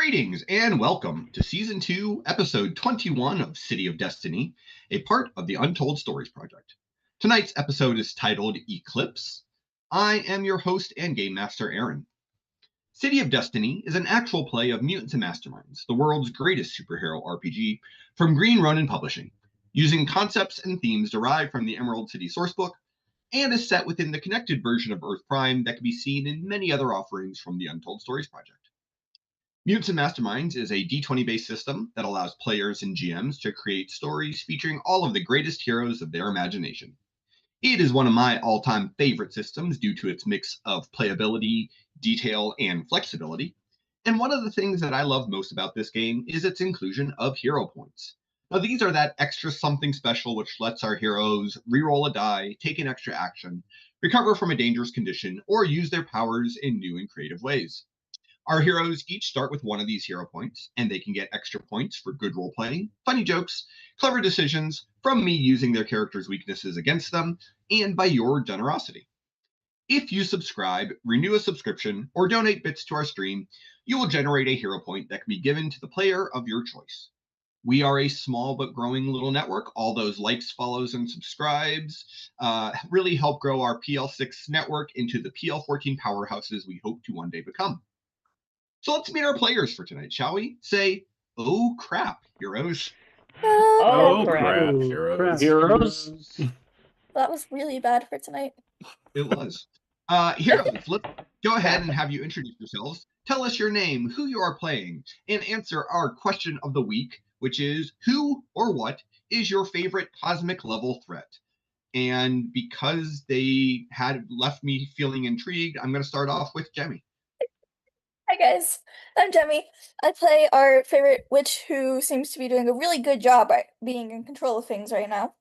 Greetings and welcome to Season 2, Episode 21 of City of Destiny, a part of the Untold Stories Project. Tonight's episode is titled Eclipse. I am your host and game master, Aaron. City of Destiny is an actual play of Mutants and Masterminds, the world's greatest superhero RPG, from Green Ronin Publishing, using concepts and themes derived from the Emerald City sourcebook, and is set within the connected version of Earth Prime that can be seen in many other offerings from the Untold Stories Project. Mutants and Masterminds is a D20 based system that allows players and GMs to create stories featuring all of the greatest heroes of their imagination. It is one of my all time favorite systems due to its mix of playability, detail, and flexibility. And one of the things that I love most about this game is its inclusion of hero points. Now, these are that extra something special which lets our heroes reroll a die, take an extra action, recover from a dangerous condition, or use their powers in new and creative ways. Our heroes each start with one of these hero points, and they can get extra points for good role playing, funny jokes, clever decisions from me using their characters' weaknesses against them, and by your generosity. If you subscribe, renew a subscription, or donate bits to our stream, you will generate a hero point that can be given to the player of your choice. We are a small but growing little network. All those likes, follows, and subscribes really help grow our PL6 network into the PL14 powerhouses we hope to one day become. So let's meet our players for tonight, shall we? Say, oh crap, heroes. Oh, crap, heroes. That was really bad for tonight. It was. Heroes, let's go ahead and have you introduce yourselves. Tell us your name, who you are playing, and answer our question of the week, which is who or what is your favorite cosmic level threat? And because they had left me feeling intrigued, I'm going to start off with Jemmy. Hi guys, I'm Demi. I play our favorite witch who seems to be doing a really good job at being in control of things right now.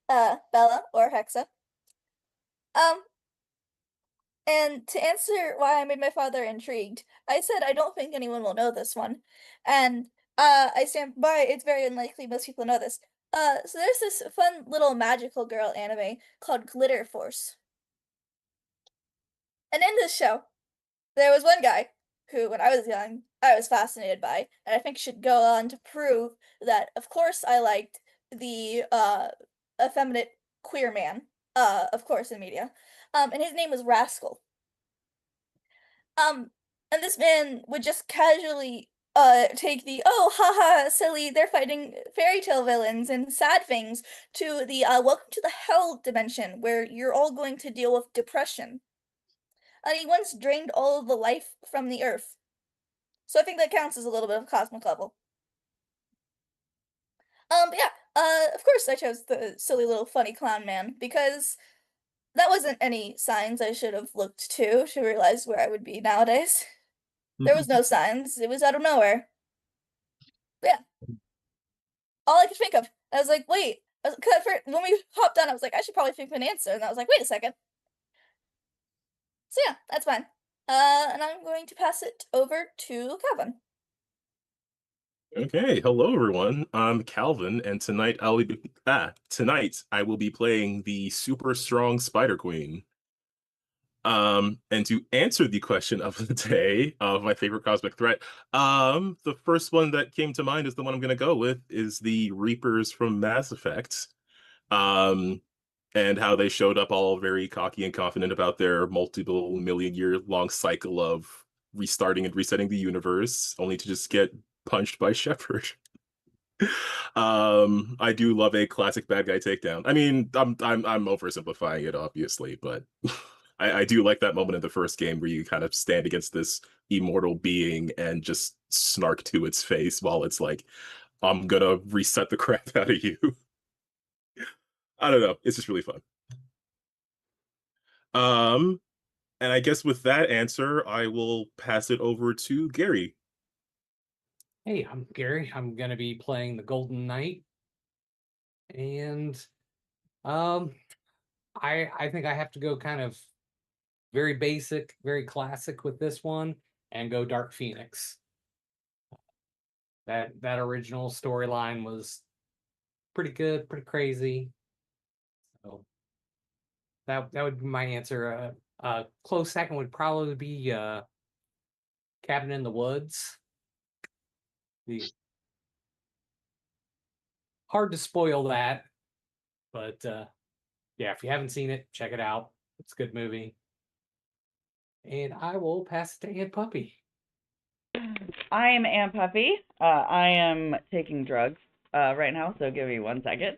Bella, or Hexa. And to answer why I made my father intrigued, I said I don't think anyone will know this one. And I stand by, it's very unlikely most people know this. So there's this fun little magical girl anime called Glitter Force. And in this show, there was one guy who, when I was young, I was fascinated by, and I think should go on to prove that, of course, I liked the effeminate queer man, of course, in media. And his name was Rascal. And this man would just casually take the oh haha silly they're fighting fairy tale villains and sad things to the welcome to the hell dimension where you're all going to deal with depression. And he once drained all of the life from the earth. So I think that counts as a little bit of cosmic level. But yeah, of course I chose the silly little funny clown man because that wasn't any signs I should have looked to realize where I would be nowadays. There was no signs. It was out of nowhere. But yeah, all I could think of. I was like, wait. When we hopped on, I was like, I should probably think of an answer. And I was like, wait a second. So yeah, that's fine. And I'm going to pass it over to Calvin. Okay, hello everyone. I'm Calvin, and tonight I will be playing the super strong Spider Queen. And to answer the question of the day of my favorite cosmic threat, the first one that came to mind is the one I'm gonna go with is the Reapers from Mass Effect. And how they showed up all very cocky and confident about their multiple million-year long cycle of restarting and resetting the universe, only to just get punched by Shepard. I do love a classic bad guy takedown. I mean, I'm oversimplifying it, obviously, but I do like that moment in the first game where you kind of stand against this immortal being and just snark to its face while it's like, I'm gonna reset the crap out of you. I don't know. It's just really fun. And I guess with that answer, I will pass it over to Gary. Hey, I'm Gary. I'm gonna be playing the Golden Knight, and I think I have to go kind of very basic, very classic with this one, and go Dark Phoenix. That original storyline was pretty good, pretty crazy. So that would be my answer. Close second would probably be Cabin in the Woods. Be hard to spoil that, but yeah, if you haven't seen it, check it out. It's a good movie. And I will pass it to Aunt Puppy. I am Aunt Puffy. I am taking drugs right now, so give me 1 second.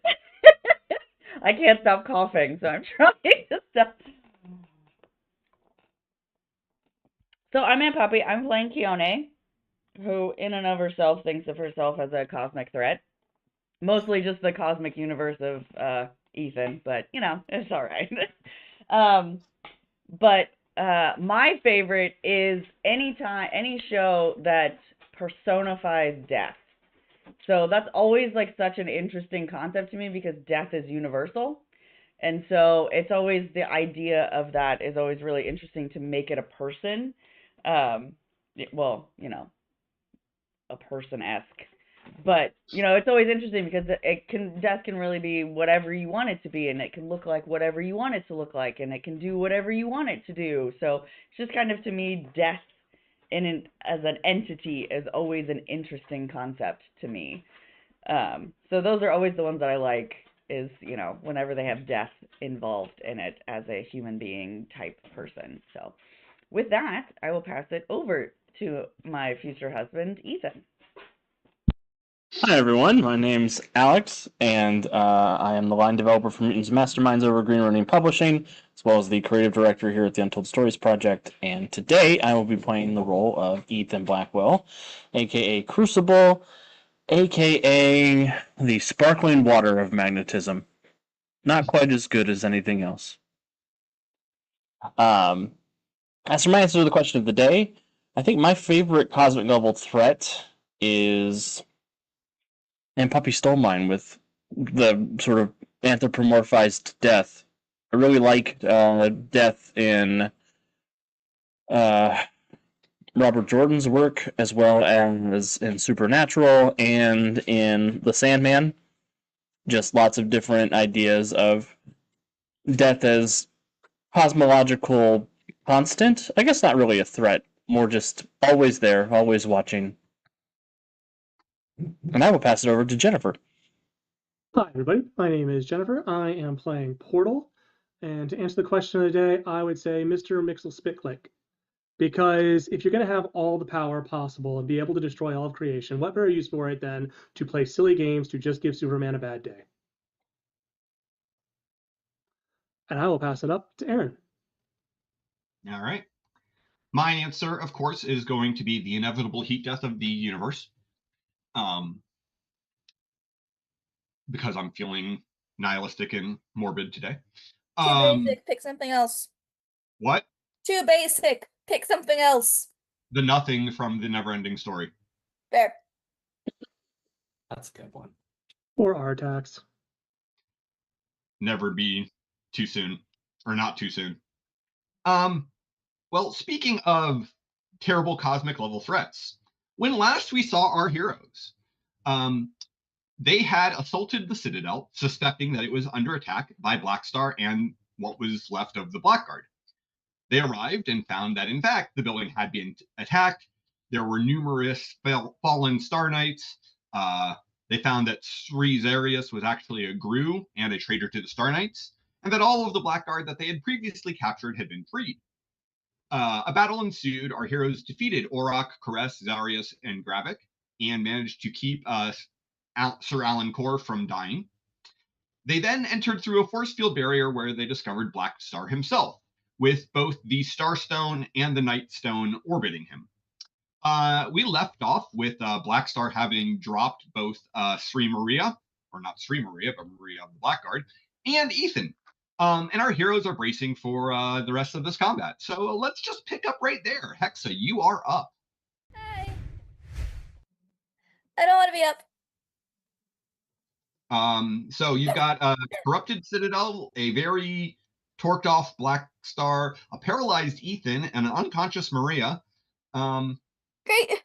I can't stop coughing, so I'm trying to stop. So I'm Aunt Puppy. I'm playing Keone, who in and of herself thinks of herself as a cosmic threat. Mostly just the cosmic universe of Ethan, but you know, it's all right. But my favorite is any show that personifies death. So that's always like such an interesting concept to me because death is universal. And so it's always the idea of that is always really interesting to make it a person. Well, you know, a person-esque. But, you know, it's always interesting because death can really be whatever you want it to be, and it can look like whatever you want it to look like, and it can do whatever you want it to do. So it's just kind of, to me, death as an entity is always an interesting concept to me. So those are always the ones that I like, is, you know, whenever they have death involved in it as a human being type person. So with that, I will pass it over to my future husband, Ethan. Hi everyone, my name's Alex, and I am the line developer for Mutants Masterminds over Green Running Publishing, as well as the creative director here at the Untold Stories Project. And today I will be playing the role of Ethan Blackwell, aka Crucible, aka the sparkling water of magnetism. Not quite as good as anything else. As for my answer to the question of the day, I think my favorite cosmic level threat is... And Puppy stole mine with the sort of anthropomorphized death. I really like death in Robert Jordan's work, as well as in Supernatural and in The Sandman. Just lots of different ideas of death as cosmological constant. I guess not really a threat, more just always there, always watching. And I will pass it over to Jennifer. Hi, everybody. My name is Jennifer. I am playing Portal. And to answer the question of the day, I would say Mr. Mixel Spitclick. Because if you're going to have all the power possible and be able to destroy all of creation, what better use for it than to play silly games to just give Superman a bad day? And I will pass it up to Aaron. All right. My answer, of course, is going to be the inevitable heat death of the universe. Because I'm feeling nihilistic and morbid today. Too basic. Pick something else. What? Too basic. Pick something else. The nothing from the Neverending Story. Fair. That's a good one. Or Artax. Never be too soon. Or not too soon. Well, speaking of terrible cosmic level threats, when last we saw our heroes, they had assaulted the Citadel, suspecting that it was under attack by Blackstar and what was left of the Blackguard. They arrived and found that, in fact, the building had been attacked. There were numerous fallen Star Knights. They found that Sri Zarius was actually a Gru and a traitor to the Star Knights, and that all of the Blackguard that they had previously captured had been freed. A battle ensued. Our heroes defeated Auroch, Karess, Zarius, and Gravik, and managed to keep Sir Alan Kor from dying. They then entered through a force field barrier where they discovered Blackstar himself, with both the Starstone and the Nightstone orbiting him. We left off with Blackstar having dropped both Sri Maria, or not Sri Maria, but Maria of the Blackguard, and Ethan. And our heroes are bracing for the rest of this combat. So let's just pick up right there. Hexa, you are up. Hi. I don't want to be up. So you've got a corrupted Citadel, a very torqued off Blackstar, a paralyzed Ethan, and an unconscious Maria. Great.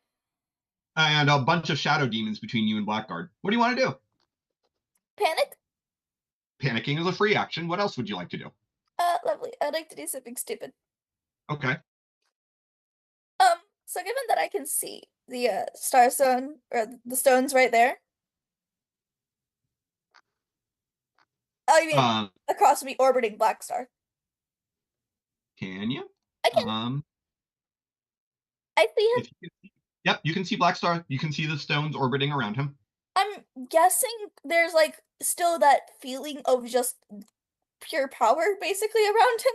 And a bunch of shadow demons between you and Blackguard. What do you want to do? Panic? Panicking is a free action. What else would you like to do? Lovely. I'd like to do something stupid. Okay. So given that I can see, the star stone or the stones right there. Oh, you mean Um, across from me orbiting Black Star? can you? I can. Um, I see him. if you can, yep, you can see Black Star. You can see the stones orbiting around him. I'm guessing there's like still that feeling of just pure power basically around him.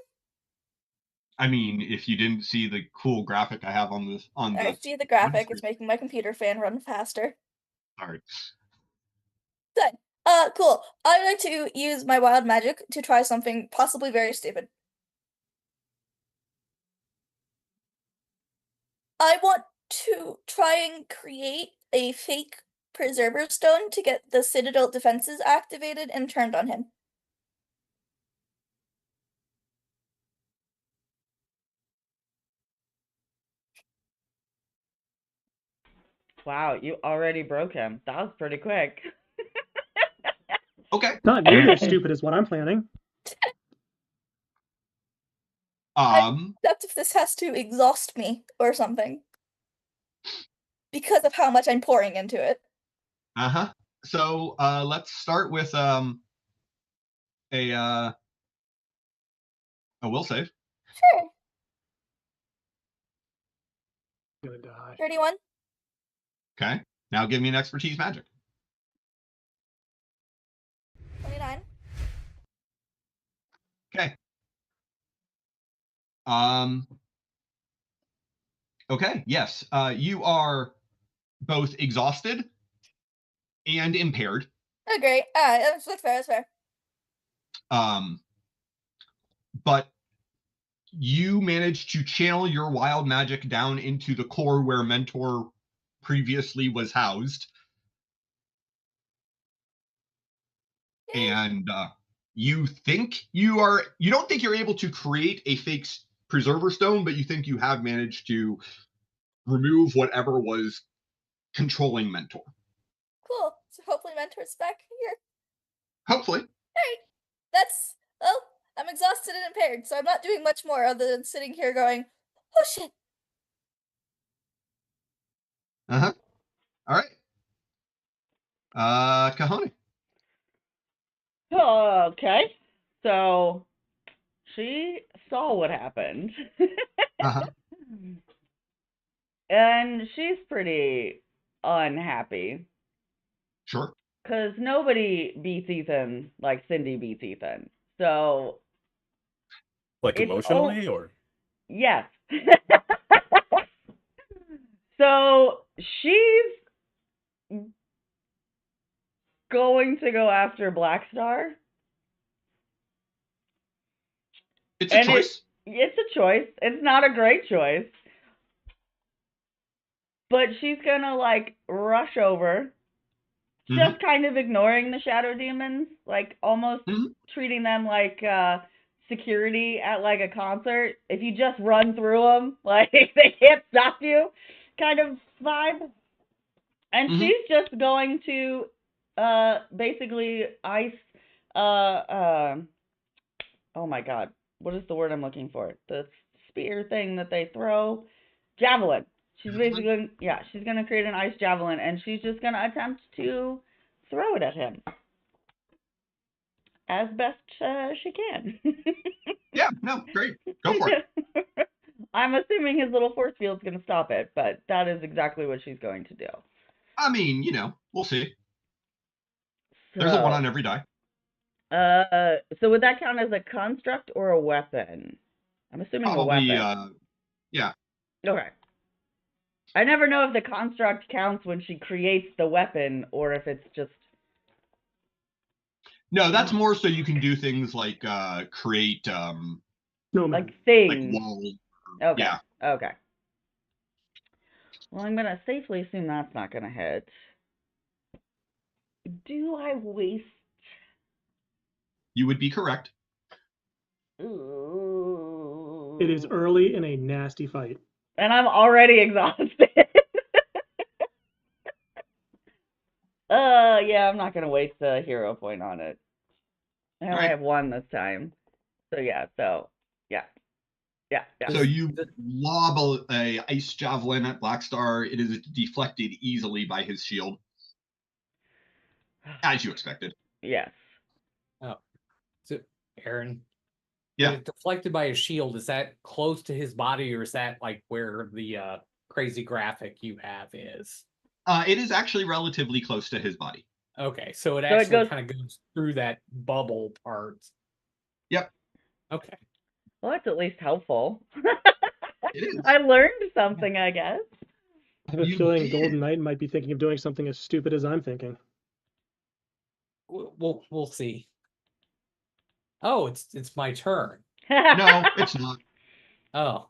I mean, if you didn't see the cool graphic I have on this on I the see the graphic. screen. It's making my computer fan run faster. Sorry. Good. Cool. I'd like to use my wild magic to try something possibly very stupid. I want to try and create a fake preserver stone to get the Citadel defenses activated and turned on him. Wow, you already broke him. That was pretty quick. Okay. Not nearly as stupid as what I'm planning. Except if this has to exhaust me or something. Because of how much I'm pouring into it. Uh-huh. So let's start with a will save. Sure. I'm gonna die. 31. Okay. Now give me an expertise magic. 29. Okay. Okay, yes. You are both exhausted and impaired. Oh, great. That's fair, that's fair. But you managed to channel your wild magic down into the core where Mentor previously was housed. Yay. And you don't think you're able to create a fake preserver stone, but you think you have managed to remove whatever was controlling Mentor. Cool. So hopefully Mentor's back here. Hopefully. Alright. That's, well, I'm exhausted and impaired, so I'm not doing much more other than sitting here going, oh shit. Uh-huh. All right. Kahane. Okay. So she saw what happened. Uh-huh. And she's pretty unhappy. Sure. Because nobody beats Ethan like Cindy beats Ethan. So. Like emotionally, or? Yes. So she's going to go after Black Star. It's a choice. It's a choice. It's not a great choice. But she's gonna like rush over, just kind of ignoring the shadow demons, like almost treating them like security at like a concert. If you just run through them, like they can't stop you, kind of vibe. And she's just going to basically ice oh my god, what is the word I'm looking for? The spear thing that they throw, javelin. She's basically she's gonna create an ice javelin, and she's just gonna attempt to throw it at him as best she can. Yeah, no, great. Go for it. I'm assuming his little force field's gonna stop it, but that is exactly what she's going to do. I mean, we'll see. There's a 1 on every die. So would that count as a construct or a weapon? I'm assuming Probably, a weapon. Yeah. Okay. I never know if the construct counts when she creates the weapon or if it's just. No, that's more so you can do things like create like things. Like walls. Okay. Yeah. Okay. Well, I'm gonna safely assume that's not gonna hit. Do I waste? You would be correct. Ooh. It is early in a nasty fight. And I'm already exhausted. Yeah, I'm not gonna waste a hero point on it. I only have 1 this time. So yeah. Yeah. So you lob a ice javelin at Blackstar. It is deflected easily by his shield, as you expected. Yes. Oh, so Aaron. Yeah. When it's deflected by his shield, is that close to his body, or is that like where the crazy graphic you have is? It is actually relatively close to his body. Okay, so it So it actually goes- kind of goes through that bubble part. Yep. Okay. Well, that's at least helpful. It is. I learned something, I guess. I have a You feeling did. Golden Knight might be thinking of doing something as stupid as I'm thinking. We'll see. Oh, it's my turn. No, it's not. Oh,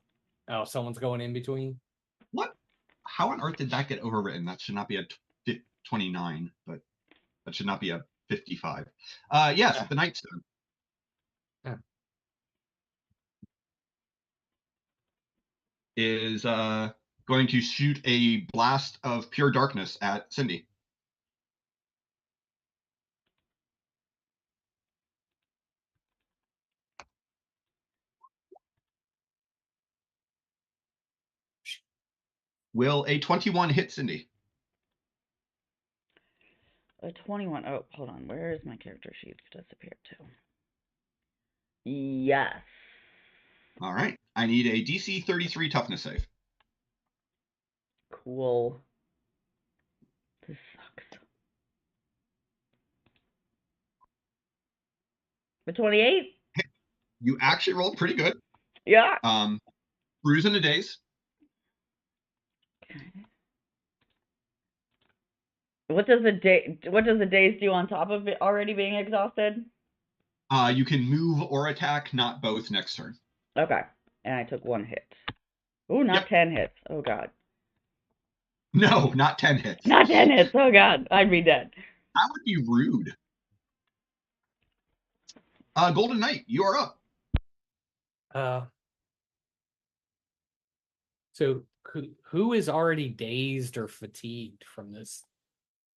someone's going in between. What? How on earth did that get overwritten? That should not be a 29, but that should not be a 55. Yes, the Knight's turn. Yeah. Is going to shoot a blast of pure darkness at Cindy. Will a 21 hit Cindy? A 21. Oh, hold on. Where is my character sheet? Disappeared to. Yes. All right. I need a DC 33 toughness save. Cool. This sucks. A 28? You actually rolled pretty good. Yeah. Bruise in a daze. What does the daze do on top of it already being exhausted? You can move or attack, not both, next turn. Okay. And I took 1 hit. Ooh, not 10 hits. Oh god. No, not 10 hits. Not 10 hits. Oh god. I'd be dead. That would be rude. Golden Knight, you are up. So who is already dazed or fatigued from this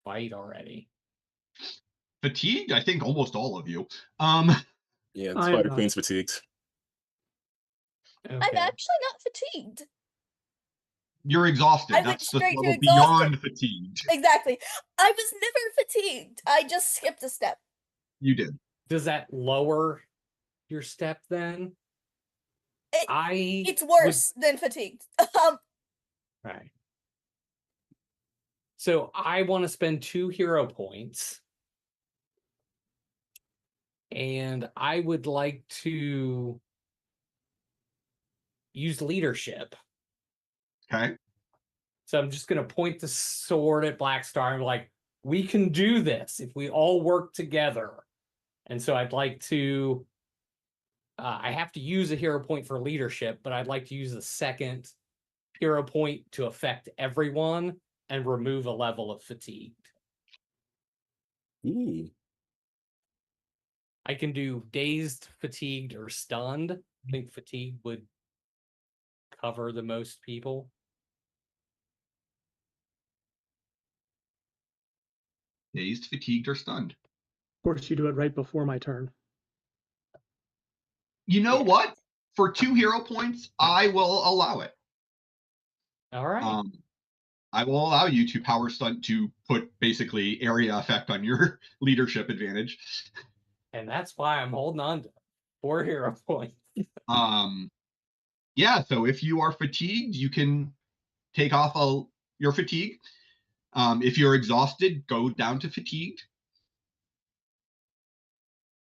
fight already? Fatigued? I think almost all of you. Yeah, I am Spider not. Queen's fatigued. I'm Okay. actually not fatigued. You're exhausted. I went That's the straight to level exhausted. beyond fatigued. Exactly. I was never fatigued. I just skipped a step. You did. Does that lower your step then? It's worse than fatigued. Right. So I want to spend 2 hero points. And I would like to use leadership. Okay. So I'm just going to point the sword at Blackstar and be like, we can do this if we all work together. And so I'd like to, I have to use a hero point for leadership, but I'd like to use the second hero point to affect everyone and remove a level of fatigued. Ooh. I can do dazed, fatigued, or stunned. I think fatigued would cover the most people. Dazed, fatigued, or stunned. Of course, you do it right before my turn. You know Yeah. what? For 2 hero points, I will allow it. All right. I will allow you to power stunt to put basically area effect on your leadership advantage. And that's why I'm holding on to 4 hero points. Yeah, so if you are fatigued, you can take off your fatigue. If you're exhausted, go down to fatigued.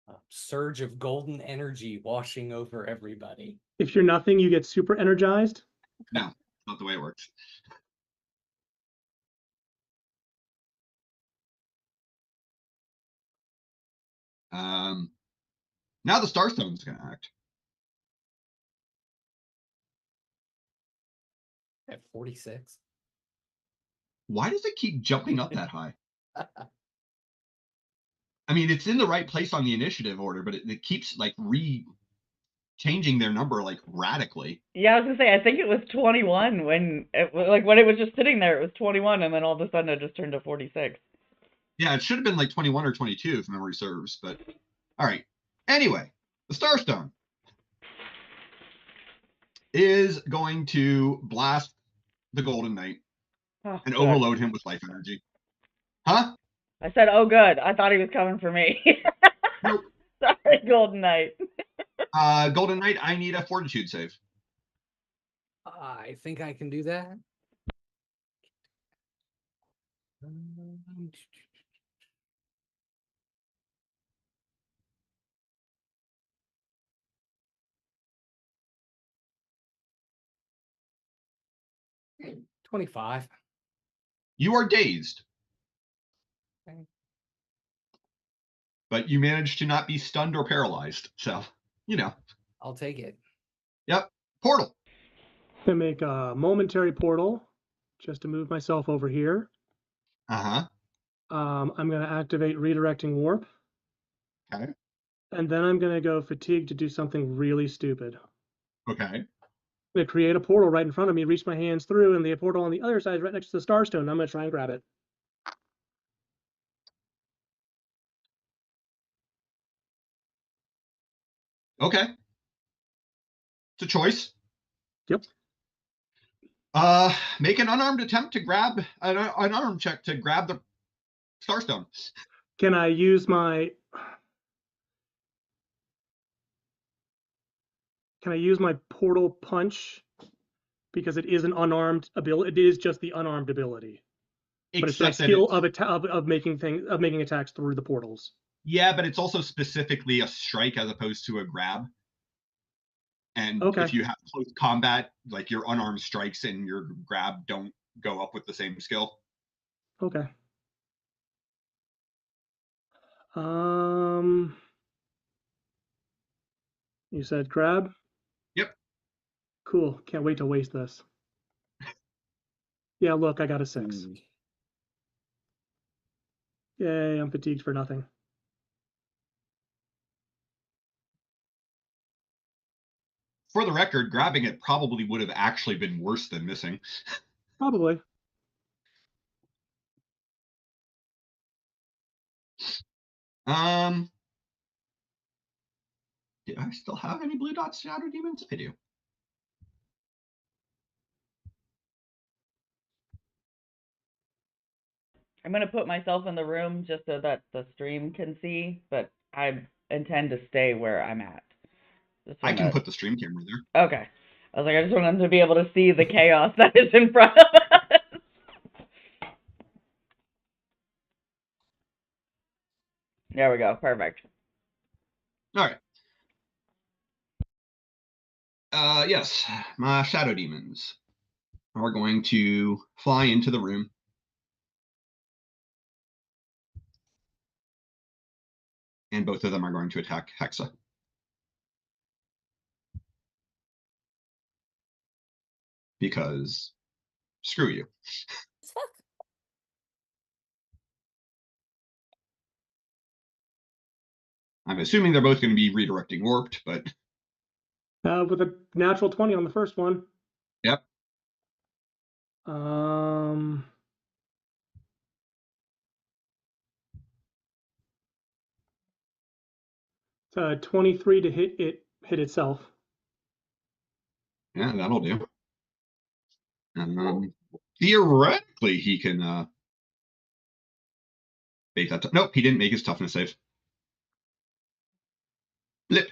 A surge of golden energy washing over everybody. If you're nothing, you get super energized. No, not the way it works. Now the Starstone's going to act. At 46. Why does it keep jumping up that high? I mean, it's in the right place on the initiative order, but it keeps like changing their number like radically. Yeah, I was gonna say, I think it was 21 when it was just sitting there, it was 21, and then all of a sudden it just turned to 46. Yeah, it should have been like 21 or 22 if memory serves, but all right. Anyway, the Starstone. is going to blast the Golden Knight Oh, and good. overload him with life energy. Huh? I said, oh, good. I thought he was coming for me. Nope. Sorry, Golden Knight. Golden Knight, I need a fortitude save. I think I can do that. 25. You are dazed, Okay. but you managed to not be stunned or paralyzed. So, I'll take it. Yep. Portal. To make a momentary portal, just to move myself over here. Uh-huh. I'm going to activate redirecting warp. Okay. And then I'm going to go fatigue to do something really stupid. Okay. I'm going to create a portal right in front of me, reach my hands through, and the portal on the other side is right next to the Starstone. I'm going to try and grab it. Okay. It's a choice. Yep. Make an unarmed attempt to grab an unarmed check to grab the Starstone. Can I use my portal punch? Because it is an unarmed ability. It is just the unarmed ability. But it's that skill of making attacks through the portals. Yeah, but it's also specifically a strike as opposed to a grab. And if you have close combat, like your unarmed strikes and your grab don't go up with the same skill. Okay. You said grab? Yep. Cool. Can't wait to waste this. Yeah, look, I got a 6. Yay, I'm fatigued for nothing. For the record, grabbing it probably would have actually been worse than missing. Probably. Do I still have any blue dot shadow demons? I do. I'm going to put myself in the room just so that the stream can see, but I intend to stay where I'm at. I can put the stream camera there. Okay. I was like, I just want them to be able to see the chaos that is in front of us. There we go. Perfect. All right. Yes, my shadow demons are going to fly into the room. And both of them are going to attack Hexa. Because screw you. Fuck. I'm assuming they're both going to be redirecting warped, but With a natural 20 on the first one. Yep. It's 23 to hit itself. Yeah, that'll do. Theoretically, he can make that. Nope, he didn't make his toughness save. Blip.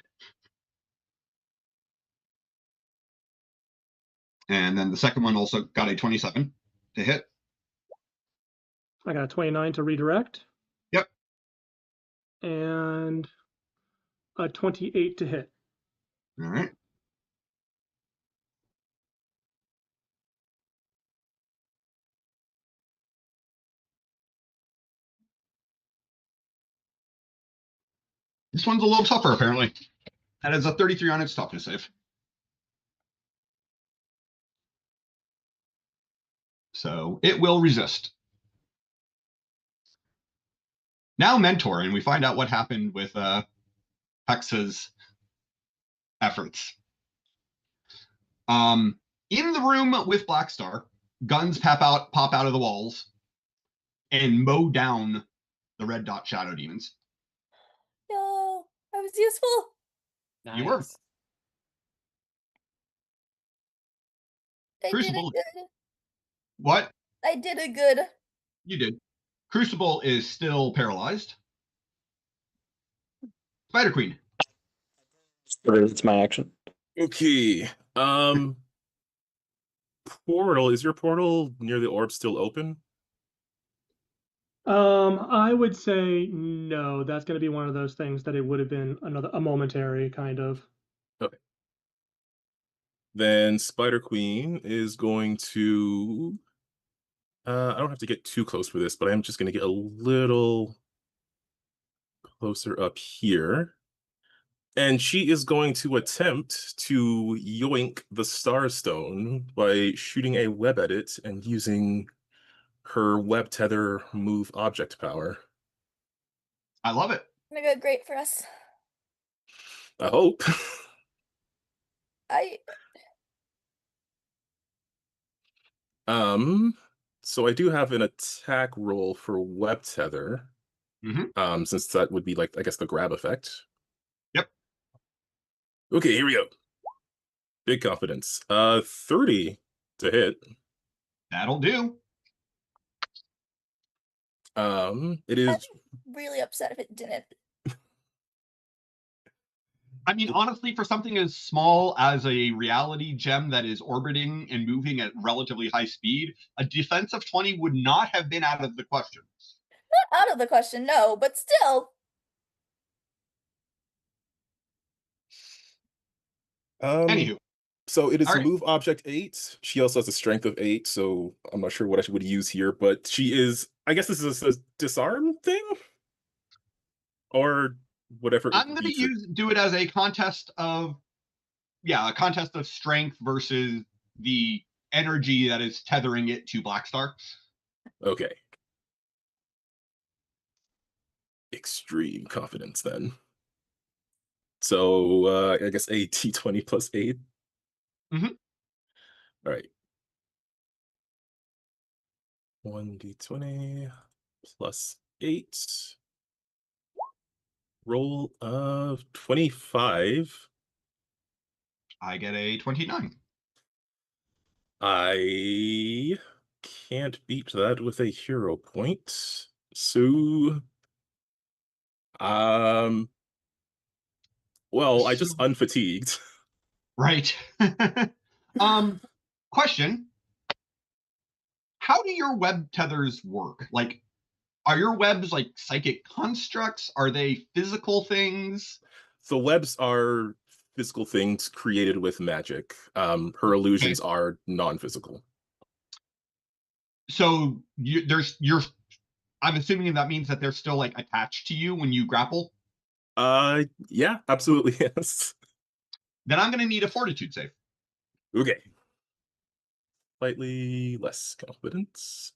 And then the second one also got a 27 to hit. I got a 29 to redirect. Yep. And a 28 to hit. All right. This one's a little tougher, apparently. That is a 33 on its toughness save. So it will resist. Now Mentor, and we find out what happened with Hexa's efforts. In the room with Blackstar, guns pop out of the walls and mow down the red dot shadow demons. No, I was useful. Nice. You were. I did Crucible. it good. What? I did it good. You did. Crucible is still paralyzed. Spider Queen. It's my action. Okay. Portal, is your portal near the orb still open? I would say no. That's going to be one of those things that it would have been a momentary kind of. Okay. Then Spider Queen is going to I don't have to get too close for this, but I'm just going to get a little closer up here. And she is going to attempt to yoink the Starstone by shooting a web at it and using her web tether move object power. I love it. Gonna go great for us. I hope. So I do have an attack roll for web tether. Since that would be like, I guess, the grab effect. Yep. Okay, here we go. Big confidence. 30 to hit. That'll do. It is I'd be really upset if it didn't. I mean, honestly, for something as small as a reality gem that is orbiting and moving at relatively high speed, a defense of 20 would not have been out of the question. Not out of the question, no, but still. Anywho. So it is All right. move object 8. She also has a strength of 8, so I'm not sure what I would use here, but she is, I guess this is a disarm thing? Or whatever. I'm going to do it as a contest of, a contest of strength versus the energy that is tethering it to Blackstar. Okay. Extreme confidence then. So I guess a T20 plus 8. All right. 1d20 plus 8. Roll of 25. I get a 29. I can't beat that with a hero point. So well, I just unfatigued. Right. Question. How do your web tethers work? Like, are your webs like psychic constructs? Are they physical things? The webs are physical things created with magic. Her illusions are non-physical. So I'm assuming that means that they're still like attached to you when you grapple? Yeah, absolutely, yes. Then I'm gonna need a fortitude save. Okay. Slightly less confidence.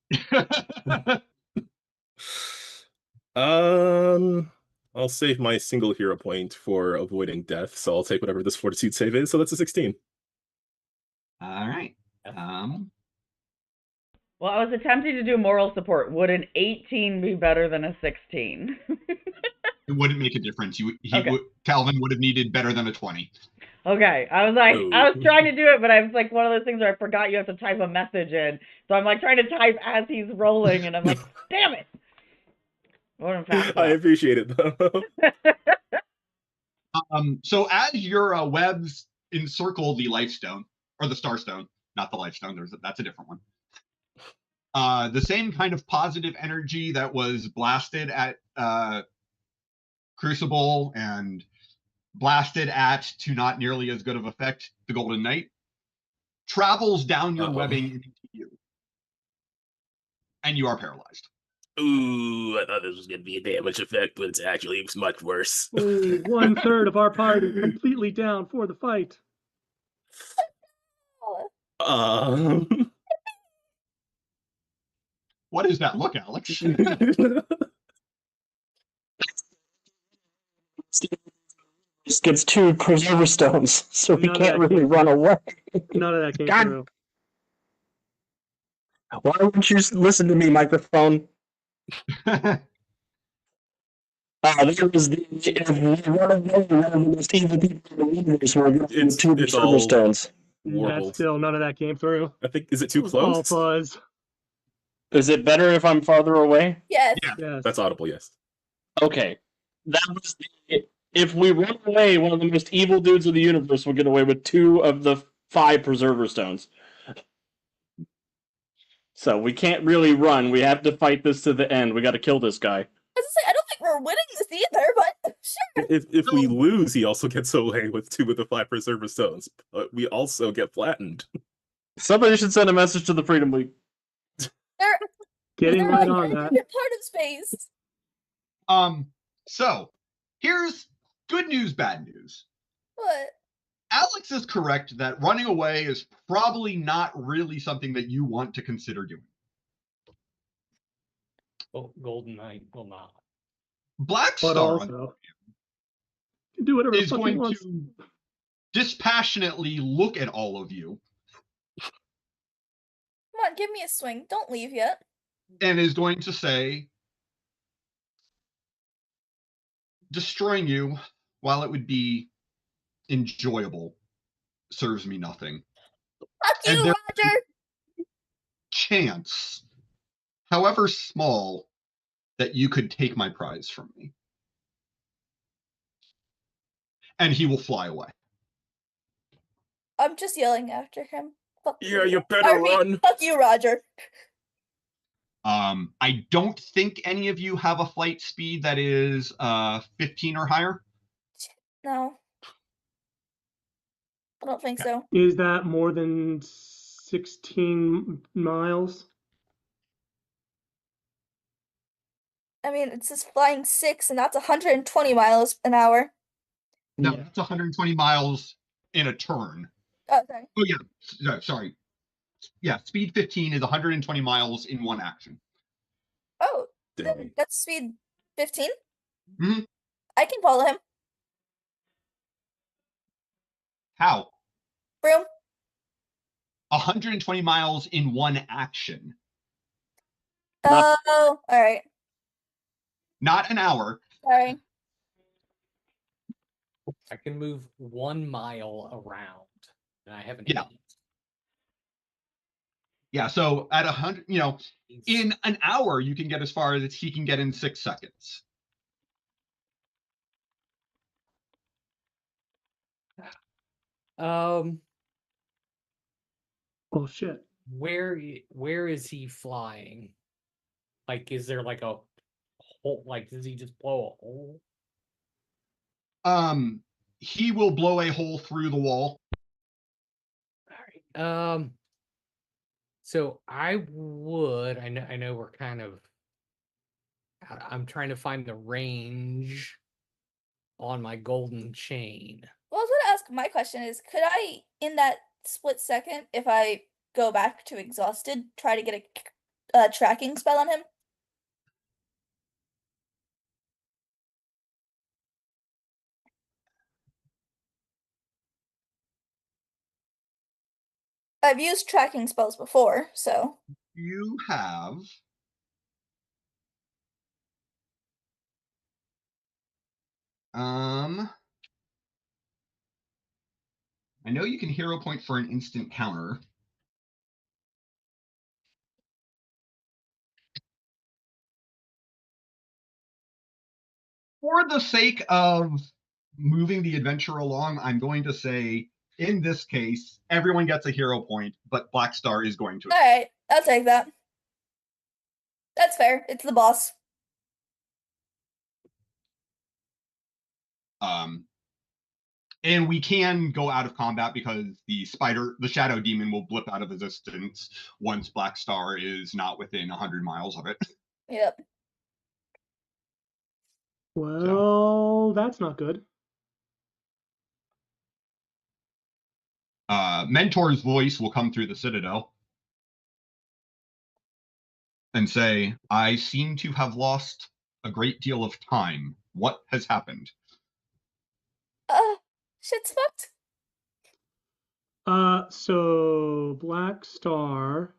I'll save my single hero point for avoiding death, so I'll take whatever this fortitude save is. So that's a 16. All right. Well, I was attempting to do moral support. Would an 18 be better than a 16? It wouldn't make a difference. Calvin would have needed better than a 20. Okay, I was trying to do it, but I was like one of those things where I forgot you have to type a message in. So I'm like trying to type as he's rolling, and I'm like, damn it! I appreciate it though. So as your webs encircle the life stone, or the star stone, not the life stone, that's a different one. The same kind of positive energy that was blasted at Crucible and blasted at, to not nearly as good of effect, the Golden Knight, travels down your webbing into you. And you are paralyzed. Ooh, I thought this was going to be a damage effect, but it's actually much worse. Ooh, 1/3 of our party completely down for the fight. What is that look, Alex? Just gets 2 preserver stones, so we can't really run away. None of that came through. Why wouldn't you listen to me, microphone? There was one of the most evil people in the universe who are getting 2 preserver stones. warbled. Still none of that came through. I think, is it It too was all close? fuzz. Is it better if I'm farther away? Yes. Yeah. Yes. That's audible, yes. Okay. That was if we run away, one of the most evil dudes of the universe will get away with 2 of the 5 preserver stones. So we can't really run. We have to fight this to the end. We got to kill this guy. I was gonna say, I don't think we're winning this either, but sure. If we So- lose, he also gets away with 2 of the 5 preserver stones. But we also get flattened. Somebody should send a message to the Freedom League. They're, Getting they're right like, on "You're that. a part of space." So here's good news, bad news. What? Alex is correct that running away is probably not really something that you want to consider doing. Oh, Golden Knight will not. Black But Star also, can do whatever the is fuck he going wants. to dispassionately look at all of you Come on, give me a swing. Don't leave yet. and is going to say, destroying you, while it would be enjoyable, serves me nothing. Fuck And you, there- Roger. Chance, however small, that you could take my prize from me. And he will fly away. I'm just yelling after him. Fuck Yeah, you better Sorry, run. Fuck you, Roger. I don't think any of you have a flight speed that is 15 or higher. No. I don't think so. Is that more than 16 miles? I mean, it says flying 6, and that's 120 miles an hour. No, Yeah. that's 120 miles in a turn. Oh, sorry. Oh, yeah. No, sorry. Yeah, speed 15 is 120 miles in one action. Oh, Dang. that's speed 15? Mhm. I can follow him. How? Broom. 120 miles in one action. Not- Oh, alright. Not an hour. Sorry. I can move 1 mile around, and I have an Yeah. 8. Yeah, so at 100, in an hour, you can get as far as he can get in 6 seconds. Um, Oh shit. where is he flying? Like, is there like a hole? Like, does he just blow a hole? He will blow a hole through the wall. All right. So I would. I know we're kind of. I'm trying to find the range on my golden chain. Well, I was gonna ask, my question is, could I, in that split second, if I go back to exhausted, try to get a tracking spell on him? I've used tracking spells before, so. You have I know you can hero point for an instant counter. For the sake of moving the adventure along, I'm going to say, in this case, everyone gets a hero point, but Black Star is going to. Alright, I'll take that. That's fair. It's the boss. And we can go out of combat because the shadow demon will blip out of existence once Black Star is not within 100 miles of it. Yep. Well, that's not good. Mentor's voice will come through the Citadel and say, I seem to have lost a great deal of time. What has happened? Shit's fucked. So Black Star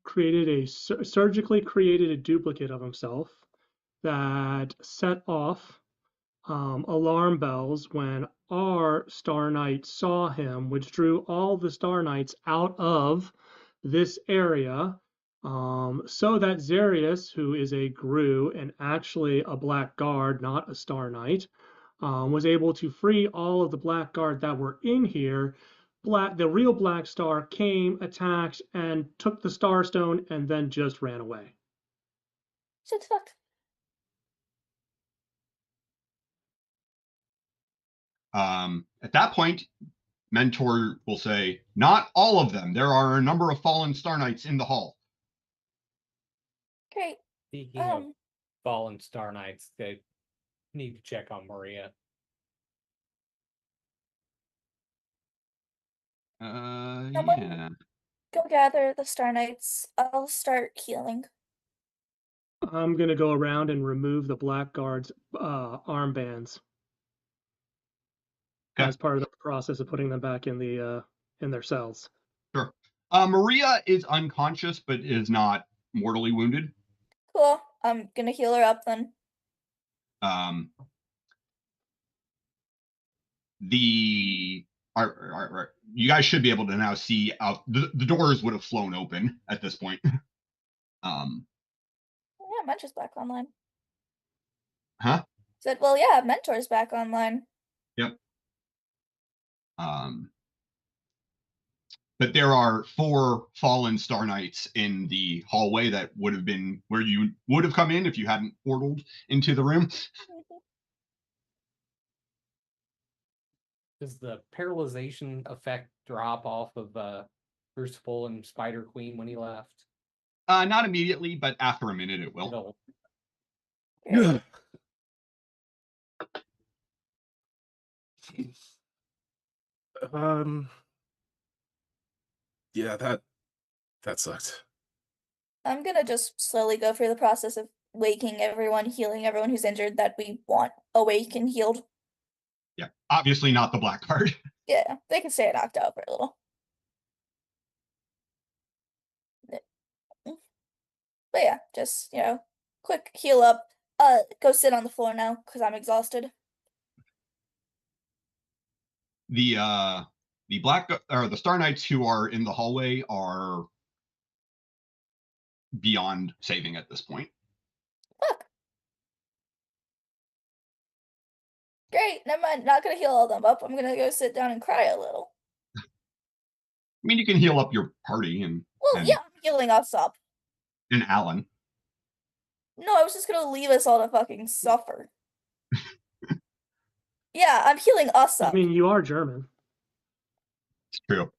surgically created a duplicate of himself that set off alarm bells when our Star Knight saw him, which drew all the Star Knights out of this area, so that Zarius, who is a Gru and actually a Black Guard, not a Star Knight, was able to free all of the Black Guard that were in here. The real Black Star came, attacked, and took the Star Stone, and then just ran away. Shit's fucked. At that point, Mentor will say, "Not all of them. There are a number of fallen Star Knights in the hall." Great. Speaking of fallen Star Knights, they need to check on Maria. Yeah. Go gather the Star Knights. I'll start healing. I'm gonna go around and remove the Black Guard's armbands Okay. as part of the process of putting them back in their cells. Sure. Maria is unconscious, but is not mortally wounded. Cool. I'm gonna heal her up then. You guys should be able to now see out. The doors would have flown open at this point. Yeah, Mentor's back online. Huh? Said, well, yeah, Mentor's back online. Yep. But there are 4 fallen Star Knights in the hallway that would have been where you would have come in if you hadn't portaled into the room. Does the paralyzation effect drop off of Crucible and Spider Queen when he left? Not immediately, but after a minute it will. Great. Yeah, that sucked. I'm gonna just slowly go through the process of waking everyone, healing everyone who's injured that we want awake and healed. Yeah, obviously not the Black Card. Yeah, they can stay knocked out for a little. But yeah, just, quick heal up. Go sit on the floor now, because I'm exhausted. The the Star Knights who are in the hallway are beyond saving at this point. Fuck. Great, never mind. Not gonna heal all them up. I'm gonna go sit down and cry a little. I mean, you can heal up your party and yeah, I'm healing us up. And Alan. No, I was just gonna leave us all to fucking suffer. Yeah, I'm healing us up. I mean, you are German. It's true.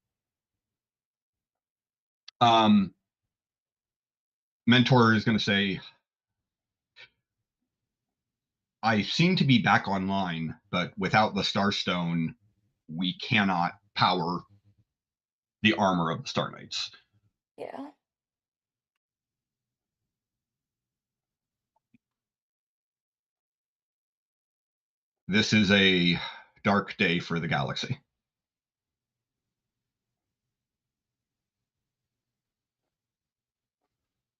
Mentor is going to say, "I seem to be back online, but without the Starstone, we cannot power the armor of the Star Knights." Yeah. This is a dark day for the galaxy.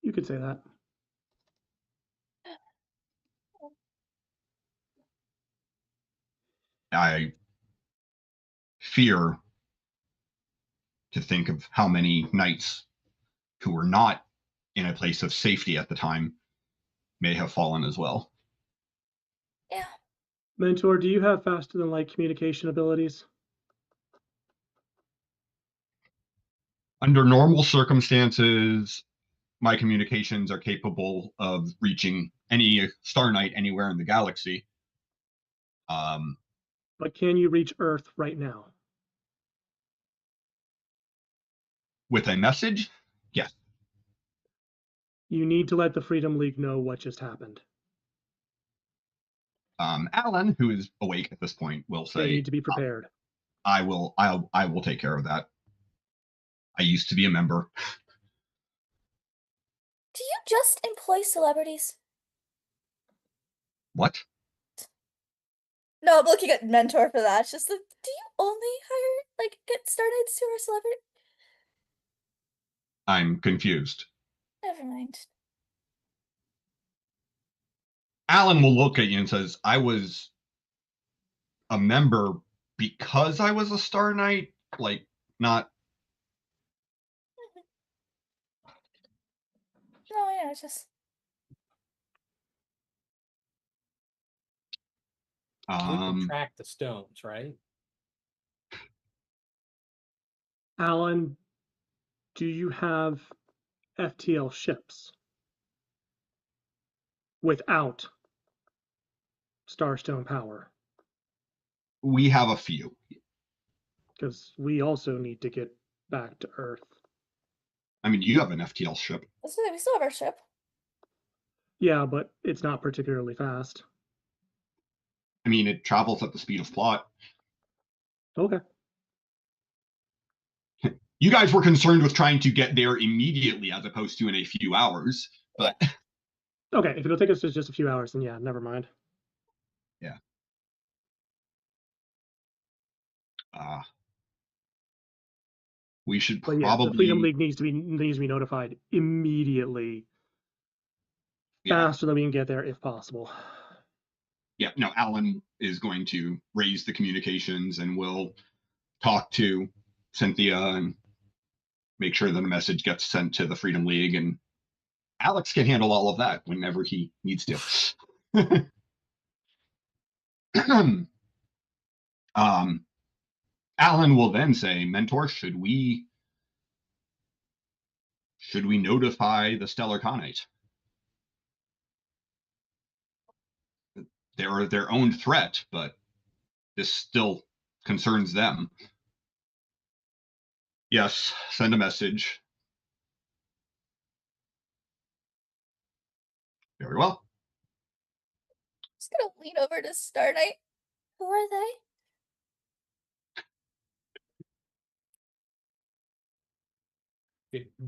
You could say that. I fear to think of how many knights who were not in a place of safety at the time may have fallen as well. Yeah. Mentor, do you have faster than light communication abilities? Under normal circumstances, my communications are capable of reaching any Star Knight anywhere in the galaxy. But can you reach Earth right now? With a message? Yes. You need to let the Freedom League know what just happened. Alan, who is awake at this point, will say, They need to be prepared. I will take care of that. I used to be a member. Do you just employ celebrities? What? No, I'm looking at Mentor for that. It's just like, do you only hire, get Star Knights who are celebrity? I'm confused. Never mind. Alan will look at you and says, I was a member because I was a Star Knight, like not. No, yeah, it's just We can Um, track the stones, right? Alan, do you have FTL ships without Starstone power? we have a few. Because we also need to get back to Earth. I mean, you have an FTL ship. we still have our ship. Yeah, but it's not particularly fast. I mean, it travels at the speed of plot. Okay. You guys were concerned with trying to get there immediately as opposed to in a few hours, but Okay, if it'll take us just a few hours, then yeah, never mind. yeah. We should But probably. yeah, the Freedom League needs to be notified immediately, faster than we can get there if possible. Yeah, no, Alan is going to raise the communications and will talk to Cynthia and make sure that a message gets sent to the Freedom League, and Alex can handle all of that whenever he needs to. Alan will then say, Mentor, should we notify the Stellar Khanate? They're their own threat, but this still concerns them. Yes, send a message. Very well. Just gonna lean over to Star Knight. Who are they?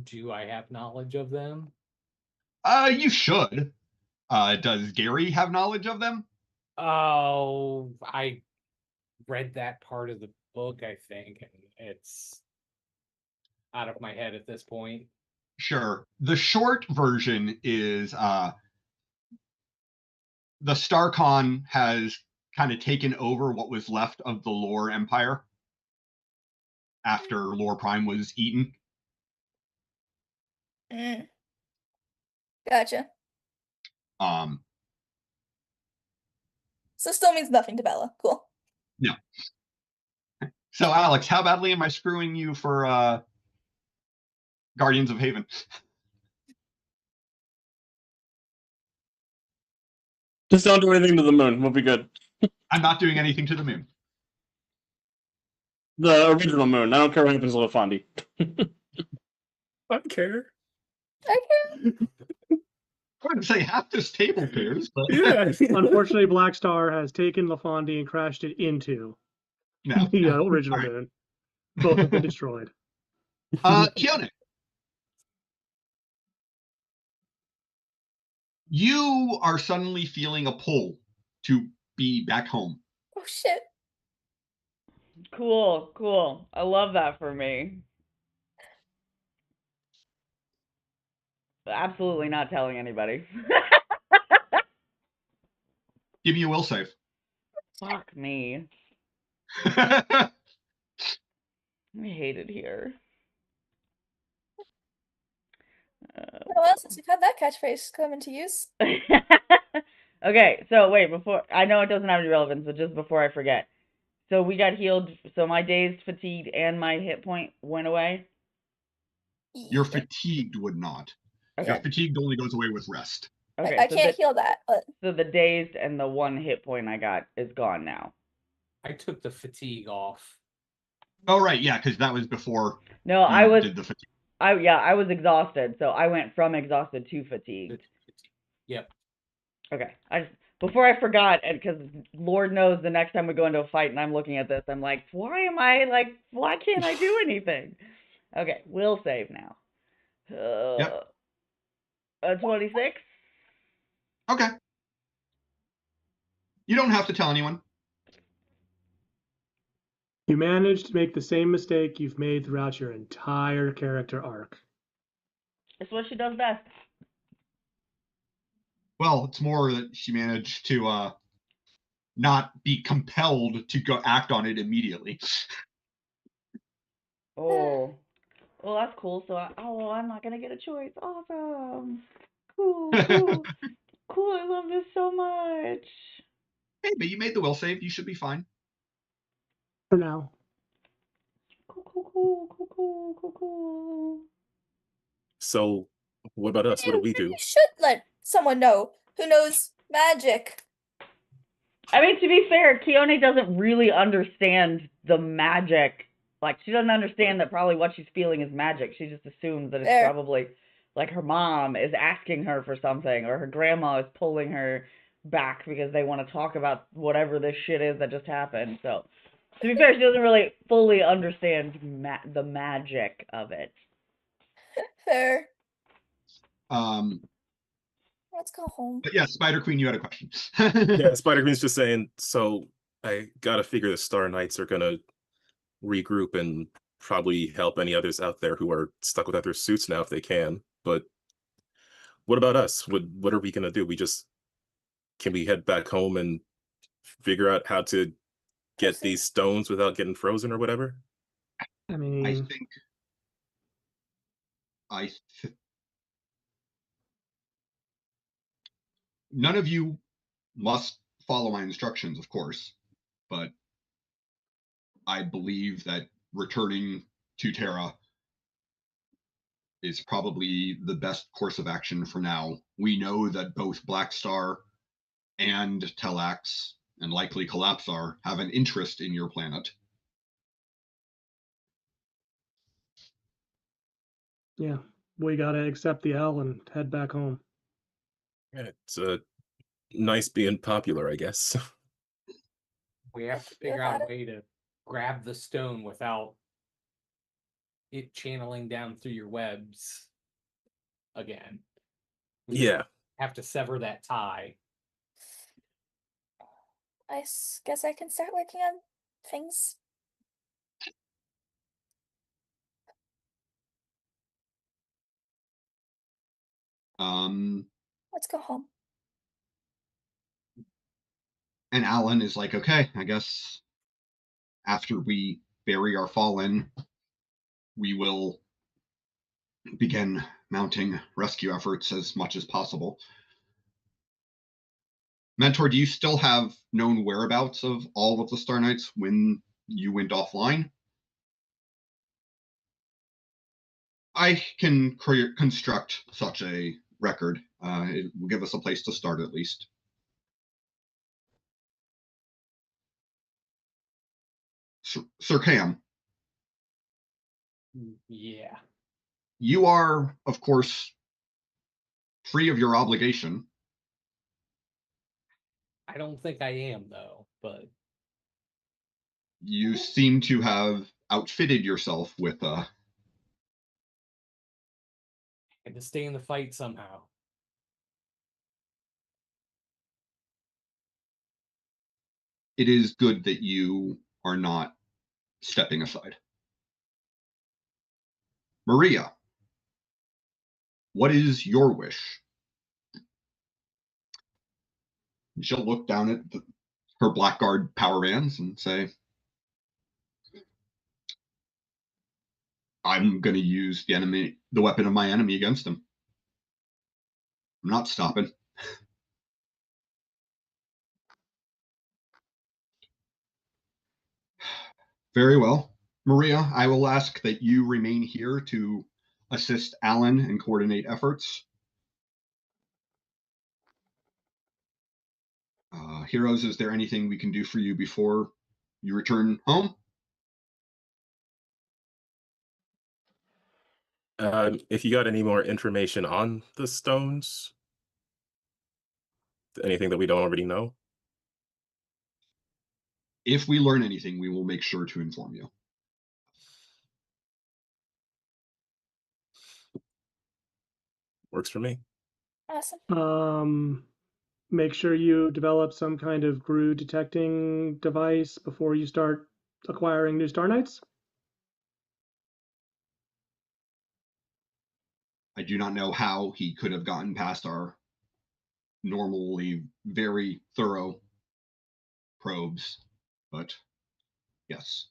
Do I have knowledge of them? You should. Does Gary have knowledge of them? Oh, I read that part of the book, I think, and it's out of my head at this point. Sure. The short version is the StarCon has kind of taken over what was left of the Lore Empire after Lore Prime was eaten. Gotcha. So still means nothing to Bella. Cool. No. So, Alex, how badly am I screwing you for Guardians of Haven? Just don't do anything to the moon. We'll be good. I'm not doing anything to the moon. The original moon. I don't care what happens to LaFondi. I care. I can. I wouldn't say half this table cares, but Yeah. Unfortunately, Black Star has taken LaFondi and crashed it into no. the original All right. moon. Both have been destroyed. Keone, you are suddenly feeling a pull to be back home. Oh shit. Cool. I love that for me. Absolutely not telling anybody. Give me a will save. Fuck me. I hate it here. Well, since we've had that catchphrase come into use. Okay, so wait, before I know it doesn't have any relevance, but just before I forget. So we got healed, so my dazed, fatigued, and my hit point went away? Your fatigued would not. Okay. Your fatigued only goes away with rest. Okay, I so can't heal that, but so the dazed and the 1 hit point I got is gone now. I took the fatigue off. Oh, right, yeah, because that was before No, you I was did the fatigue. I was exhausted, so I went from exhausted to fatigued. Yep. Okay. Before I forgot, and because Lord knows the next time we go into a fight and I'm looking at this, I'm like, why can't I do anything? Okay, we'll save now. Yep. 26? Okay. You don't have to tell anyone. You managed to make the same mistake you've made throughout your entire character arc. It's what she does best. Well, it's more that she managed to not be compelled to go act on it immediately. Oh, well, that's cool. So, I'm not gonna get a choice. Awesome. Cool, cool, cool. I love this so much. Hey, but you made the will save. You should be fine. For now. Cool, cool, cool, cool, cool, cool, cool. So, what about us? What do we You do? should let someone know who knows magic. I mean, to be fair, Keone doesn't really understand the magic. Like, she doesn't understand that probably what she's feeling is magic. She just assumes that it's Fair. probably like her mom is asking her for something, or her grandma is pulling her back because they want to talk about whatever this shit is that just happened. So, to be fair, she doesn't really fully understand the magic of it. Fair. Um, Let's go home. but yeah, Spider Queen, you had a question. Yeah, Spider Queen's just saying, so I gotta figure the Star Knights are gonna regroup and probably help any others out there who are stuck without their suits now if they can. But what about us? What are we gonna do? Can we head back home and figure out how to get see. these stones without getting frozen or whatever? I I mean, think I th- none of you must follow my instructions, of course, but I believe that returning to Terra is probably the best course of action for now. We know that both Black Star and Telax, and likely Collapsar, have an interest in your planet. yeah, we gotta accept the L and head back home. Yeah, it's nice being popular, I guess. We have to Feel figure out about a it. way to grab the stone without it channeling down through your webs again. We Yeah. have to sever that tie. I guess I can start working on things. Let's go home. And Alan is like, okay, I guess after we bury our fallen, we will begin mounting rescue efforts as much as possible. Mentor, do you still have known whereabouts of all of the Star Knights when you went offline? I can construct such a record. It will give us a place to start at least. Sir Cam, Yeah. you are, of course, free of your obligation. I don't think I am though, but You seem to have outfitted yourself with I had to stay in the fight somehow. it is good that you are not stepping aside. Maria, what is your wish? She'll look down at her Blackguard power bands and say, I'm going to use the weapon of my enemy against him. I'm not stopping. Very well. Maria, I will ask that you remain here to assist Alan and coordinate efforts. Heroes, is there anything we can do for you before you return home? If you got any more information on the stones, anything that we don't already know? If we learn anything, we will make sure to inform you. Works for me. Awesome. Make sure you develop some kind of GRU detecting device before you start acquiring new Star Knights. I do not know how he could have gotten past our normally very thorough probes, but yes.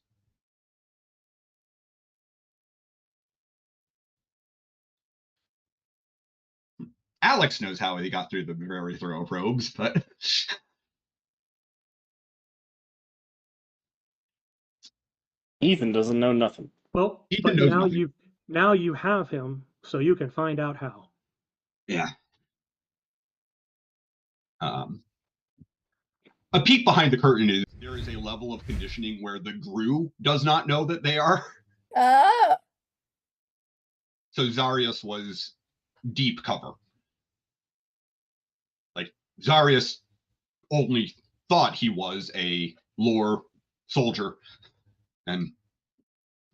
Alex knows how he got through the very thorough probes, but Ethan doesn't know nothing. Well, Ethan but knows now nothing. you have him, so you can find out how. Yeah. A peek behind the curtain is there is a level of conditioning where the Gru does not know that they are. Oh. So Zarius was deep cover. Like, Zarius only thought he was a lore soldier and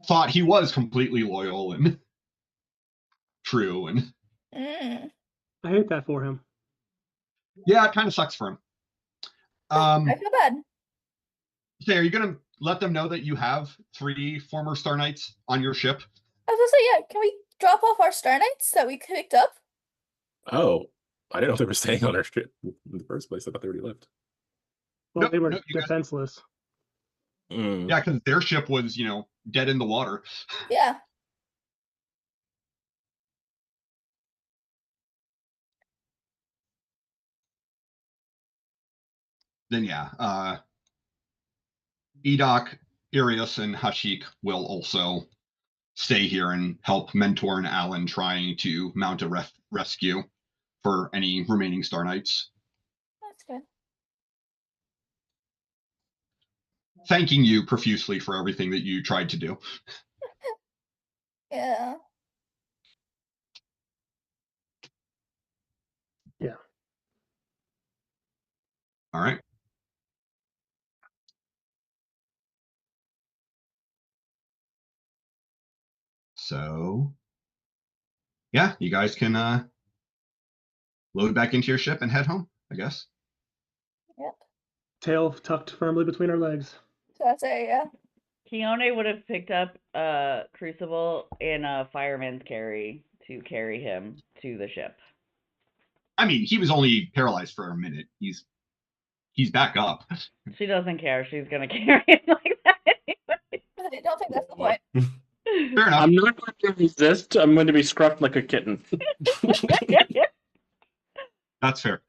thought he was completely loyal and true. And I hate that for him. yeah, it kind of sucks for him. I feel bad. So are you going to let them know that you have 3 former Star Knights on your ship? I was gonna say, yeah, can we drop off our Star Knights that we picked up? Oh, I didn't know they were staying on our ship in the first place. I thought they already left. Well, Nope, they were nope, you guys- defenseless. Yeah, because their ship was, dead in the water. Yeah. Then yeah, Edok, Irius, and Hashik will also stay here and help Mentor and Alan trying to mount a rescue for any remaining Star Knights. That's good. Thanking you profusely for everything that you tried to do. Yeah. Yeah. All right. So, yeah, you guys can load back into your ship and head home, I guess. Yep. Tail tucked firmly between our legs. So that's it, yeah. Keone would have picked up a crucible in a fireman's carry to carry him to the ship. I mean, he was only paralyzed for a minute. He's back up. She doesn't care. She's gonna carry him like that anyway. I don't think that's the point. Fair enough. I'm not going to resist. I'm going to be scruffed like a kitten. That's fair.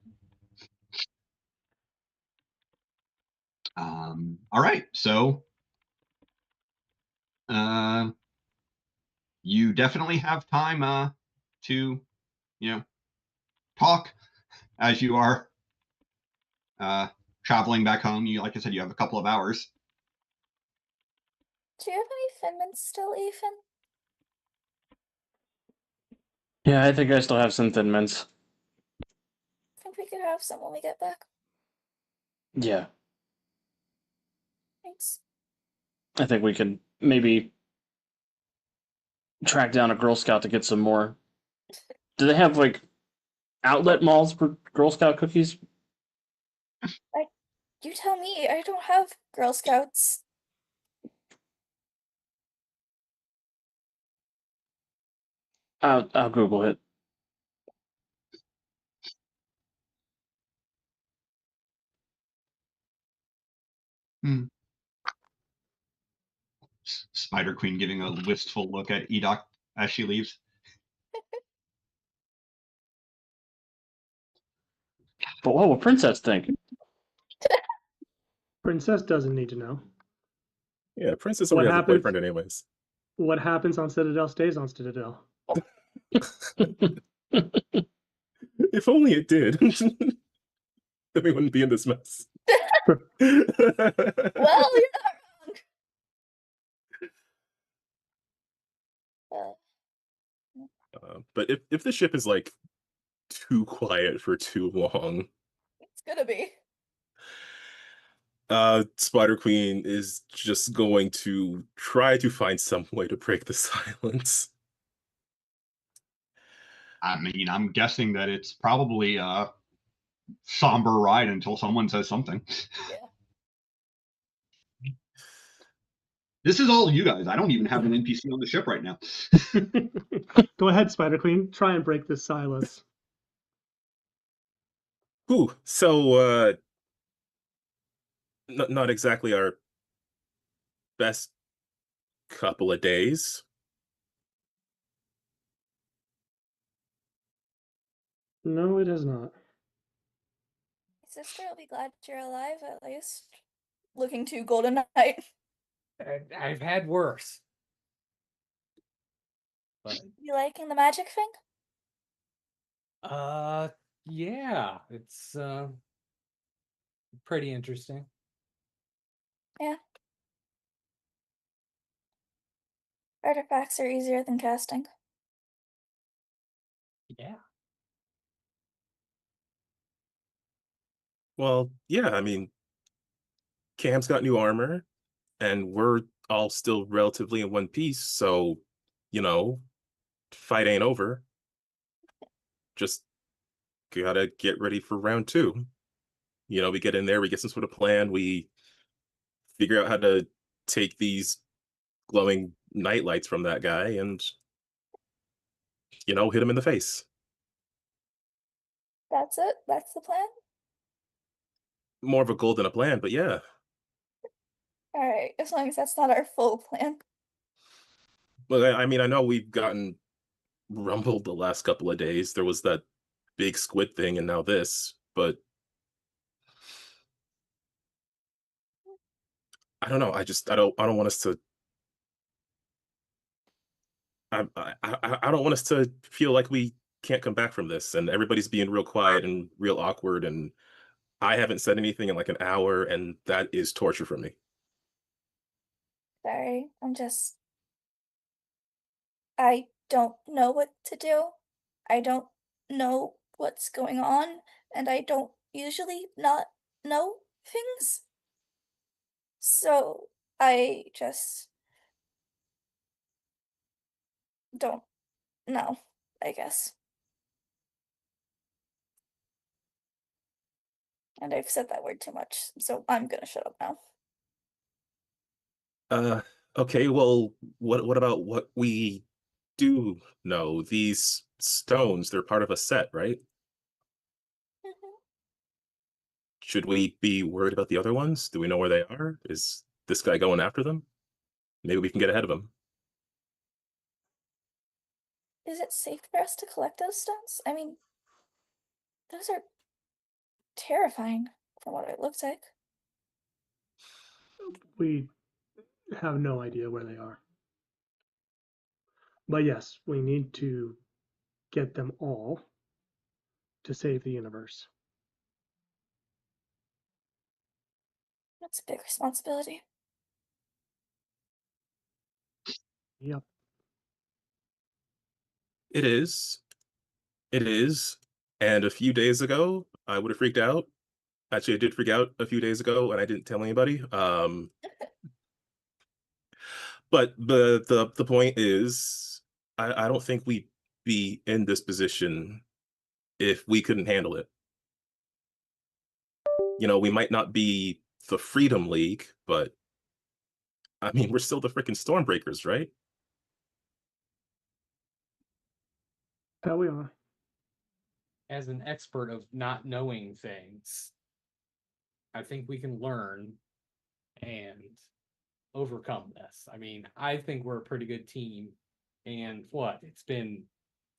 All right, so you definitely have time to, talk as you are traveling back home. Like I said, you have a couple of hours. Do you have any Finmans still, Ethan? Yeah, I think I still have some Thin Mints. I think we could have some when we get back. Yeah, Thanks. I think we could maybe track down a Girl Scout to get some more. Do they have, like, outlet malls for Girl Scout cookies? You tell me. I don't have Girl Scouts. I'll Google it. Spider Queen giving a wistful look at Edok as she leaves. But what will Princess think? Princess doesn't need to know. Yeah, Princess What already has a happens- boyfriend anyways. What happens on Citadel stays on Citadel. If only it did. Then we wouldn't be in this mess. Well, you're not wrong. But if the ship is like too quiet for too long, It's gonna be. Spider Queen is just going to try to find some way to break the silence. I mean, I'm guessing that it's probably a somber ride until someone says something. Yeah. This is all you guys. I don't even have an NPC on the ship right now. Go ahead, Spider Queen. Try and break this silence. Ooh, so not exactly our best couple of days. No, it is not. My sister will be glad you're alive, at least. Looking to Golden Knight. I've had worse. But You liking the magic thing? yeah, it's pretty interesting. Yeah. Artifacts are easier than casting. Yeah. Well, yeah, I mean, Cam's got new armor, and we're all still relatively in one piece, so, you know, fight ain't over. Just gotta get ready for round two. You know, we get in there, we get some sort of plan, we figure out how to take these glowing night lights from that guy and, you know, hit him in the face. That's it? That's the plan? More of a goal than a plan, but yeah. Alright, as long as that's not our full plan. Well, I mean, I know we've gotten rumbled the last couple of days. There was that big squid thing and now this, but I don't know. I don't want us to I don't want us to feel like we can't come back from this and everybody's being real quiet and real awkward and I haven't said anything in like an hour and that is torture for me. Sorry, I don't know what to do. I don't know what's going on, and I don't usually not know things. So I just don't know, I guess. And I've said that word too much, so I'm gonna shut up now. Uh okay, well what about what we do know? These stones, they're part of a set, right? Mhm. Should we be worried about the other ones? Do we know where they are? Is this guy going after them? Maybe we can get ahead of him. Is it safe for us to collect those stones? I mean, those are terrifying from what it looks like. We have no idea where they are. But yes, we need to get them all to save the universe. That's a big responsibility. Yep. It is. It is. And a few days ago, I would have freaked out. Actually, I did freak out a few days ago, and I didn't tell anybody. But the point is, I don't think we'd be in this position if we couldn't handle it. You know, we might not be the Freedom League, but I mean, we're still the freaking Stormbreakers, right? That we are. As an expert of not knowing things, I think we can learn and overcome this. I mean, I think we're a pretty good team. And what? It's been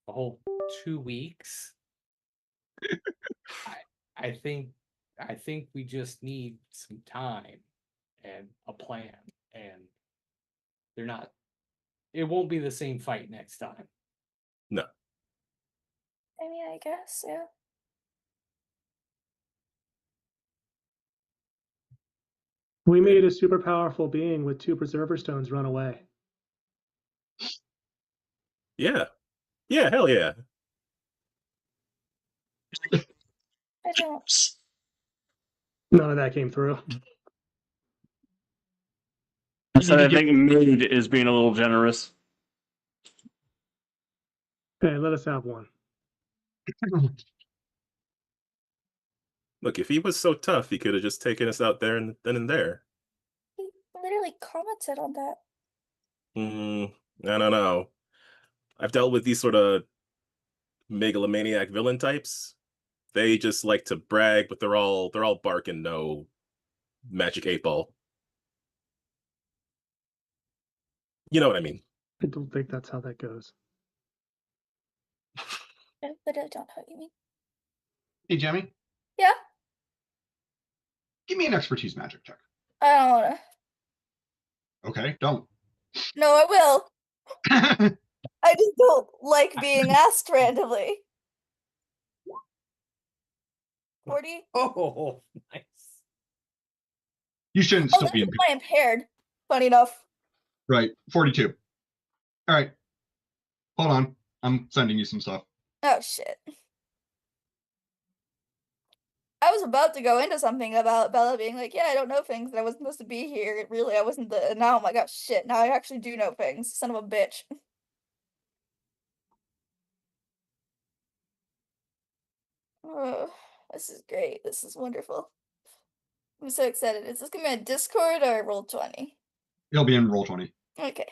a whole 2 weeks. I I think I think we just need some time and a plan. And they're not it won't be the same fight next time. No. I mean, I guess, yeah. We made a super powerful being with 2 preserver stones run away. Yeah. Yeah, hell yeah. I don't. None of that came through. I said I think mood is being a little generous. Okay, let us have one. Look, if he was so tough, he could have just taken us out there and then and there. He literally commented on that. I don't know. I've dealt with these sort of megalomaniac villain types. They just like to brag, but they're all barking no. magic 8-ball. You know what I mean. I don't think that's how that goes. But I don't know what you mean. Hey, Jamie, Yeah? give me an expertise magic check. I don't wanna. Okay, don't. No, I will. I just don't like being asked randomly. 40? Oh, nice. You shouldn't Oh, still that's be with my impaired. Funny enough. right. 42. All right. Hold on. I'm sending you some stuff. Oh shit. I was about to go into something about Bella being like, yeah, I don't know things, and I wasn't supposed to be here. Really, I wasn't the. Now I'm like, oh shit, now I actually do know things. Son of a bitch. Oh, this is great. This is wonderful. I'm so excited. Is this gonna be on Discord or Roll20? It'll be in Roll20. Okay.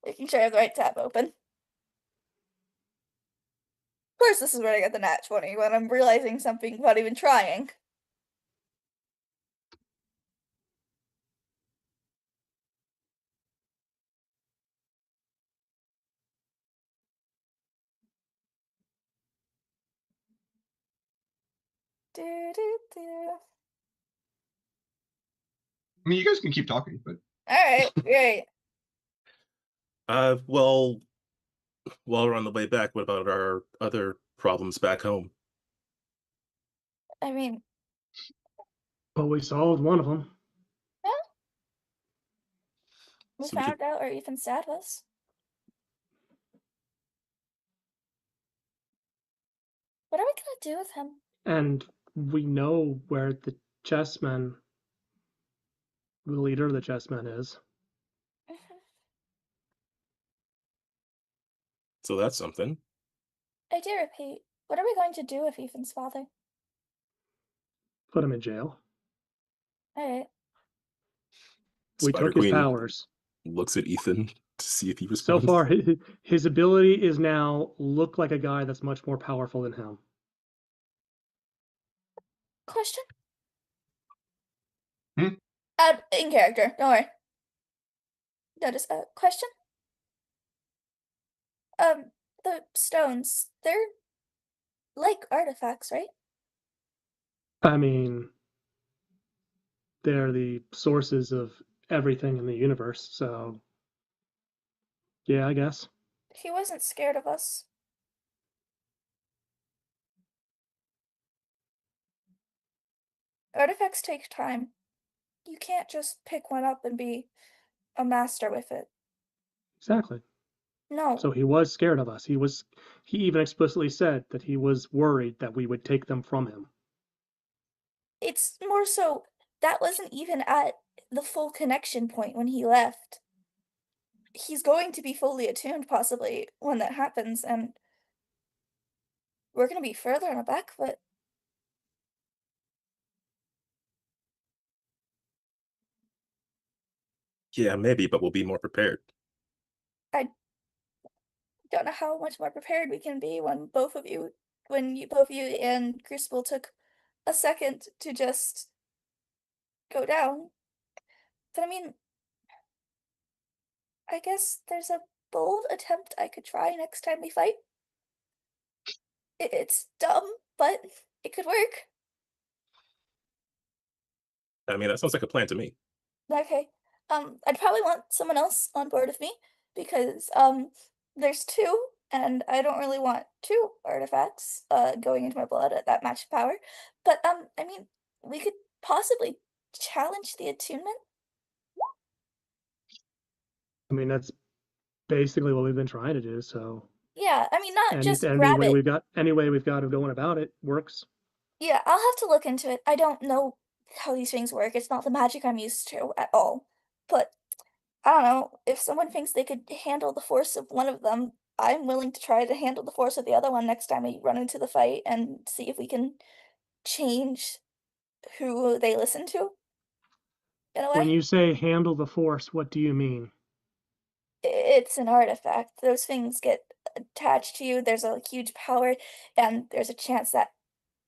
Making sure I have the right tab open. Of course, this is where I get the nat 20 when I'm realizing something without even trying. Do, do, do. I mean, you guys can keep talking, but Alright, great. Well, while we're on the way back, what about our other problems back home? I mean, But we solved one of them. we So we could, found out where Ethan's dad was. What are we gonna do with him? And we know where the chessmen, the leader of the chessmen is. so that's something. I do repeat, what are we going to do with Ethan's father? Put him in jail. Alright. We Spider took his Queen powers. looks at Ethan to see if he So responds. far, his ability is now look like a guy that's much more powerful than him. Question? Hmm? In character, don't worry. Notice a question? The stones, they're like artifacts, right? I mean, they're the sources of everything in the universe, so yeah, I guess. He wasn't scared of us. Artifacts take time. You can't just pick one up and be a master with it. Exactly. No. So he was scared of us. He even explicitly said that he was worried that we would take them from him. It's more so that wasn't even at the full connection point when he left. He's going to be fully attuned possibly when that happens, and we're gonna be further on the back foot. Yeah, maybe, but we'll be more prepared. I don't know how much more prepared we can be when both of you and Crucible took a second to just go down. But I mean, I guess there's a bold attempt I could try next time we fight. It's dumb, but it could work. I mean, that sounds like a plan to me. Okay. I'd probably want someone else on board with me because there's two, and I don't really want two artifacts going into my blood at that match power. But I mean, we could possibly challenge the attunement. I mean, that's basically what we've been trying to do. So Yeah, I mean, not just grab way it. any way we've got of going about it works. Yeah, I'll have to look into it. I don't know how these things work. It's not the magic I'm used to at all. But I don't know, if someone thinks they could handle the force of one of them, I'm willing to try to handle the force of the other one next time we run into the fight and see if we can change who they listen to in a way. When you say handle the force, what do you mean? It's an artifact. Those things get attached to you. There's a huge power, and there's a chance that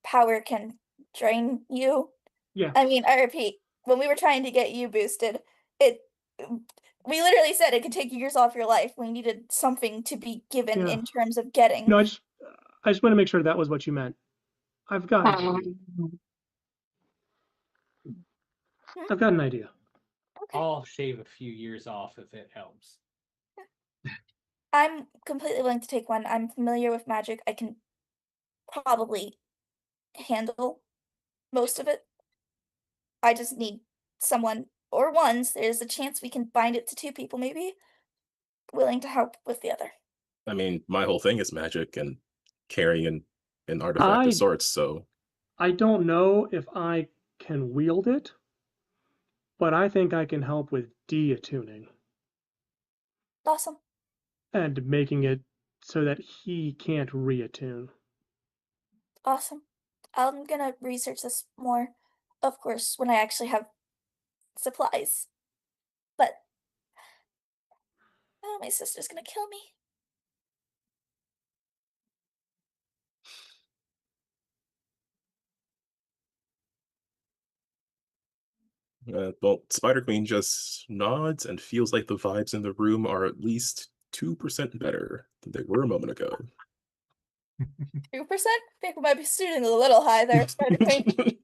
power can drain you. Yeah. I mean, I repeat, when we were trying to get you boosted, we literally said it could take years off your life. We needed something to be given Yeah. in terms of getting. No, I just want to make sure that was what you meant. I've got an idea. Okay. I'll shave a few years off if it helps. I'm completely willing to take one. I'm familiar with magic. I can probably handle most of it. I just need someone or ones. There's a chance we can bind it to two people, maybe, willing to help with the other. I mean, my whole thing is magic and carrying an artifact of sorts, so I don't know if I can wield it, but I think I can help with de-attuning Awesome. and making it so that he can't reattune. Awesome. I'm gonna research this more, of course, when I actually have supplies. But oh, my sister's gonna kill me. well, Spider Queen just nods and feels like the vibes in the room are at least 2% better than they were a moment ago. 2%? I think we might be shooting a little high there, Spider Queen.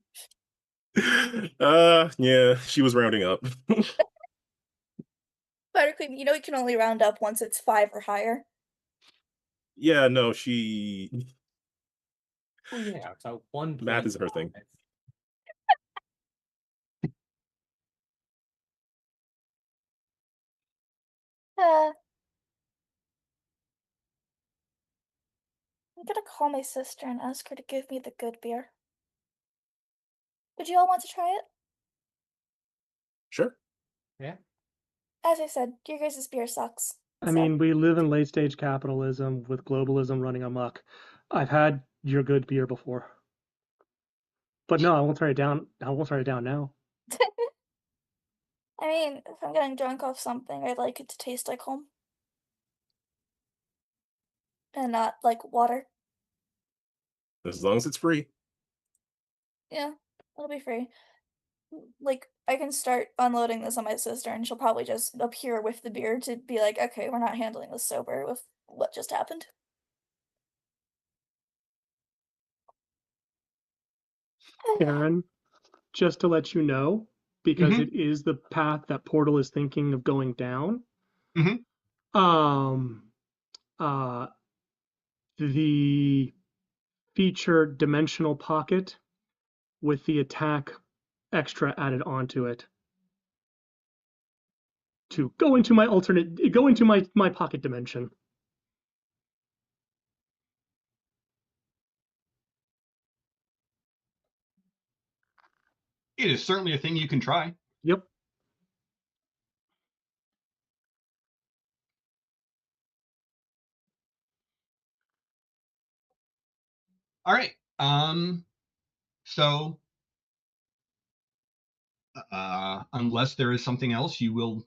Yeah, she was rounding up. Spider Queen, you know you can only round up once it's 5 or higher. Yeah, no, she. Oh yeah, so 1. Math is her thing. I'm gonna call my sister and ask her to give me the good beer. Would you all want to try it? Sure. Yeah. As I said, your guys' beer sucks. I mean, we live in late stage capitalism with globalism running amok. I've had your good beer before. But no, I won't turn it down. I won't turn it down now. I mean, if I'm getting drunk off something, I'd like it to taste like home. And not like water. As long as it's free. Yeah, it'll be free. Like, I can start unloading this on my sister, and she'll probably just appear with the beer to be like, okay, we're not handling this sober with what just happened. Karen, just to let you know, because it is the path that Portal is thinking of going down. The feature dimensional pocket with the attack extra added onto it to go into my my pocket dimension. It is certainly a thing you can try. Yep. All right. So unless there is something else, you will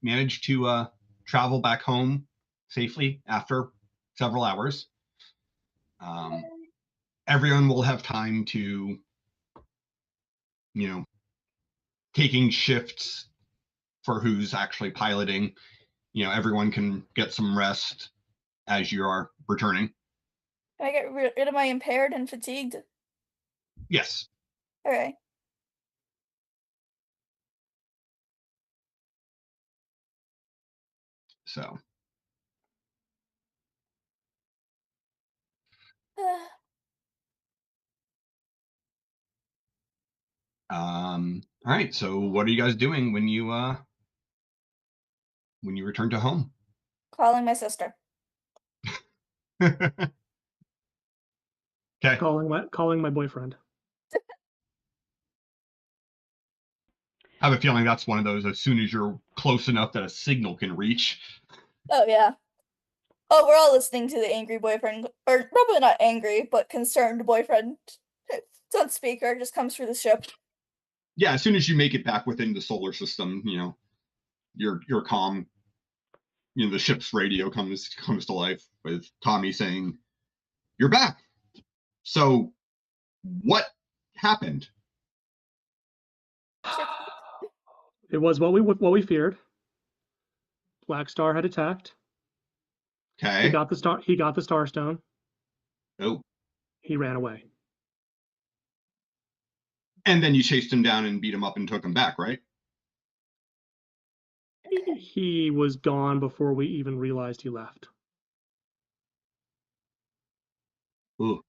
manage to travel back home safely after several hours. Everyone will have time to, taking shifts for who's actually piloting. Everyone can get some rest as you are returning. Can I get rid of my impaired and fatigued? Yes. Okay. So. All right. So what are you guys doing when you return to home? Calling my sister. Okay. Calling my boyfriend. I have a feeling that's one of those, as soon as you're close enough that a signal can reach. Oh, yeah. Oh, we're all listening to the angry boyfriend, or probably not angry, but concerned boyfriend. It's on speaker, just comes through the ship. Yeah, as soon as you make it back within the solar system, your comm, the ship's radio comes to life with Tommy saying, "You're back. So, what happened?" It was what we feared. Black Star had attacked. He Okay. got the star. He got the Star Stone. Oh. He ran away. And then you chased him down and beat him up and took him back, right? He was gone before we even realized he left. Ooh.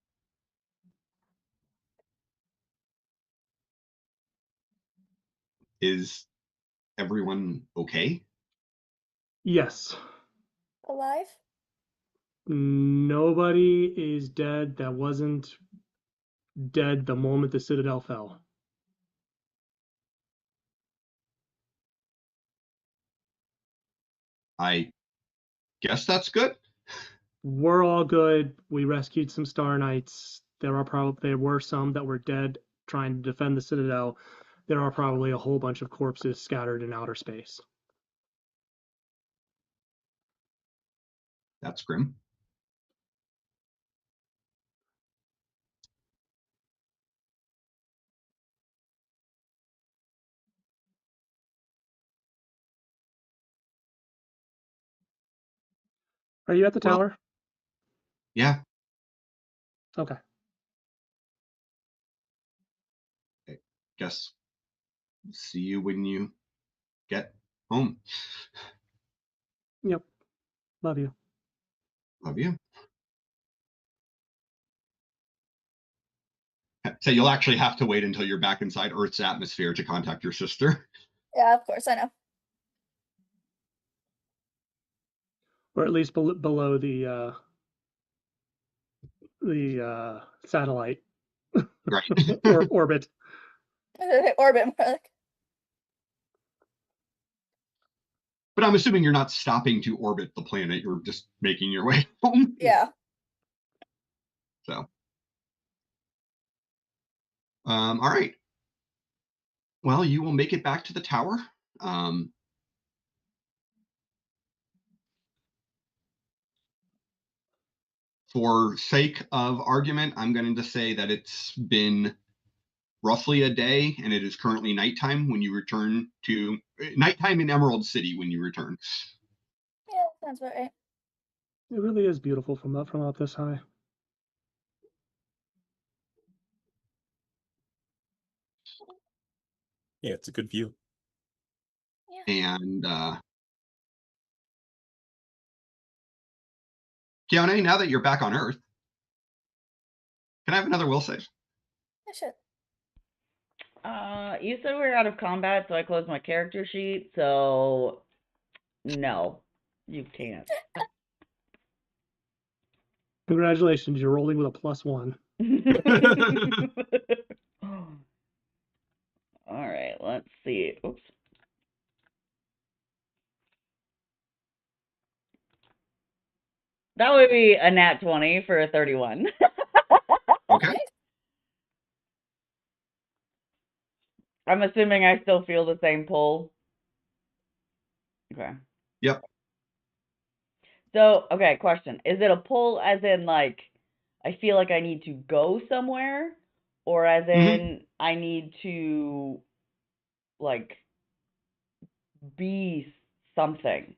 Is everyone okay? Yes. Alive? Nobody is dead that wasn't dead the moment the Citadel fell. I guess that's good. We're all good. We rescued some Star Knights. There were some that were dead trying to defend the Citadel. There are probably a whole bunch of corpses scattered in outer space. That's grim. Are you at the Well- tower? Yeah. Okay. Guess see you when you get home. Yep. Love you. Love you. So you'll actually have to wait until you're back inside Earth's atmosphere to contact your sister. Yeah, of course, I know. Or at least below the satellite Right. or orbit. Orbit, more like. But I'm assuming you're not stopping to orbit the planet. You're just making your way home. Yeah. So. All right. Well, you will make it back to the tower. For sake of argument, I'm going to say that it's been roughly a day, and it is currently nighttime when you return to nighttime in Emerald City when you return. Yeah, sounds about right. It really is beautiful from up this high. Yeah, it's a good view. And Keone, now that you're back on Earth, can I have another will save? I should. You said we were out of combat, so I closed my character sheet, so no, you can't. Congratulations, you're rolling with a +1. All right, let's see. Oops. That would be a nat 20 for a 31. Okay. I'm assuming I still feel the same pull. Okay. Yep. So, okay, question. Is it a pull as in, like, I feel like I need to go somewhere? Or as in, I need to, like, be something?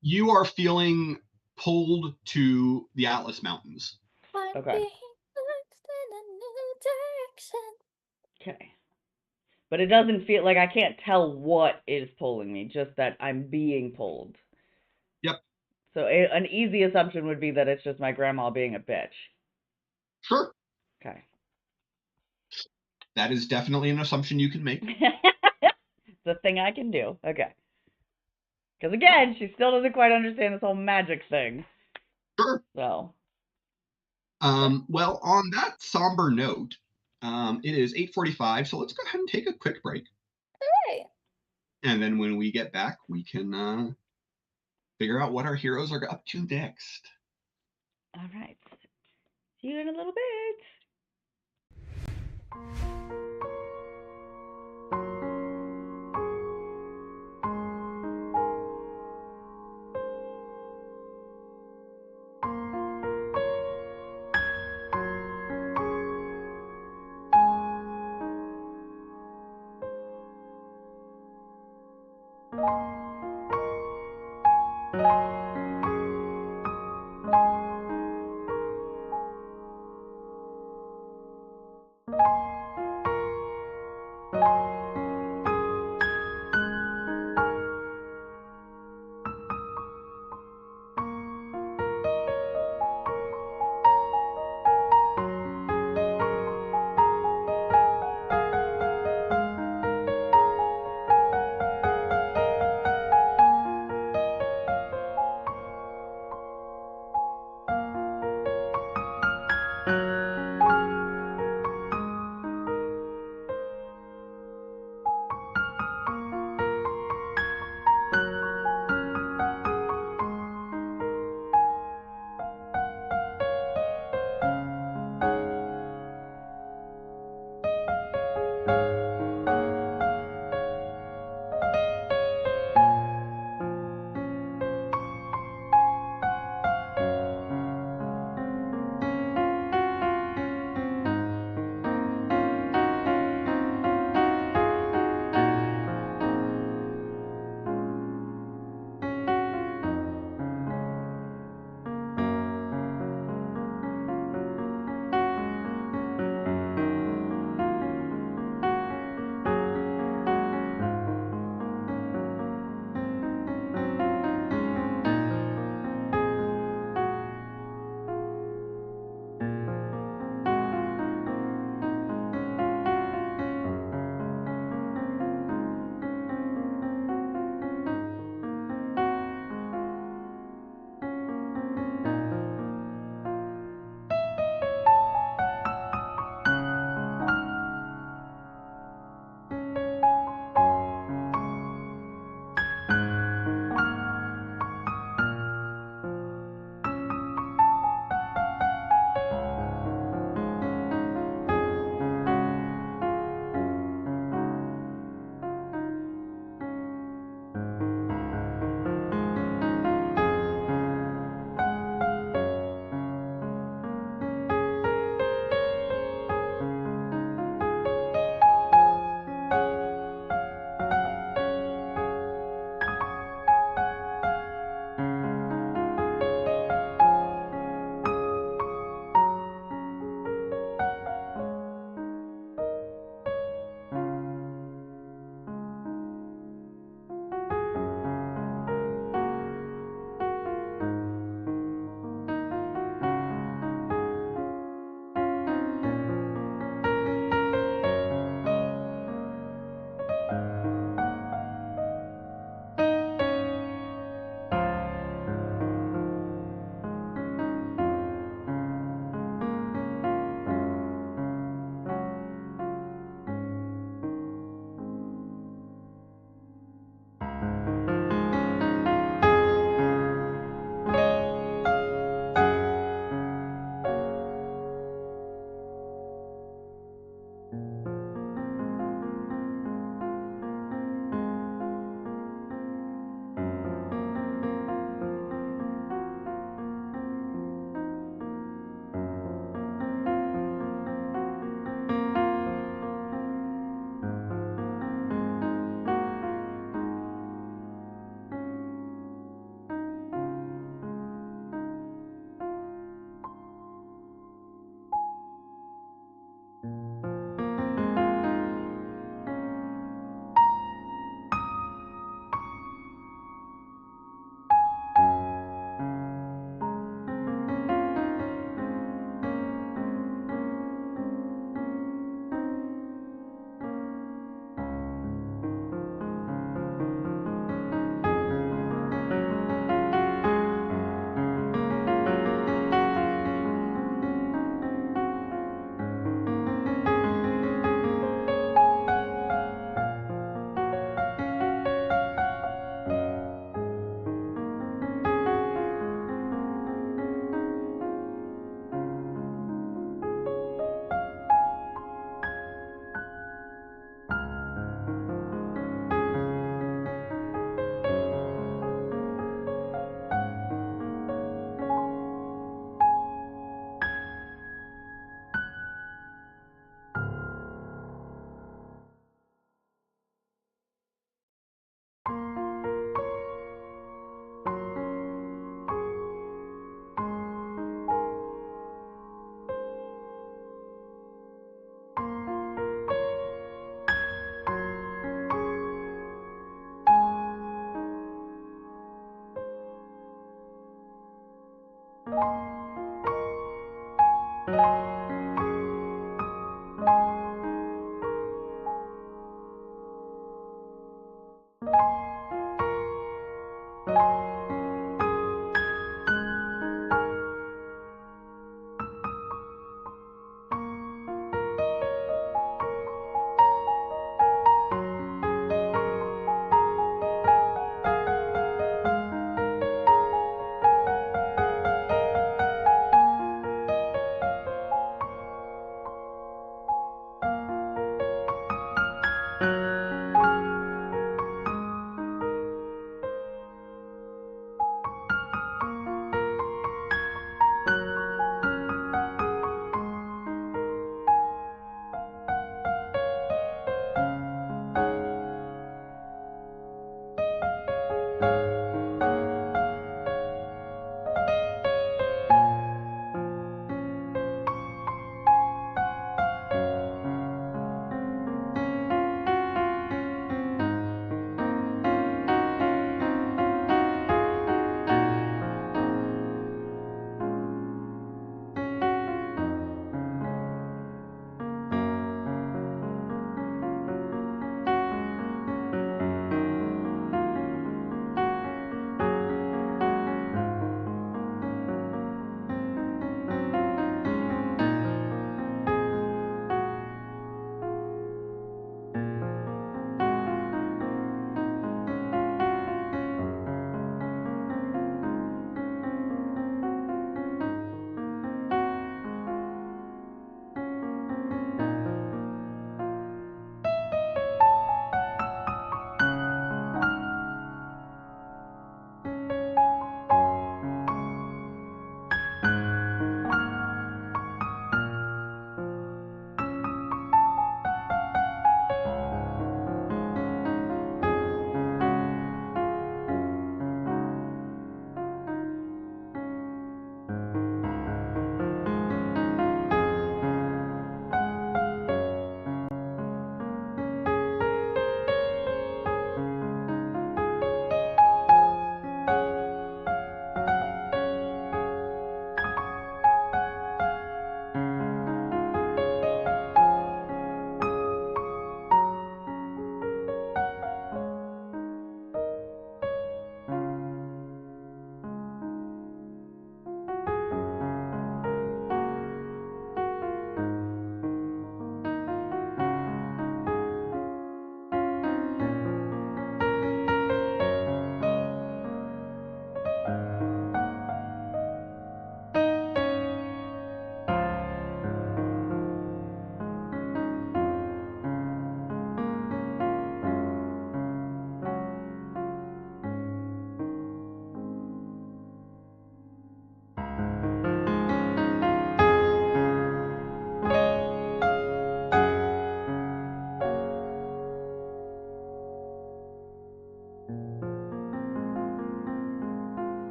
You are feeling pulled to the Atlas Mountains. I'm Okay. being launched in a new direction. Okay. But it doesn't feel like I can't tell what is pulling me, just that I'm being pulled. Yep. So an easy assumption would be that it's just my grandma being a bitch. Sure. Okay. That is definitely an assumption you can make. It's a thing I can do. Okay. Because again, she still doesn't quite understand this whole magic thing. Sure. So. Well, on that somber note, it is 8:45, so let's go ahead and take a quick break. All right. And then when we get back, we can figure out what our heroes are up to next. All right. See you in a little bit.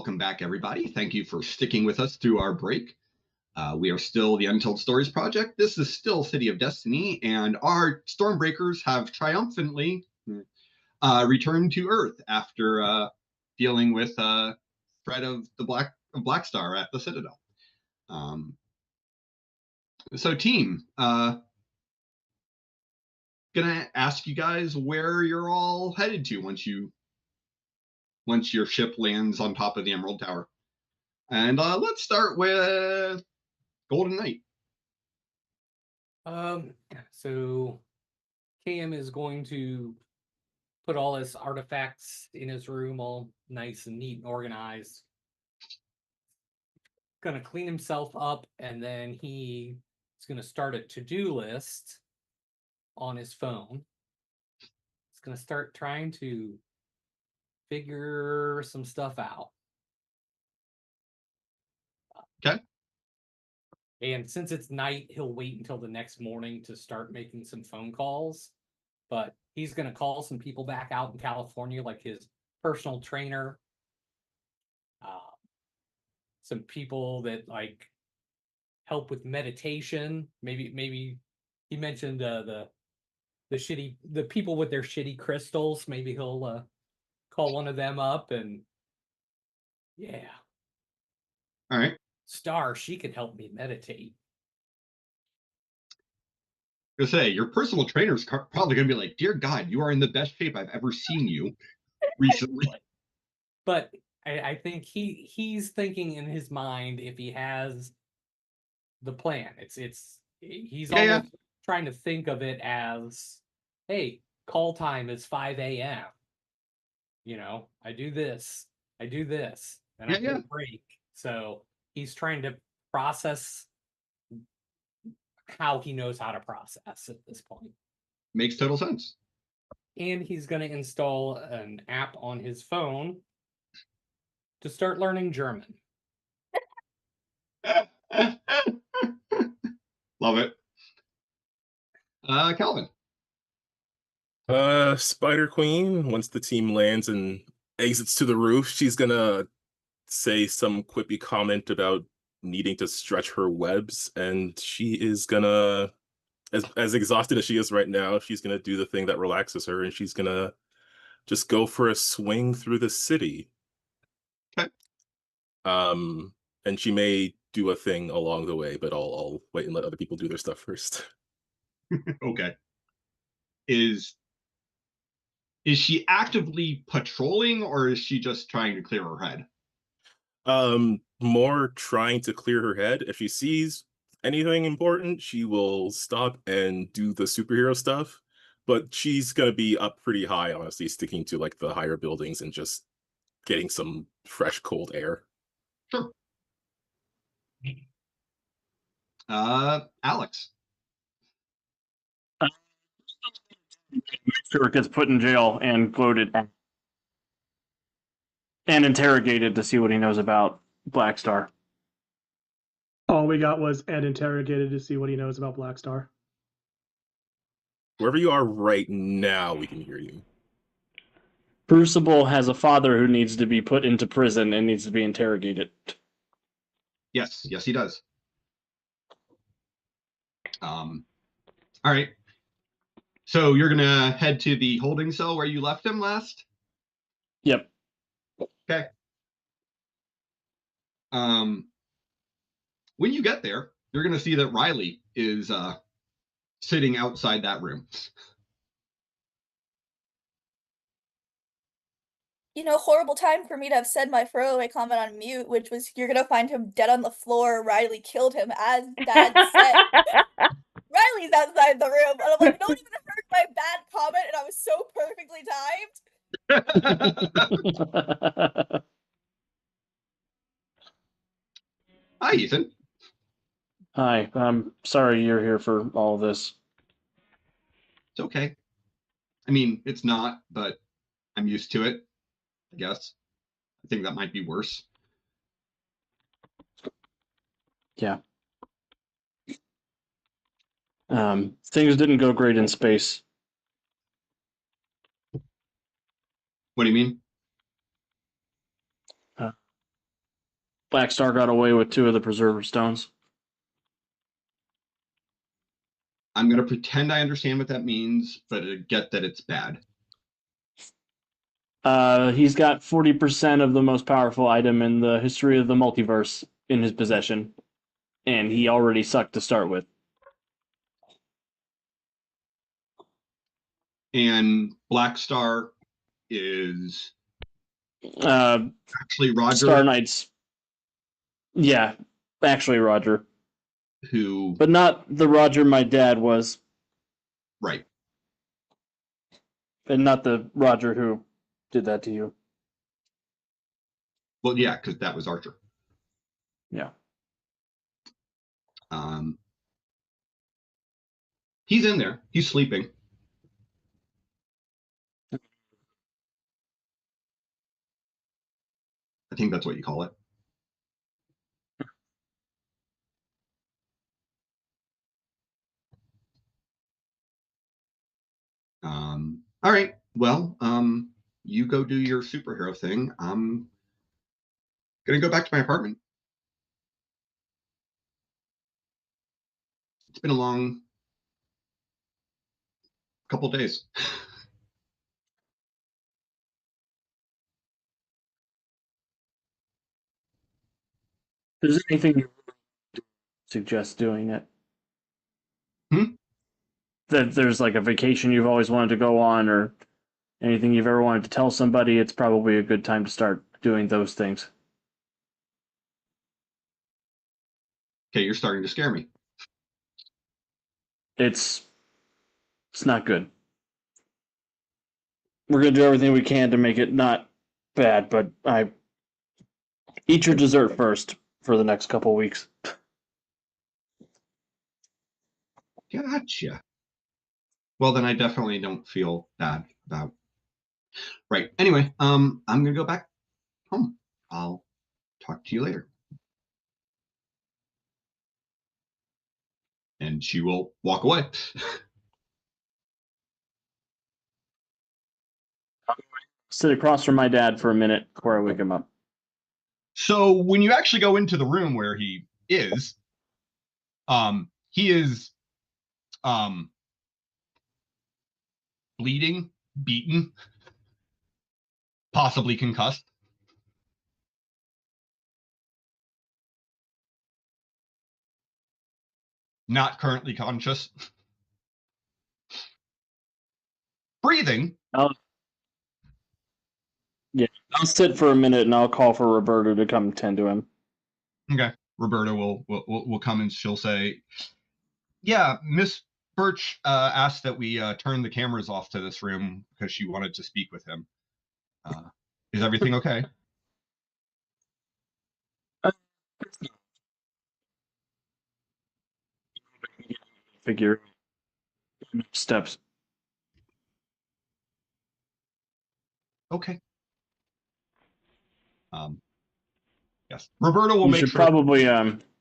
welcome back, everybody. Thank you for sticking with us through our break. We are still the Untold Stories Project. This is still City of Destiny, and our Stormbreakers have triumphantly returned to Earth after dealing with threat of the Black Star at the Citadel. So, team, gonna ask you guys where you're all headed to once your ship lands on top of the Emerald Tower. And let's start with Golden Knight. So Cam is going to put all his artifacts in his room all nice and neat and organized. Gonna clean himself up, and then he's gonna start a to-do list on his phone. He's gonna start trying to figure some stuff out. Okay. And since it's night, he'll wait until the next morning to start making some phone calls. But he's going to call some people back out in California, like his personal trainer, some people that like help with meditation. Maybe he mentioned the people with their shitty crystals. Maybe he'll call one of them up, and yeah. All right. Star, she can help me meditate. I was gonna say, your personal trainer's probably gonna be like, "Dear God, you are in the best shape I've ever seen you recently." But I think he's thinking in his mind, if he has the plan, he's almost trying to think of it as, hey, call time is 5 a.m. You know, I do this, and I take a break. So he's trying to process how he knows how to process at this point. Makes total sense. And he's going to install an app on his phone to start learning German. Love it. Calvin. Spider Queen, once the team lands and exits to the roof, she's gonna say some quippy comment about needing to stretch her webs, and she is gonna, as exhausted as she is right now, she's gonna do the thing that relaxes her, and she's gonna just go for a swing through the city. Okay. And she may do a thing along the way, but I'll wait and let other people do their stuff first. Okay. Is she actively patrolling, or is she just trying to clear her head? More trying to clear her head. If she sees anything important, she will stop and do the superhero stuff. But she's gonna be up pretty high, honestly, sticking to like the higher buildings and just getting some fresh, cold air. Sure. Alex. Make sure it gets put in jail and gloated and interrogated to see what he knows about Black Star. All we got was Ed interrogated to see what he knows about Black Star. Wherever you are right now, we can hear you. Crucible has a father who needs to be put into prison and needs to be interrogated. Yes, he does. All right. So you're gonna head to the holding cell where you left him last? Yep. Okay. When you get there, you're gonna see that Riley is sitting outside that room. You know, horrible time for me to have said my throwaway comment on mute, which was, "You're gonna find him dead on the floor. Riley killed him," as Dad said. Riley's outside the room, and I'm like, no one even heard my bad comment, and I was so perfectly timed. Hi, Ethan. Hi, I'm sorry you're here for all this. It's okay. I mean, it's not, but I'm used to it, I guess. I think that might be worse. Yeah. Things didn't go great in space. What do you mean? Black Star got away with 2 of the preserver stones. I'm going to pretend I understand what that means, but I get that it's bad. He's got 40% of the most powerful item in the history of the multiverse in his possession, and he already sucked to start with. And Black Star is Uh, actually Roger, Star Knight's. Yeah, actually Roger. who. But not the Roger my dad was, Right. and not the Roger who did that to you. Well, yeah, because that was Archer. Yeah. He's in there. He's sleeping. I think that's what you call it. All right. Well, you go do your superhero thing. I'm gonna go back to my apartment. It's been a long couple days. If there's anything you suggest doing it. That there's like a vacation you've always wanted to go on, or anything you've ever wanted to tell somebody, it's probably a good time to start doing those things. Okay, you're starting to scare me. It's not good. We're gonna do everything we can to make it not bad, but eat your dessert first for the next couple weeks. Gotcha. Well, then I definitely don't feel bad about. Right. Anyway, I'm gonna go back home. I'll talk to you later. And she will walk away. Sit across from my dad for a minute before I wake him up. So when you actually go into the room where he is bleeding, beaten, possibly concussed. Not currently conscious. Breathing. I'll sit for a minute and I'll call for Roberta to come tend to him. Okay. Roberta will come and she'll say, yeah, Miss Birch asked that we turn the cameras off to this room because she wanted to speak with him. Is everything okay? Figure steps. Okay. Yes. Roberta will make sure.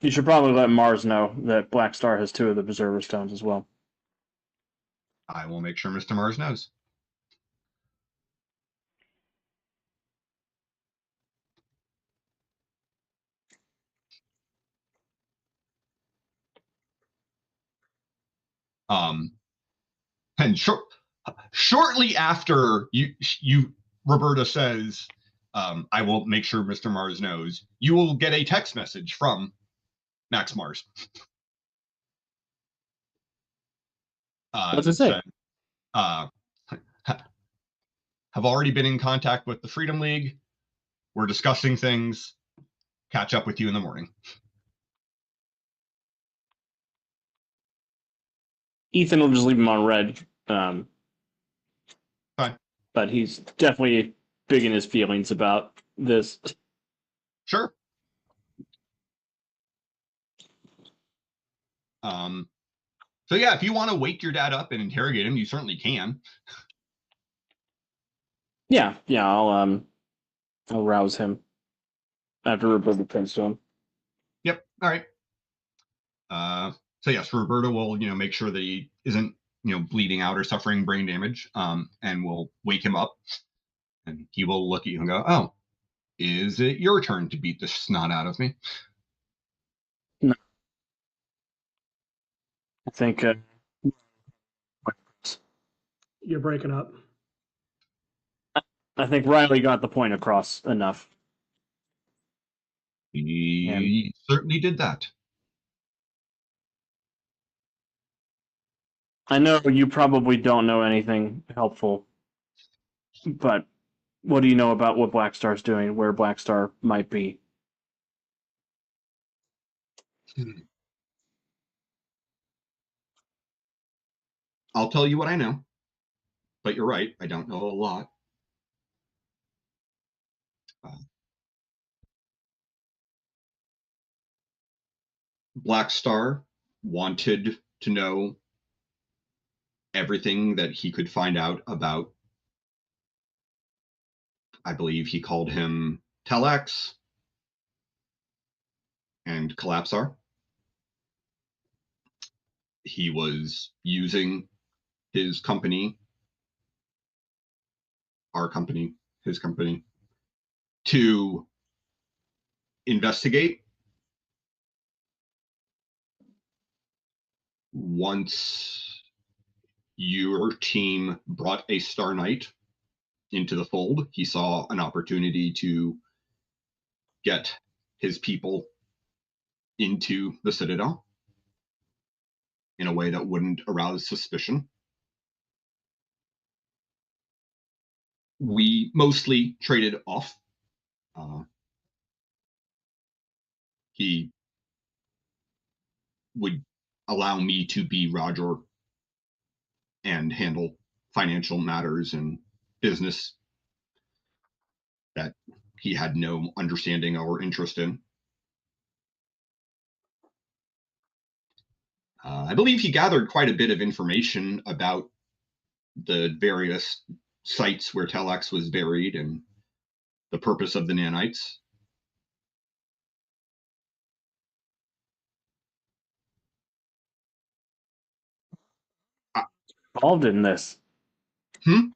You should probably let Mars know that Black Star has 2 of the preserver stones as well. I will make sure Mr. Mars knows. And shortly after you Roberta says, I will make sure Mr. Mars knows, you will get a text message from Max Mars. What's it say? Have already been in contact with the Freedom League. We're discussing things. Catch up with you in the morning. Ethan will just leave him on red. Fine. But he's definitely big in his feelings about this. Sure. So yeah, if you want to wake your dad up and interrogate him, you certainly can. Yeah, I'll rouse him after Roberta turns to him. Yep. All right. So yes, Roberta will, make sure that he isn't, bleeding out or suffering brain damage, and will wake him up, and he will look at you and go, "Oh, Is it your turn to beat the snot out of me? No. I think You're breaking up. I think Riley got the point across enough. He certainly did that. I know you probably don't know anything helpful, but what do you know about what Black Star's doing, where Black Star might be? I'll tell you what I know, but you're right, I don't know a lot. Black Star wanted to know everything that he could find out about, I believe he called him Telex and Collapsar. He was using his company, our company, his company, to investigate. Once your team brought a Star Knight into the fold, he saw an opportunity to get his people into the Citadel in a way that wouldn't arouse suspicion. We mostly traded off. He would allow me to be Roger and handle financial matters and business that he had no understanding or interest in. I believe he gathered quite a bit of information about the various sites where Telex was buried and the purpose of the nanites. Involved in this? Hmm?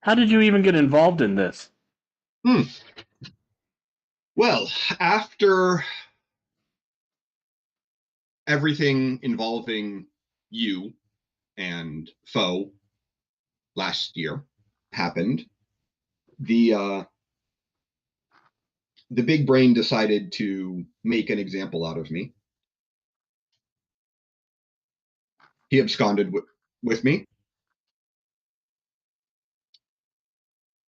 How did you even get involved in this? Well, after everything involving you and Foe last year happened, the big brain decided to make an example out of me. He absconded with me,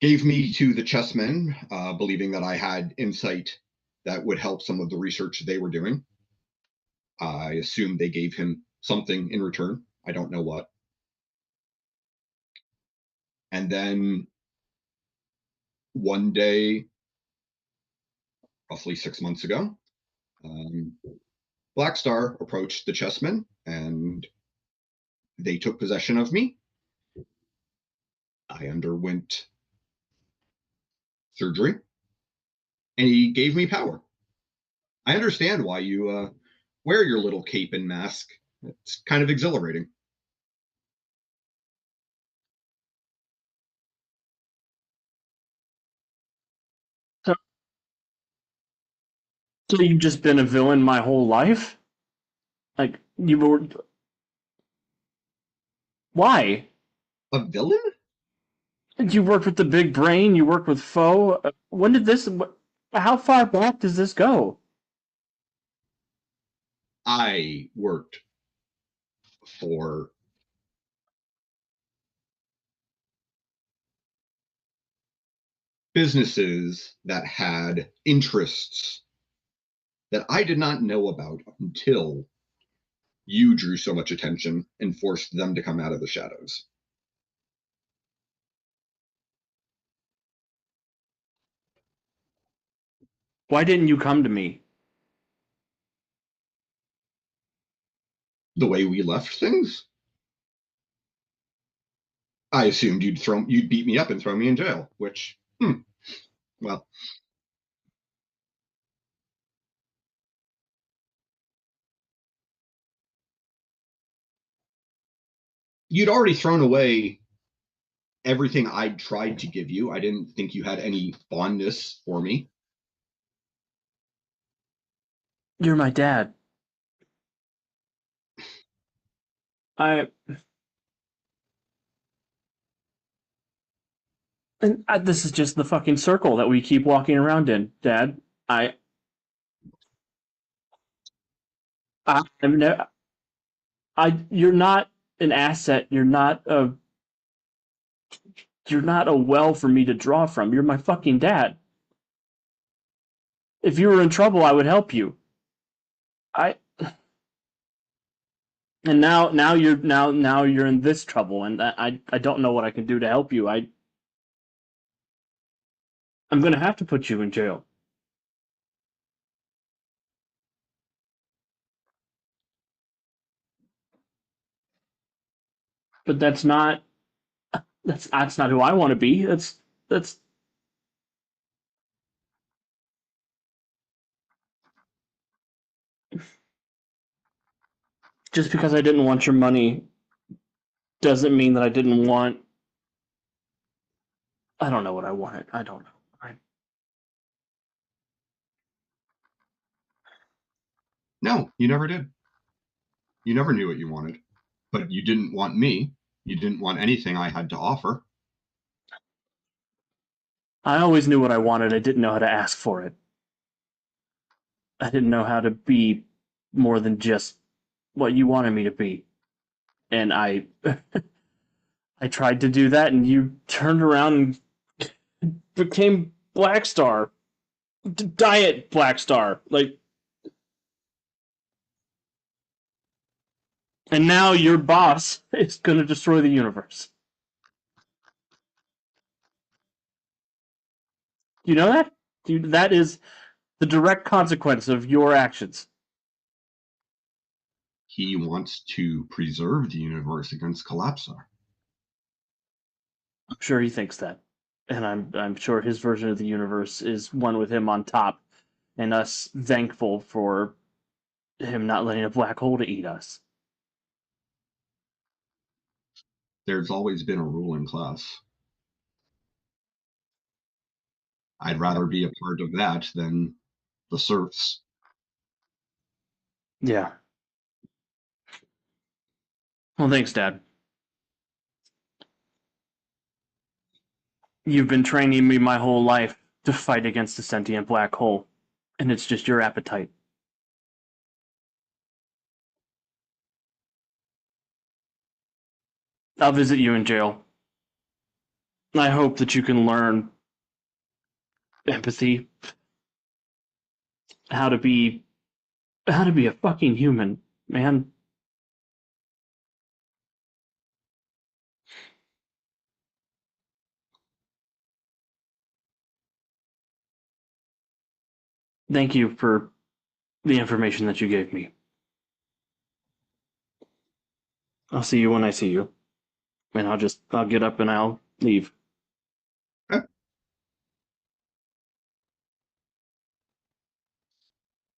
gave me to the chessmen, believing that I had insight that would help some of the research they were doing. I assume they gave him something in return. I don't know what. And then one day, roughly 6 months ago, Black Star approached the chessmen and they took possession of me. I underwent surgery and he gave me power. I understand why you wear your little cape and mask. It's kind of exhilarating. So you've just been a villain my whole life? Like, you were... Why? A villain? You worked with the big brain, you worked with Foe. When did this... How far back does this go? I worked for businesses that had interests that I did not know about until you drew so much attention and forced them to come out of the shadows. Why didn't you come to me? The way we left things, I assumed you'd beat me up and throw me in jail, which, well, you'd already thrown away everything I tried to give you. I didn't think you had any fondness for me. You're my dad. This is just the fucking circle that we keep walking around in, Dad. I'm no, you're not an asset. You're not a well for me to draw from. You're my fucking dad. If you were in trouble, I would help you. And now you're in this trouble, and I don't know what I can do to help you. I'm gonna have to put you in jail. But that's not who I want to be. That's just because I didn't want your money doesn't mean that I didn't want. I don't know what I wanted. I don't know. No, you never did. You never knew what you wanted. But you didn't want me. You didn't want anything I had to offer. I always knew what I wanted. I didn't know how to ask for it. I didn't know how to be more than just what you wanted me to be. And I I tried to do that, and you turned around and became Black Star. Diet Black Star. Like, and now your boss is going to destroy the universe. You know that? Dude, that is the direct consequence of your actions. He wants to preserve the universe against collapse. I'm sure he thinks that. And I'm sure his version of the universe is one with him on top and us thankful for him not letting a black hole to eat us. There's always been a ruling class. I'd rather be a part of that than the serfs. Yeah. Well, thanks, Dad. You've been training me my whole life to fight against a sentient black hole, and it's just your appetite. I'll visit you in jail. I hope that you can learn empathy, how to be a fucking human, man. Thank you for the information that you gave me. I'll see you when I see you. And I'll get up and I'll leave. Okay.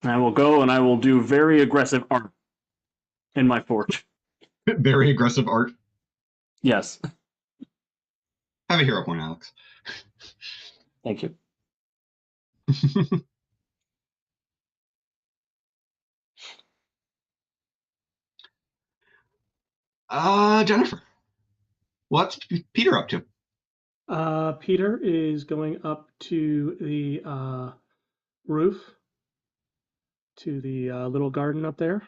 I will go and I will do very aggressive art in my forge. Very aggressive art. Yes. Have a hero point, Alex. Thank you. Jennifer, what's Peter up to? Peter is going up to the roof, to the little garden up there.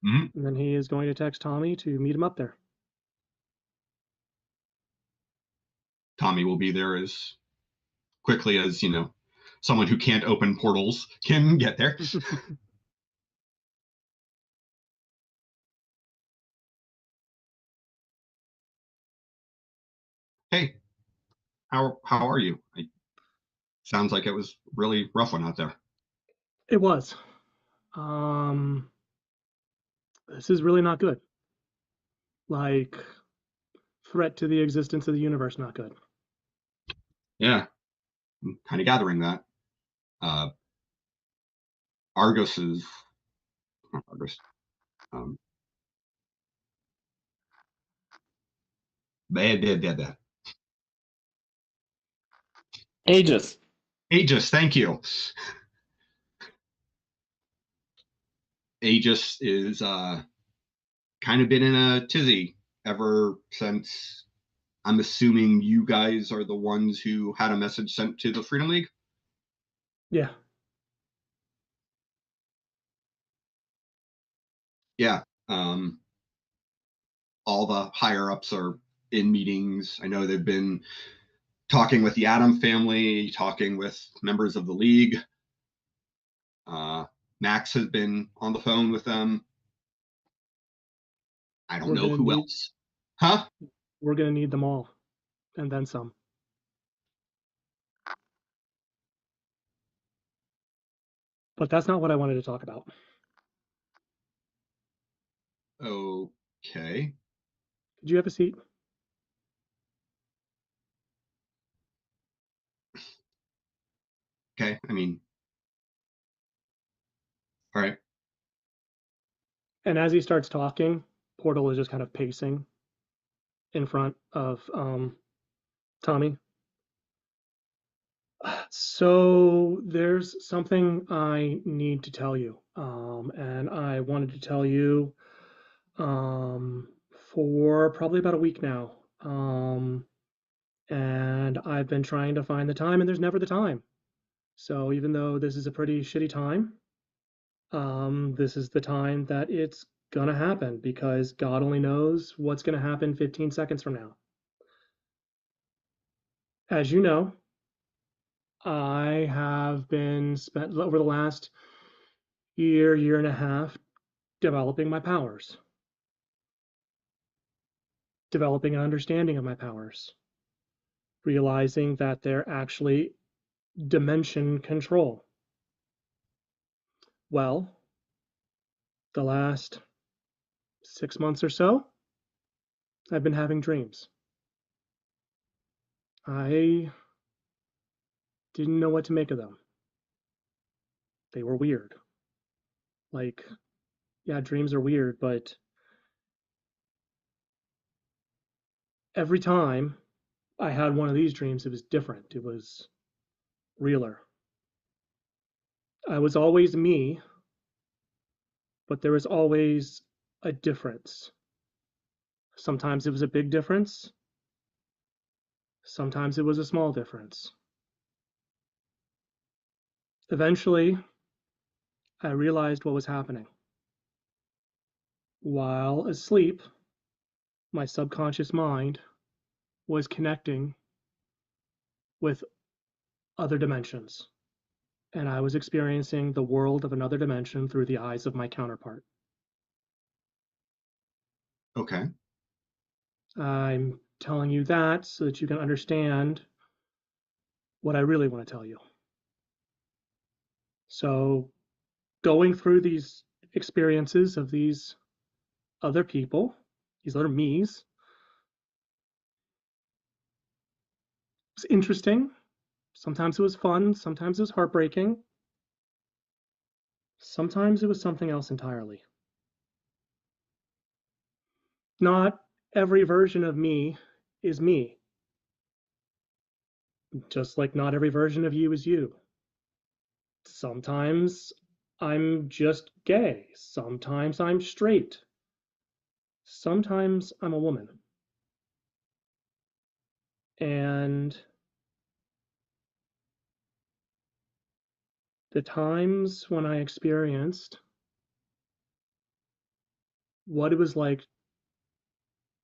Mm-hmm. And then he is going to text Tommy to meet him up there. Tommy will be there as quickly as, someone who can't open portals can get there. Hey, how are you? Sounds like it was really rough one out there. It was. This is really not good. Like, threat to the existence of the universe, not good. Yeah, I'm kind of gathering that. Argus is not Argus. Bad. Aegis. Aegis, thank you. Aegis is kind of been in a tizzy ever since. I'm assuming you guys are the ones who had a message sent to the Freedom League? Yeah. Yeah. All the higher ups are in meetings. I know they've been talking with the Adam family, talking with members of the league. Max has been on the phone with them. I don't know who else. Huh? We're going to need them all, and then some. But that's not what I wanted to talk about. Okay. Could you have a seat? Okay. I mean, all right. And as he starts talking, Portal is just kind of pacing in front of Tommy. So there's something I need to tell you, and I wanted to tell you for probably about a week now, and I've been trying to find the time, and there's never the time. So even though this is a pretty shitty time, this is the time that it's gonna happen because God only knows what's gonna happen 15 seconds from now. As you know, I have been spent over the last year and a half developing my powers, developing an understanding of my powers, realizing that they're actually dimension control. Well, the last 6 months or so, I've been having dreams. I didn't know what to make of them. They were weird. Like, yeah, dreams are weird, but every time I had one of these dreams, it was different. It was realer. I was always me, but there was always a difference. Sometimes it was a big difference. Sometimes it was a small difference. Eventually, I realized what was happening. While asleep, my subconscious mind was connecting with other dimensions, and I was experiencing the world of another dimension through the eyes of my counterpart. Okay. I'm telling you that so that you can understand what I really want to tell you. So, going through these experiences of these other people, these other me's, was interesting. Sometimes it was fun, sometimes it was heartbreaking, sometimes it was something else entirely. Not every version of me is me, just like not every version of you is you. Sometimes I'm just gay, sometimes I'm straight, sometimes I'm a woman. And the times when I experienced what it was like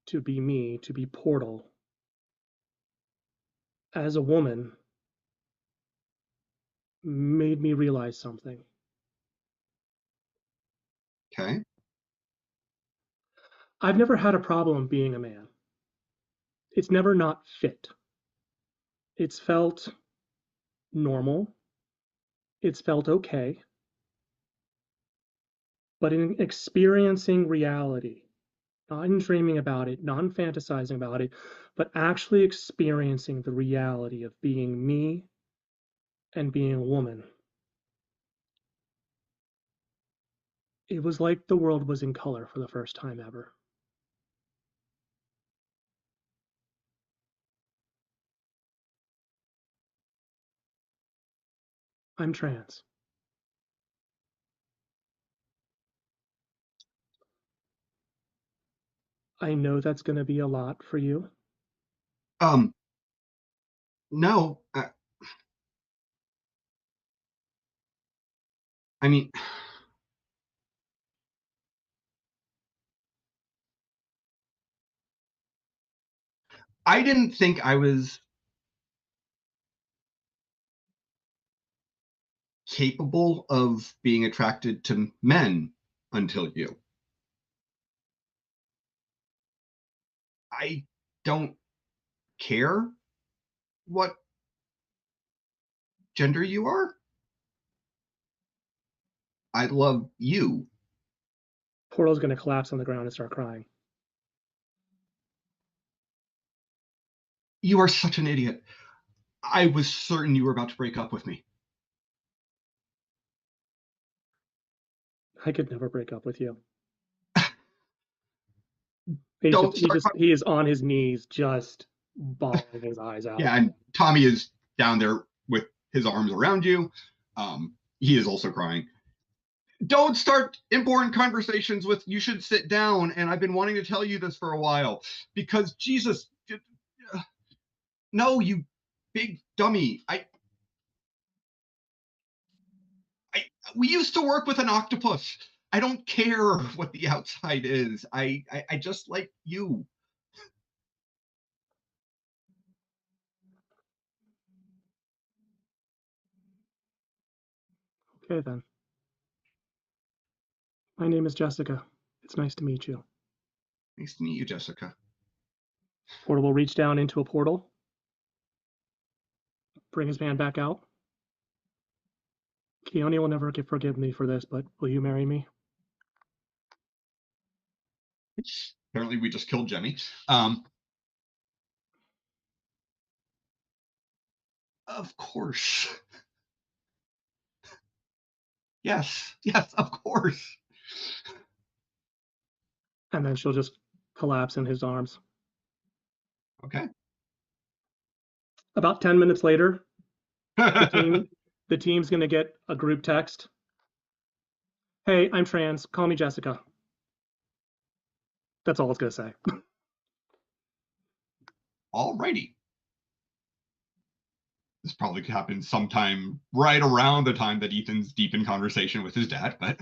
to be me, to be Portal, as a woman, made me realize something. Okay. I've never had a problem being a man. It's never not fit. It's felt normal. It's felt okay. But in experiencing reality, not in dreaming about it, not in fantasizing about it, but actually experiencing the reality of being me and being a woman, it was like the world was in color for the first time ever. I'm trans. I know that's going to be a lot for you. No. I mean, I didn't think I was capable of being attracted to men until you. I don't care what gender you are. I love you. Portal's going to collapse on the ground and start crying. You are such an idiot. I was certain you were about to break up with me. I could never break up with you. He is on his knees, just bawling his eyes out. Yeah, and Tommy is down there with his arms around you. He is also crying. Don't start important conversations with "you should sit down," and I've been wanting to tell you this for a while, because Jesus, no, you big dummy. We used to work with an octopus. I don't care what the outside is. I just like you. Okay, then. My name is Jessica. It's nice to meet you. Nice to meet you, Jessica. Portal will reach down into a portal, bring his hand back out. Keone will never forgive me for this, but will you marry me? Apparently, we just killed Jenny. Of course. Yes, of course. And then she'll just collapse in his arms. Okay. About 10 minutes later, the team's going to get a group text. Hey, I'm trans. Call me Jessica. That's all it's going to say. Alrighty. This probably happened sometime right around the time that Ethan's deep in conversation with his dad, but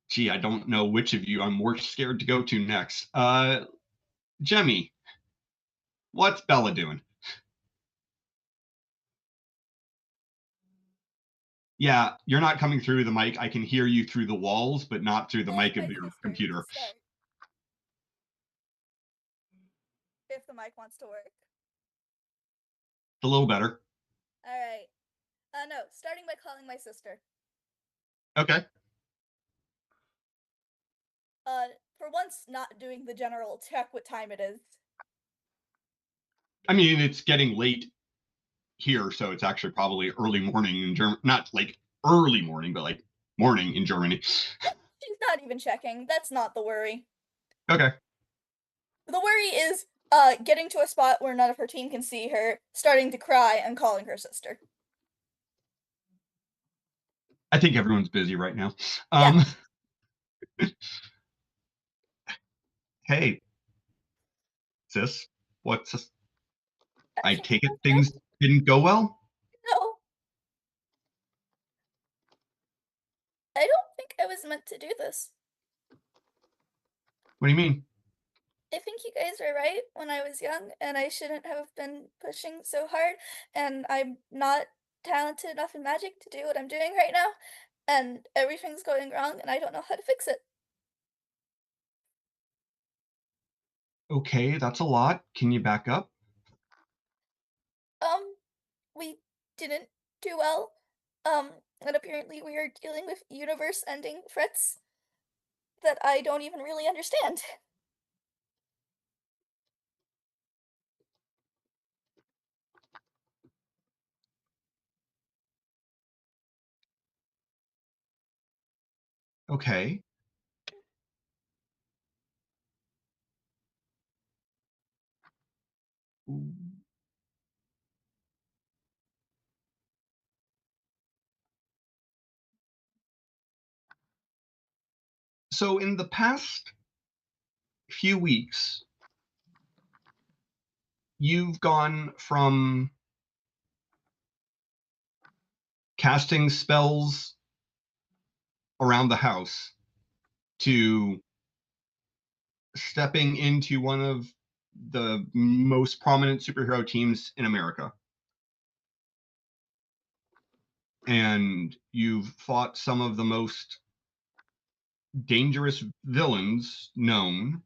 gee, I don't know which of you I'm more scared to go to next. Jemmy, what's Bella doing? Yeah, you're not coming through the mic. I can hear you through the walls, but not through the mic of your computer. If the mic wants to work. It's a little better. All right. No, starting by calling my sister. Okay. For once, not doing the general check what time it is. I mean, it's getting late here, so it's actually probably early morning in Germany. Not like early morning, but like morning in Germany. She's not even checking. That's not the worry. Okay. The worry is getting to a spot where none of her team can see her, starting to cry, and calling her sister. I think everyone's busy right now. Yeah. Hey, sis, what's this? I take it No. things didn't go well? No. I don't think I was meant to do this. What do you mean? I think you guys were right when I was young, and I shouldn't have been pushing so hard, and I'm not talented enough in magic to do what I'm doing right now, and everything's going wrong, and I don't know how to fix it. Okay, that's a lot. Can you back up? We didn't do well. And apparently we are dealing with universe-ending threats that I don't even really understand. Okay. So in the past few weeks, you've gone from casting spells around the house to stepping into one of the most prominent superhero teams in America. And you've fought some of the most dangerous villains known.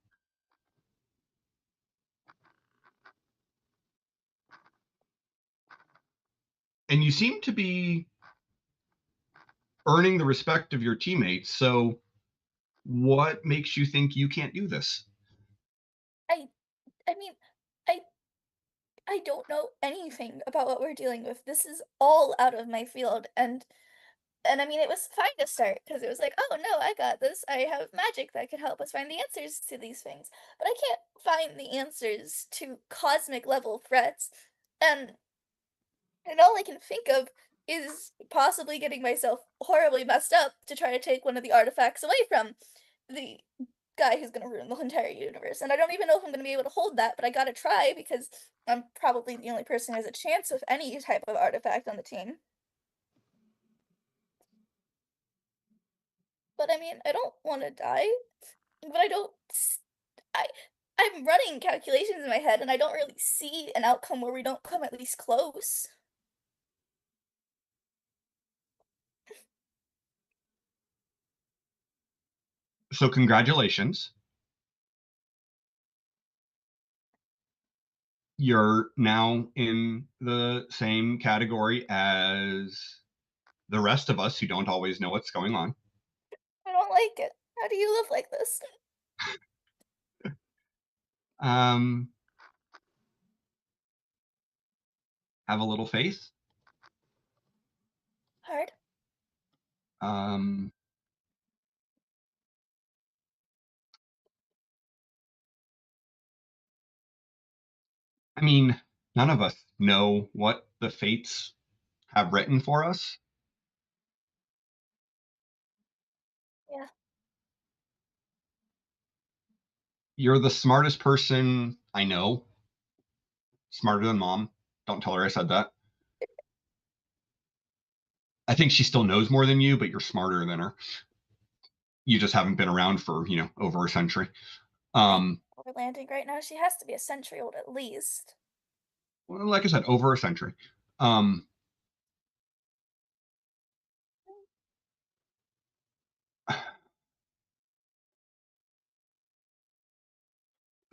And you seem to be earning the respect of your teammates. So what makes you think you can't do this? I mean, I I don't know anything about what we're dealing with. This is all out of my field, and I mean, it was fine to start because it was like, oh no, I got this. I have magic that could help us find the answers to these things. But I can't find the answers to cosmic level threats. And and all I can think of is possibly getting myself horribly messed up to try to take one of the artifacts away from the guy who's gonna ruin the entire universe. And I don't even know if I'm gonna be able to hold that, but I gotta try because I'm probably the only person who has a chance with any type of artifact on the team. But I mean, I don't want to die, but I don't. I I'm running calculations in my head, and I don't really see an outcome where we don't come at least close. So congratulations. You're now in the same category as the rest of us who don't always know what's going on. I don't like it. How do you live like this? Um, have a little faith. Hard. Um, I mean, none of us know what the fates have written for us. Yeah. You're the smartest person I know. Smarter than mom. Don't tell her I said that. I think she still knows more than you, but you're smarter than her. You just haven't been around for, over a century. We're landing right now. She has to be a century old at least. Well, like I said, over a century. Um,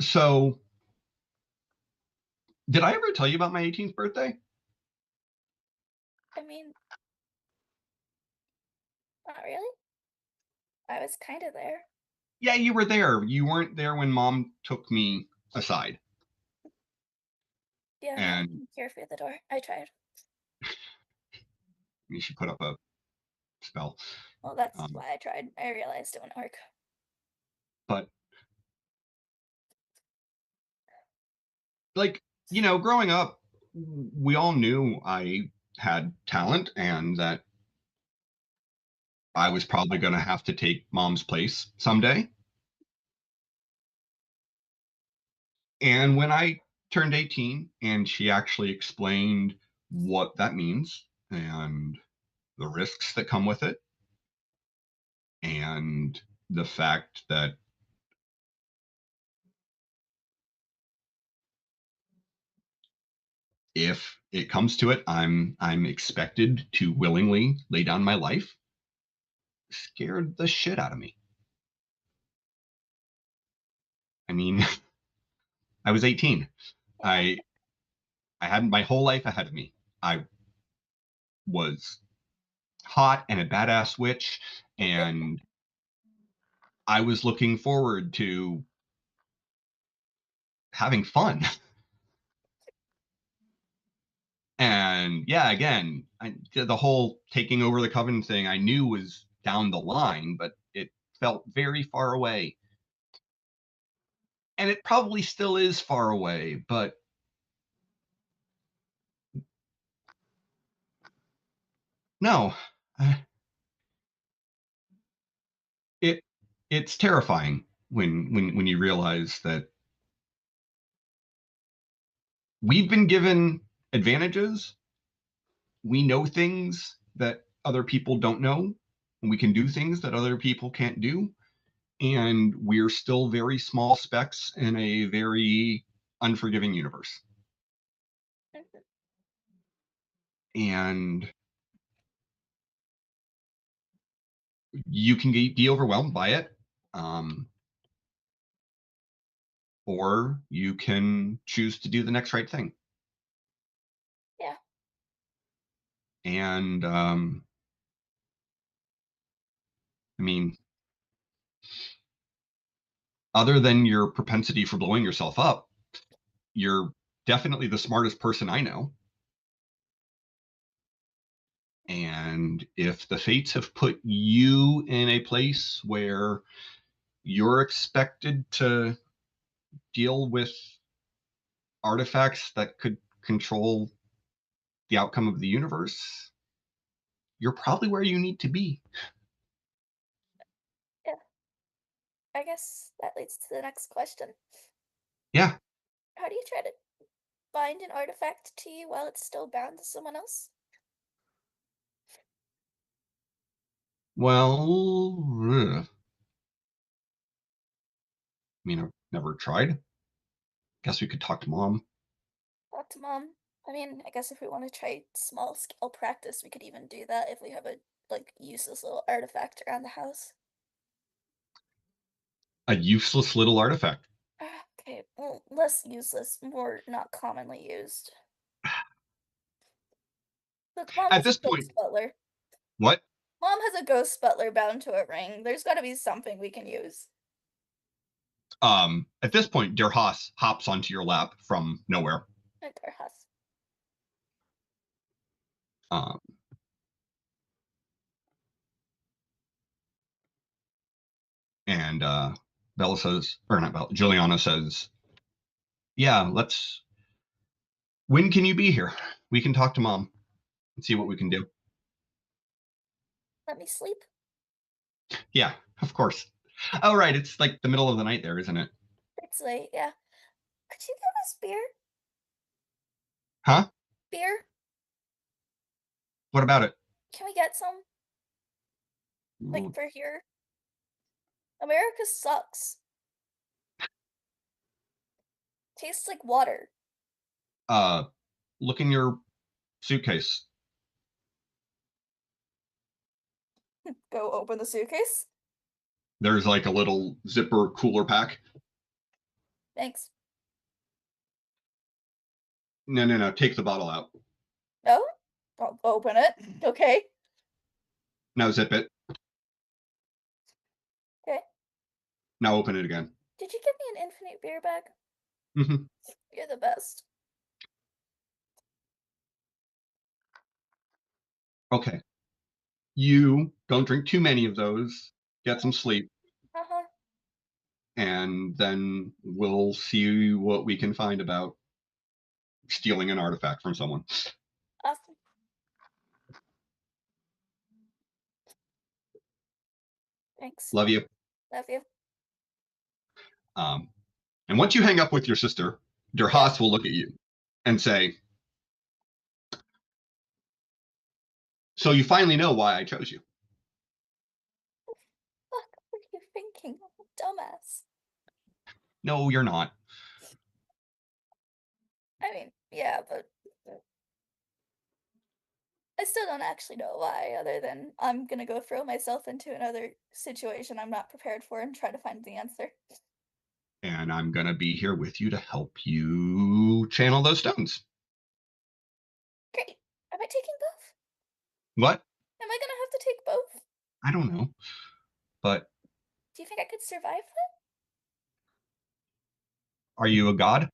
so, did I ever tell you about my 18th birthday? I mean, not really. I was kind of there. Yeah, you were there. You weren't there when mom took me aside. Yeah, no, I And didn't care for the door. I tried. she put up a spell. Well, that's Um, why I tried. I realized it wouldn't work. but, like, growing up, we all knew I had talent and that I was probably going to have to take mom's place someday. And when I turned 18 and she actually explained what that means and the risks that come with it, and the fact that if it comes to it, I'm expected to willingly lay down my life, scared the shit out of me. I mean, I was 18. I I had my whole life ahead of me. I was hot and a badass witch, and I was looking forward to having fun. And yeah, again, the whole taking over the coven thing I knew was down the line, but it felt very far away. And it probably still is far away, but No. Uh, it's terrifying when you realize that we've been given advantages. We know things that other people don't know, and we can do things that other people can't do. And we're still very small specks in a very unforgiving universe. And you can be overwhelmed by it. Or you can choose to do the next right thing. Yeah. And I mean, other than your propensity for blowing yourself up, you're definitely the smartest person I know. And if the fates have put you in a place where you're expected to deal with artifacts that could control the outcome of the universe, you're probably where you need to be. Yeah. I guess that leads to the next question. Yeah. How do you try to bind an artifact to you while it's still bound to someone else? Well, I mean, I've never tried. Guess we could talk to Mom. Talk to Mom. I mean, I guess if we want to try small scale practice, we could even do that if we have a useless little artifact around the house. A useless little artifact. Okay, well, less useless, more not commonly used. Look, Mom At has this a ghost point, butler. what? Mom has a ghost butler bound to a ring. There's got to be something we can use. At this point, Der Haas hops onto your lap from nowhere. At our house. Um, and Bella says, or not Bella, Juliana says, yeah, let's. When can you be here? We can talk to Mom and see what we can do. Let me sleep. Yeah, of course. Oh, right. It's like the middle of the night there, isn't it? It's late, yeah. Could you give us beer? Huh? Beer? What about it? Can we get some? Like for here? America sucks. Tastes like water. Look in your suitcase. Go open the suitcase. There's like a little zipper cooler pack. Thanks. No. Take the bottle out. Oh? I'll open it. Okay. Now zip it. Okay. Now open it again. Did you give me an infinite beer bag? Mm-hmm. You're the best. Okay. You don't drink too many of those. Get some sleep. Uh-huh. And then we'll see what we can find about stealing an artifact from someone. Awesome. Thanks. Love you. Love you. And once you hang up with your sister, Der Haas will look at you and say, so you finally know why I chose you. What were you thinking? Dumbass. No, you're not. I mean, yeah, but I still don't actually know why, other than I'm gonna go throw myself into another situation I'm not prepared for and try to find the answer. And I'm going to be here with you to help you channel those stones. Great. Am I taking both? What? Am I gonna have to take both? I don't know. But Do you think I could survive that? are you a god?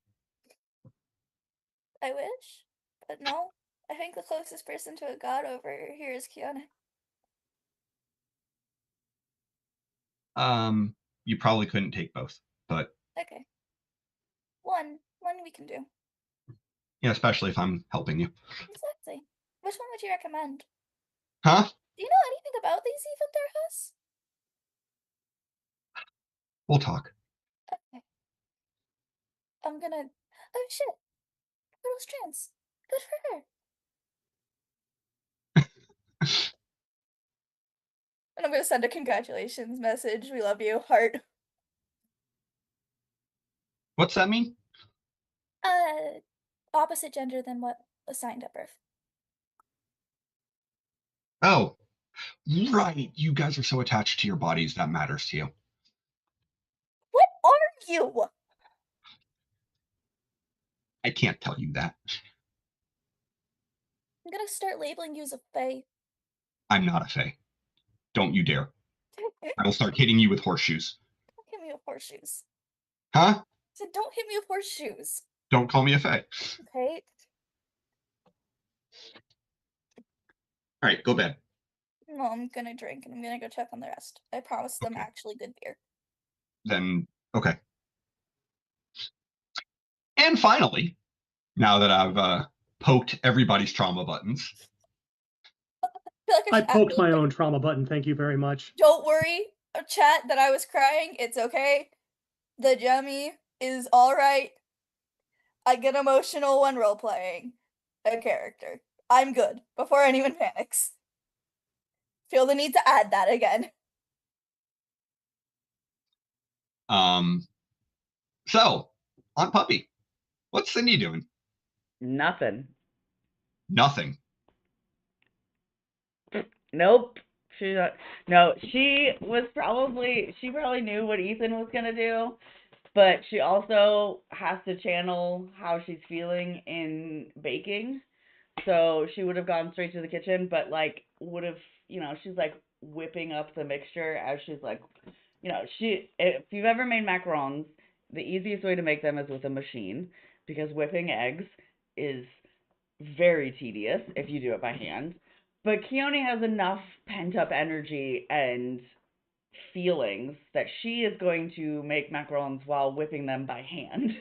I wish. But no. I think the closest person to a god over here is Kiana. You probably couldn't take both, but Okay. One we can do. yeah, especially if I'm helping you. Exactly. Which one would you recommend? Huh? Do you know anything about these even, Darhus? We'll talk. Okay. I'm gonna. Oh shit! Portal's trans. Good for her. And I'm gonna send a congratulations message. We love you. Heart. What's that mean? Opposite gender than what assigned at birth. Oh, right. You guys are so attached to your bodies, that matters to you. What are you? I can't tell you that. I'm gonna start labeling you as a fae. I'm not a fae. Don't you dare. I will start hitting you with horseshoes. Don't hit me with horseshoes. Huh? I said, don't hit me with horseshoes. Don't call me a fae. Okay? All right, go bed. No, I'm gonna drink and I'm gonna go check on the rest. I promised them Okay. actually good beer. Then, okay. And finally, now that I've poked everybody's trauma buttons, I feel like I should poked act my like- own trauma button. Thank you very much. Don't worry, chat, that I was crying. It's okay. The Jemmy is alright. I get emotional when role playing a character. I'm good before anyone panics. Feel the need to add that again. So, on Puppy, what's Cindy doing? Nothing. Nothing. Nope. No, she probably knew what Ethan was gonna do, but she also has to channel how she's feeling in baking. So she would have gone straight to the kitchen, but like would have, she's like whipping up the mixture as she's like, if you've ever made macarons, the easiest way to make them is with a machine because whipping eggs is very tedious if you do it by hand. But Keone has enough pent up energy and feelings that she is going to make macarons while whipping them by hand.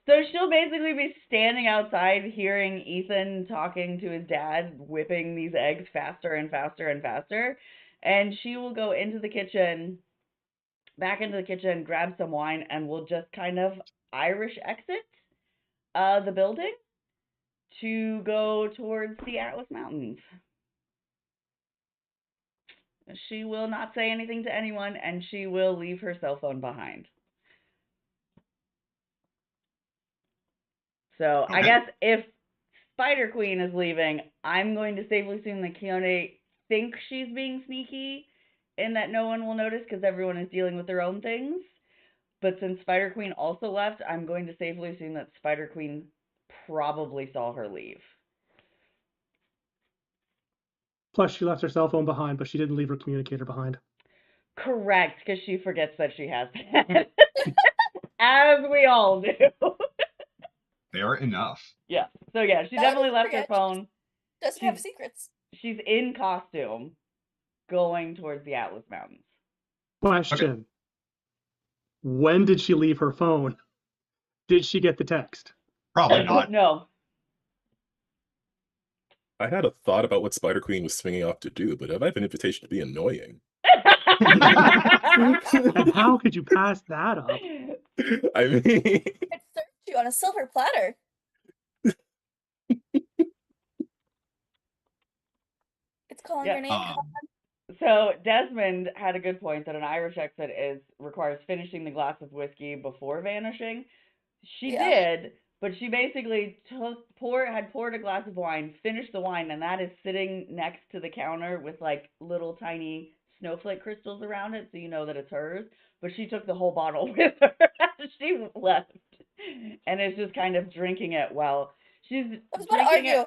So she'll basically be standing outside hearing Ethan talking to his dad, whipping these eggs faster and faster and faster. And she will go back into the kitchen, grab some wine, and will just kind of Irish exit the building to go towards the Atlas Mountains. She will not say anything to anyone, and she will leave her cell phone behind. So I guess if Spider Queen is leaving, I'm going to safely assume that Keone thinks she's being sneaky and that no one will notice because everyone is dealing with their own things. But since Spider Queen also left, I'm going to safely assume that Spider Queen probably saw her leave. Plus, she left her cell phone behind, but she didn't leave her communicator behind. Correct, because she forgets that she has that. As we all do. Fair enough. Yeah. So yeah, she definitely left her phone. Doesn't have secrets. She's in costume going towards the Atlas Mountains. Question. Okay. When did she leave her phone? Did she get the text? Probably not. No. I had a thought about what Spider Queen was swinging off to do, but I have an invitation to be annoying. And how could you pass that up? I mean, It served you on a silver platter. It's calling your name. So Desmond had a good point that an Irish exit requires finishing the glass of whiskey before vanishing. She did, but she basically had poured a glass of wine, finished the wine, and that is sitting next to the counter with like little tiny snowflake crystals around it, so you know that it's hers. But she took the whole bottle with her as she left, and is just kind of drinking it while she's. I was about to argue.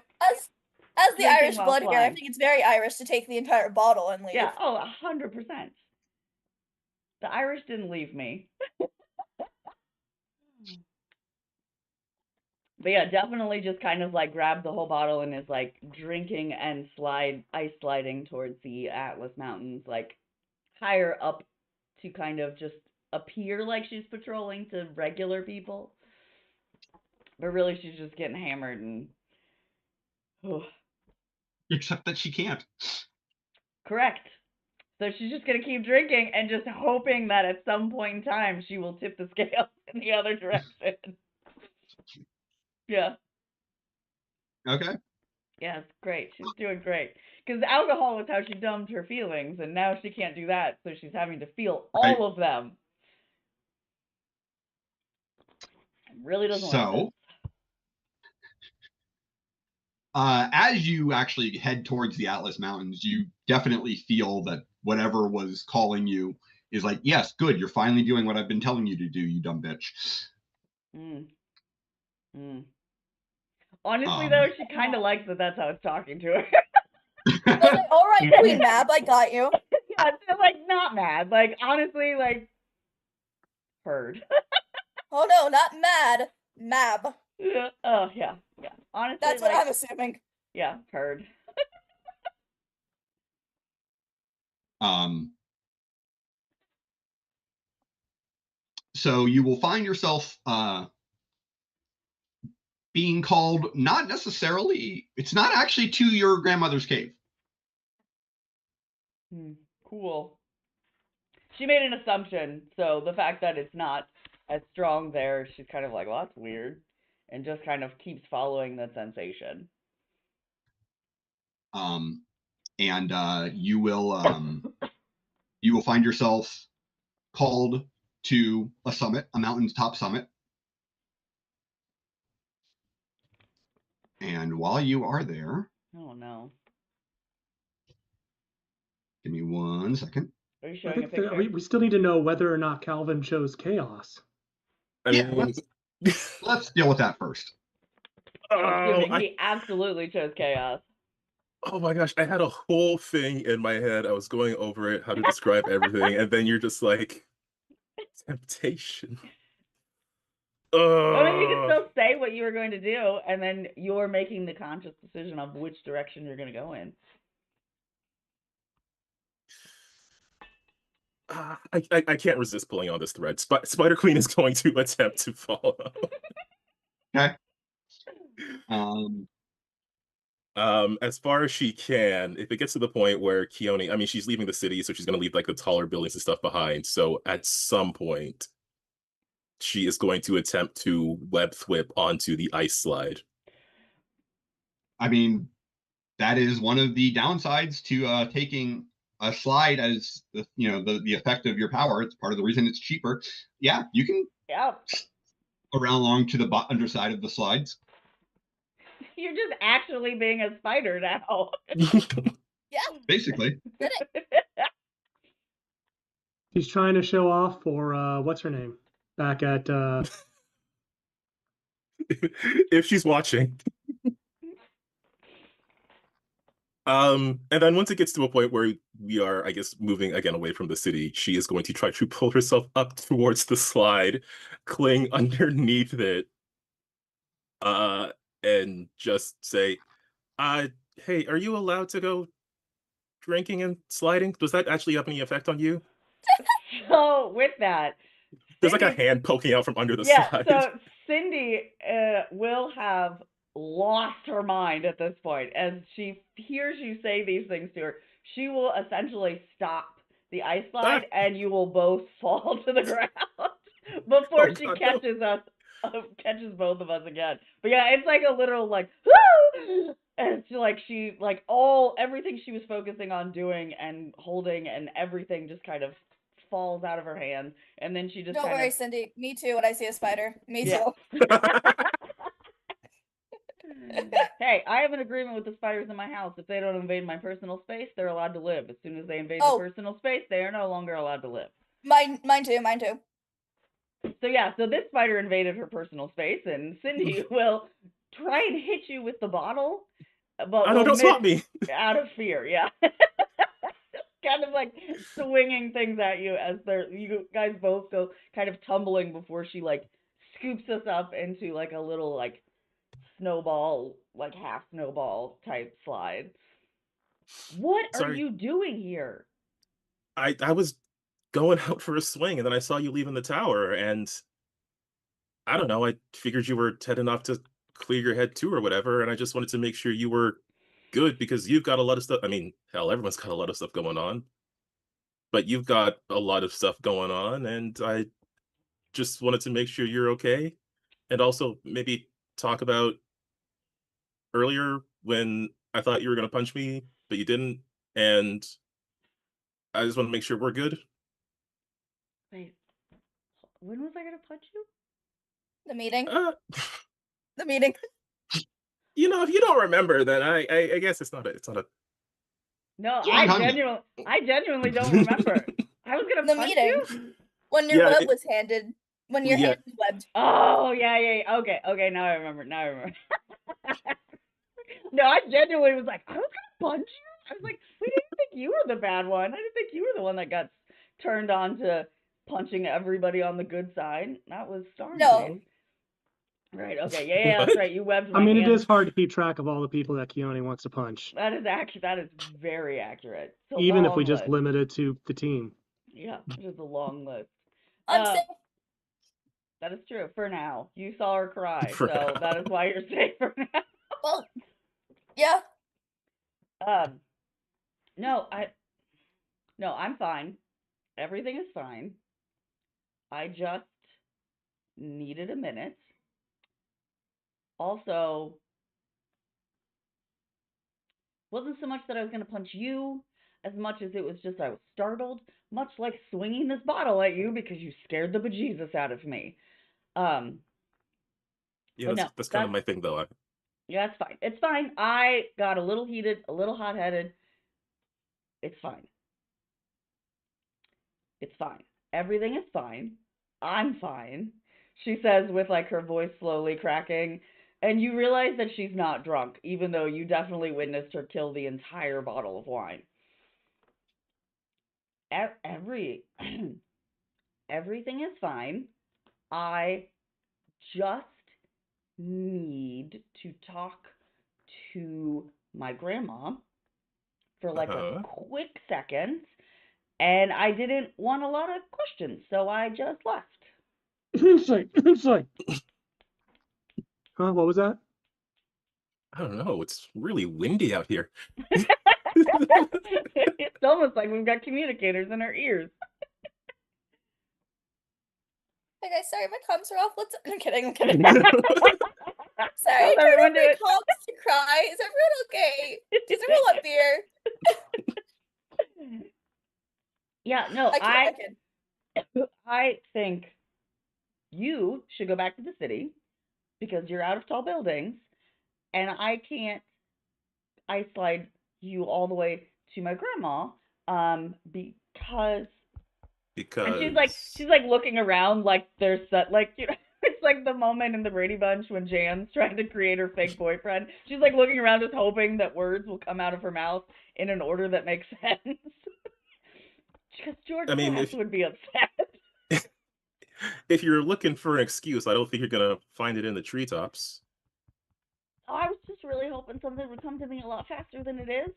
As the Irish blood here, I flying. think it's very Irish to take the entire bottle and leave. Yeah, 100%. The Irish didn't leave me. But yeah, definitely just kind of like grabbed the whole bottle and is like drinking and ice sliding towards the Atlas Mountains, like higher up to kind of just appear like she's patrolling to regular people. But really she's just getting hammered and Except that she can't. Correct. So she's just gonna keep drinking and just hoping that at some point in time she will tip the scale in the other direction. Yeah. Okay. Yes, great. She's doing great. Because alcohol was how she dumbed her feelings, and now she can't do that, so she's having to feel Right. all of them. Really doesn't like So, as you actually head towards the Atlas Mountains, you definitely feel that whatever was calling you is like, yes, good, you're finally doing what I've been telling you to do, you dumb bitch. Mm. Honestly, though, she kind of likes that that's how it's talking to her. Like, all right, Queen Mab, I got you. Yeah, they're like not mad. Like honestly, like heard. Oh no, not mad, Mab. Oh yeah. Honestly, That's what like, I'm assuming. yeah, heard. So you will find yourself being called, not necessarily, it's not actually to your grandmother's cave. Cool. She made an assumption, so the fact that it's not as strong there, she's kind of like, well, that's weird, and just kind of keeps following the sensation. And you will find yourself called to a summit, a mountain's top summit. And while you are there, Oh no. give me 1 second. Are you I showing a think that picture? we still need to know whether or not Calvin chose chaos. I Yeah, mean, let's deal with that first. Assuming he absolutely chose chaos. Oh my gosh, I had a whole thing in my head. I was going over it, how to describe everything, and then you're just like, temptation. I mean, you can still say what you were going to do, and then you're making the conscious decision of which direction you're going to go in. I can't resist pulling on this thread. Spider Queen is going to attempt to follow. Okay. As far as she can, if it gets to the point where Keone, I mean, she's leaving the city, so she's going to leave like the taller buildings and stuff behind. So at some point, she is going to attempt to web thwip onto the ice slide. I mean, that is one of the downsides to taking a slide as the effect of your power. It's part of the reason it's cheaper. Yeah, you can around along to the underside of the slides. You're just actually being a spider now. Yeah. Basically. He's trying to show off for what's her name back at if she's watching. And then once it gets to a point where we are, I guess, moving again away from the city, she is going to try to pull herself up towards the slide, cling underneath it, and just say, hey, are you allowed to go drinking and sliding? Does that actually have any effect on you? So with that, there's like a hand poking out from under the slide. So Cindy will have lost her mind at this point. As she hears you say these things to her, she will essentially stop the ice slide and you will both fall to the ground before she catches us, catches both of us again. But yeah, it's like a literal like, woo! And she everything she was focusing on doing and holding and everything just kind of falls out of her hands, and then she just don't worry, Cindy. Me too. When I see a spider, me too. Hey, I have an agreement with the spiders in my house. If they don't invade my personal space, they're allowed to live. As soon as they invade the personal space, they are no longer allowed to live. Mine too. So yeah, so this spider invaded her personal space, and Cindy will try and hit you with the bottle, but don't swat me out of fear. Yeah. Kind of like swinging things at you as you guys both go kind of tumbling before she like scoops us up into like a little like snowball, like half snowball type slide. What are you doing here? I was going out for a swing, and then I saw you leaving the tower, and I don't know, I figured you were heading off to clear your head too or whatever, and I just wanted to make sure you were good because you've got a lot of stuff. I mean, hell, everyone's got a lot of stuff going on, but you've got a lot of stuff going on, and I just wanted to make sure you're okay, and also maybe talk about earlier when I thought you were gonna punch me, but you didn't, and I just want to make sure we're good. Wait, when was I gonna punch you? The meeting. Uh, The meeting. you know, if you don't remember, then I guess it's not a. No, John I genuinely don't remember. I was gonna The punch meeting. you. When your Yeah, web was handed. When your yeah. hand was webbed. Oh yeah. Okay. Now I remember. No, I genuinely was like, I was gonna punch you. I was like, we didn't think you were the bad one. I didn't think you were the one that got turned on to punching everybody on the good side. That was Star's No. face. Right. Okay. Yeah. That's right. You webbed my I mean, hand. it is hard to keep track of all the people that Keone wants to punch, That is very accurate. It's a even if long we just list. limit it to the team. Yeah, it is a long list. I'm safe. That is true for now. You saw her cry, For so that now. is why you're safe for now. Well, yeah. No, I'm fine. Everything is fine. I just needed a minute. Also, wasn't so much that I was going to punch you as much as it was just I was startled, much like swinging this bottle at you because you scared the bejesus out of me. Yeah, But that's kind of my thing, though. Yeah, it's fine. It's fine. I got a little heated, a little hot-headed. It's fine. It's fine. Everything is fine. I'm fine, she says with like her voice slowly cracking. And you realize that she's not drunk, even though you definitely witnessed her kill the entire bottle of wine. Everything is fine. I just need to talk to my grandma for like a quick second, and I didn't want a lot of questions, so I just left. Insight. Huh? What was that? I don't know. It's really windy out here. It's almost like we've got communicators in our ears. Hey guys, sorry, my comms are off. I'm kidding. Sorry, I How's turned everyone on my doing? comms to cry. Is everyone okay? Does everyone want beer? Yeah, no, I I think you should go back to the city because you're out of tall buildings, and I can't ice slide you all the way to my grandma, because and she's like looking around like there's like, you know, it's like the moment in the Brady Bunch when Jan's trying to create her fake boyfriend. She's like looking around just hoping that words will come out of her mouth in an order that makes sense. Because George Glass would be upset. If you're looking for an excuse, I don't think you're gonna find it in the treetops. Oh, I was just really hoping something would come to me a lot faster than it is.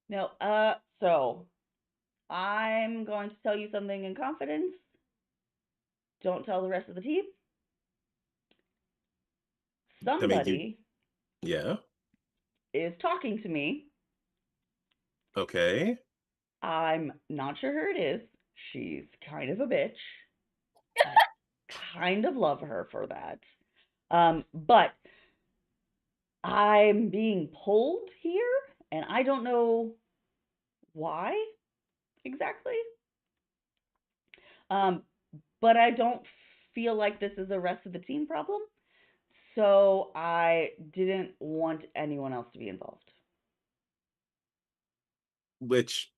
No, so I'm going to tell you something in confidence. Don't tell the rest of the team. Somebody yeah, is talking to me. Okay. I'm not sure who it is. She's kind of a bitch. I kind of love her for that. But I'm being pulled here, and I don't know why exactly. But I don't feel like this is a rest of the team problem, so I didn't want anyone else to be involved. Which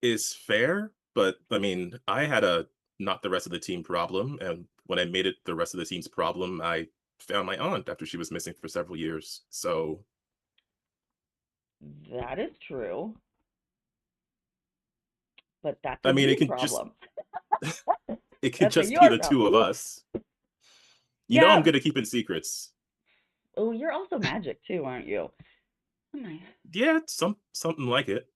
is fair, but I mean, I had a not the rest of the team problem, and when I made it the rest of the team's problem, I found my aunt after she was missing for several years. So That is true. But that's I mean, a it can problem. it can That's a just be your the two of problem. us. You know Yeah. I'm good at keeping secrets. Oh, you're also magic too, aren't you? Oh my. Yeah, something like it.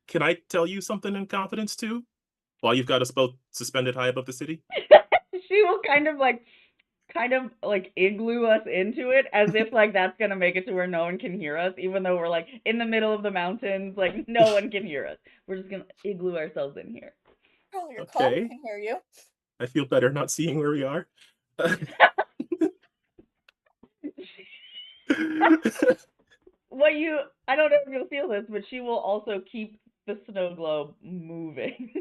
Can I tell you something in confidence too? While you've got us both suspended high above the city? She will kind of like kind of like igloo us into it, as if like that's gonna make it to where no one can hear us, even though we're like in the middle of the mountains, like no one can hear us. We're just gonna igloo ourselves in here. Oh, your call Okay. can hear you. I feel better not seeing where we are. I don't know if you'll feel this, but she will also keep the snow globe moving.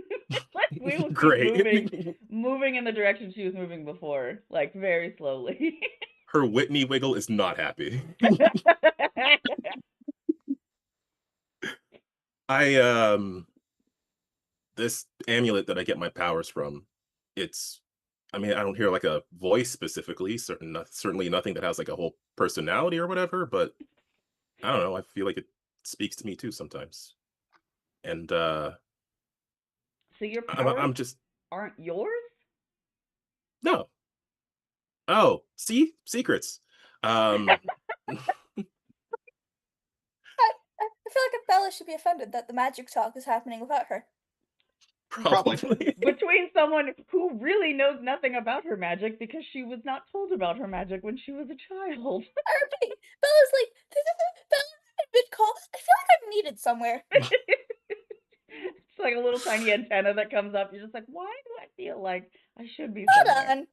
Like we will keep Great. moving in the direction she was moving before, like very slowly. Her Whitney wiggle is not happy. This amulet that I get my powers from, I don't hear like a voice specifically, certainly nothing that has like a whole personality or whatever, but I don't know, I feel like it speaks to me too sometimes. And So your powers I'm just aren't yours? no. Oh, see? Secrets. I feel like Bella should be offended that the magic talk is happening without her. Probably. Between someone who really knows nothing about her magic because she was not told about her magic when she was a child. Bella's like, Bella's a good call. I feel like I'm needed somewhere. It's like a little tiny antenna that comes up. You're just like, why do I feel like I should be Hold somewhere? on.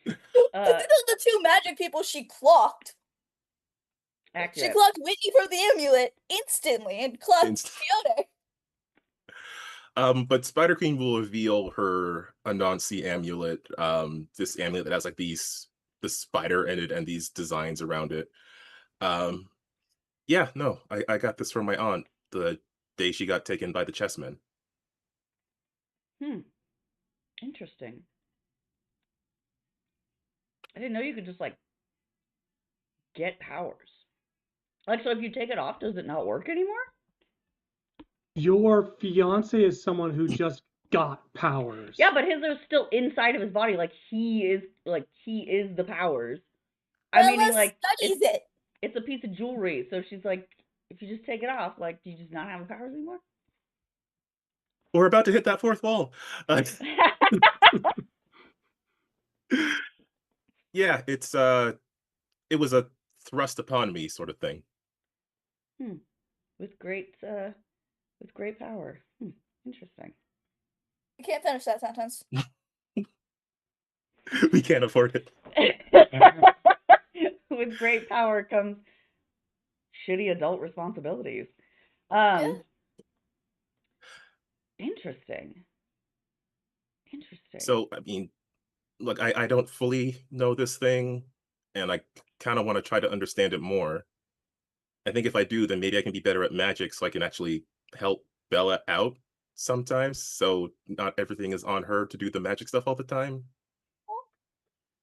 Think of the two magic people she clocked. Accurate. She clocked Whitney for the amulet instantly and clocked Fiona. But Spider Queen will reveal her Anansi amulet, this amulet that has like the spider in it and these designs around it. Yeah, no, I got this from my aunt the day she got taken by the chessmen. Interesting. I didn't know you could just like get powers. Like, so if you take it off, does it not work anymore? Your fiance is someone who just got powers. Yeah, but his are still inside of his body. Like he is the powers. Bella I mean, like studies it. it's a piece of jewelry. So she's like, if you just take it off, like, do you just not have the powers anymore? We're about to hit that fourth wall. Yeah, it was a thrust upon me sort of thing. With great power. Interesting. You can't finish that sentence. We can't afford it. With great power comes shitty adult responsibilities. Interesting. So, I mean, look, I don't fully know this thing, and I kind of want to try to understand it more. I think if I do, then maybe I can be better at magic so I can actually help Bella out sometimes, so not everything is on her to do the magic stuff all the time.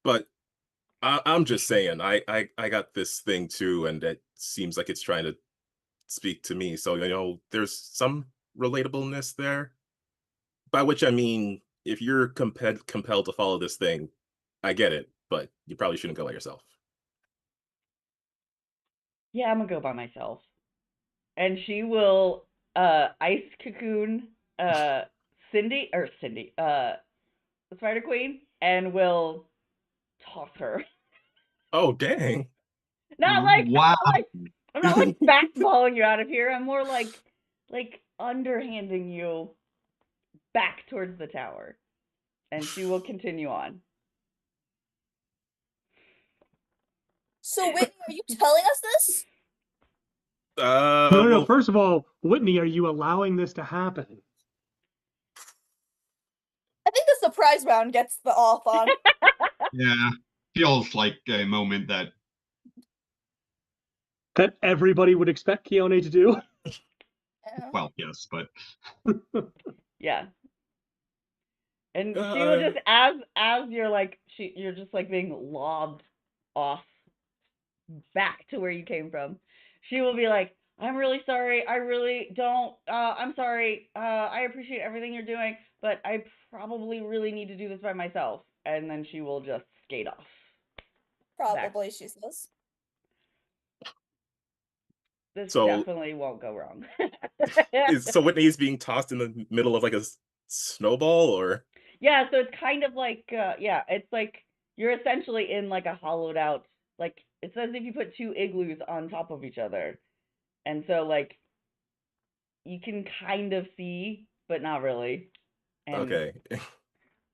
But I'm just saying, I got this thing too, and it seems like it's trying to speak to me. So, there's some relatableness there. By which I mean, if you're compelled to follow this thing, I get it, but you probably shouldn't go by yourself. Yeah, I'm gonna go by myself. And she will ice cocoon Cindy, the Spider Queen, and will toss her. Oh, dang. Not like wow. I'm not like backballing you out of here. I'm more like underhanding you back towards the tower. And she will continue on. So, Whitney, are you telling us this? No. Well, First of all, Whitney, are you allowing this to happen? I think the surprise round gets the off on. Yeah. Feels like a moment that everybody would expect Keone to do. Yeah. well, yes, but Yeah. And she will just as you're just like being lobbed off back to where you came from. She will be like, I'm really sorry. I really don't. I'm sorry. I appreciate everything you're doing, but I probably really need to do this by myself. And then she will just skate off. Probably, she says. This So- definitely won't go wrong. so Whitney's being tossed in the middle of like a snowball, or Yeah, so it's kind of like, it's like you're essentially in like a hollowed out, like it's as if you put two igloos on top of each other, and so like you can kind of see, but not really, and Okay.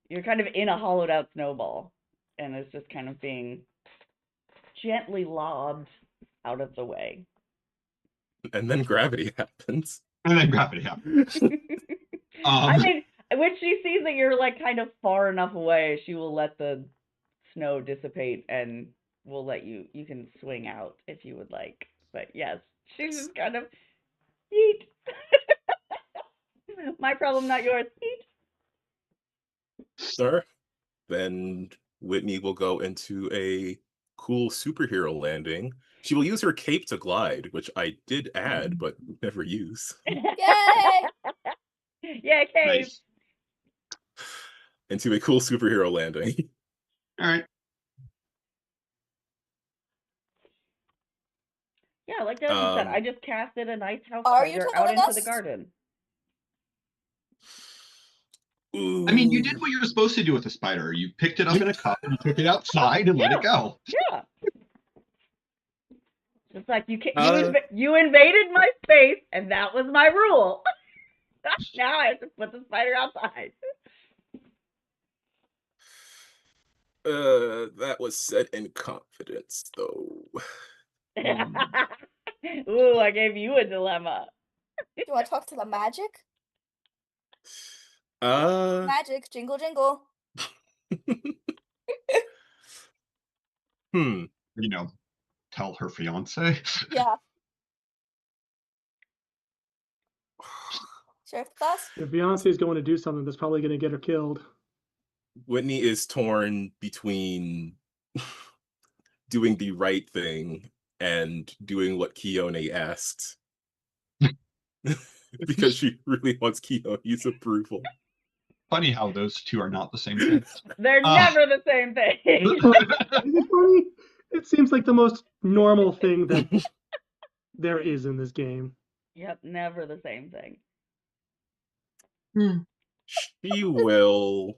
you're kind of in a hollowed out snowball, and it's just kind of being gently lobbed out of the way. And then gravity happens. And then gravity happens. I mean, when she sees that you're like kind of far enough away, she will let the snow dissipate and will let you can swing out if you would like. But yes, she's just kind of yeet. My problem, not yours. Yeet. Sir, then Whitney will go into a cool superhero landing. She will use her cape to glide, which I did add but never use. Yay! Yeah, cave. Nice. Into a cool superhero landing. All right. Yeah, like Desmond said, I just casted a nice house Are you spider out telling into us? the garden. I mean, you did what you were supposed to do with the spider. You picked it up in a cup, you took it outside, and let it go. Yeah. Just like you you invaded my space, and that was my rule. Now I have to put the spider outside. That was said in confidence, though. Ooh, I gave you a dilemma. Do you want to talk to the magic? Uh, Magic, jingle jingle. You know, tell her fiance. Yeah. Sheriff class? If Beyonce is going to do something that's probably going to get her killed. Whitney is torn between doing the right thing and doing what Keone asked. Because she really wants Keone's approval. Funny how those two are not the same thing. They're never the same thing. Is it funny? It seems like the most normal thing that there is in this game. Yep, never the same thing. She will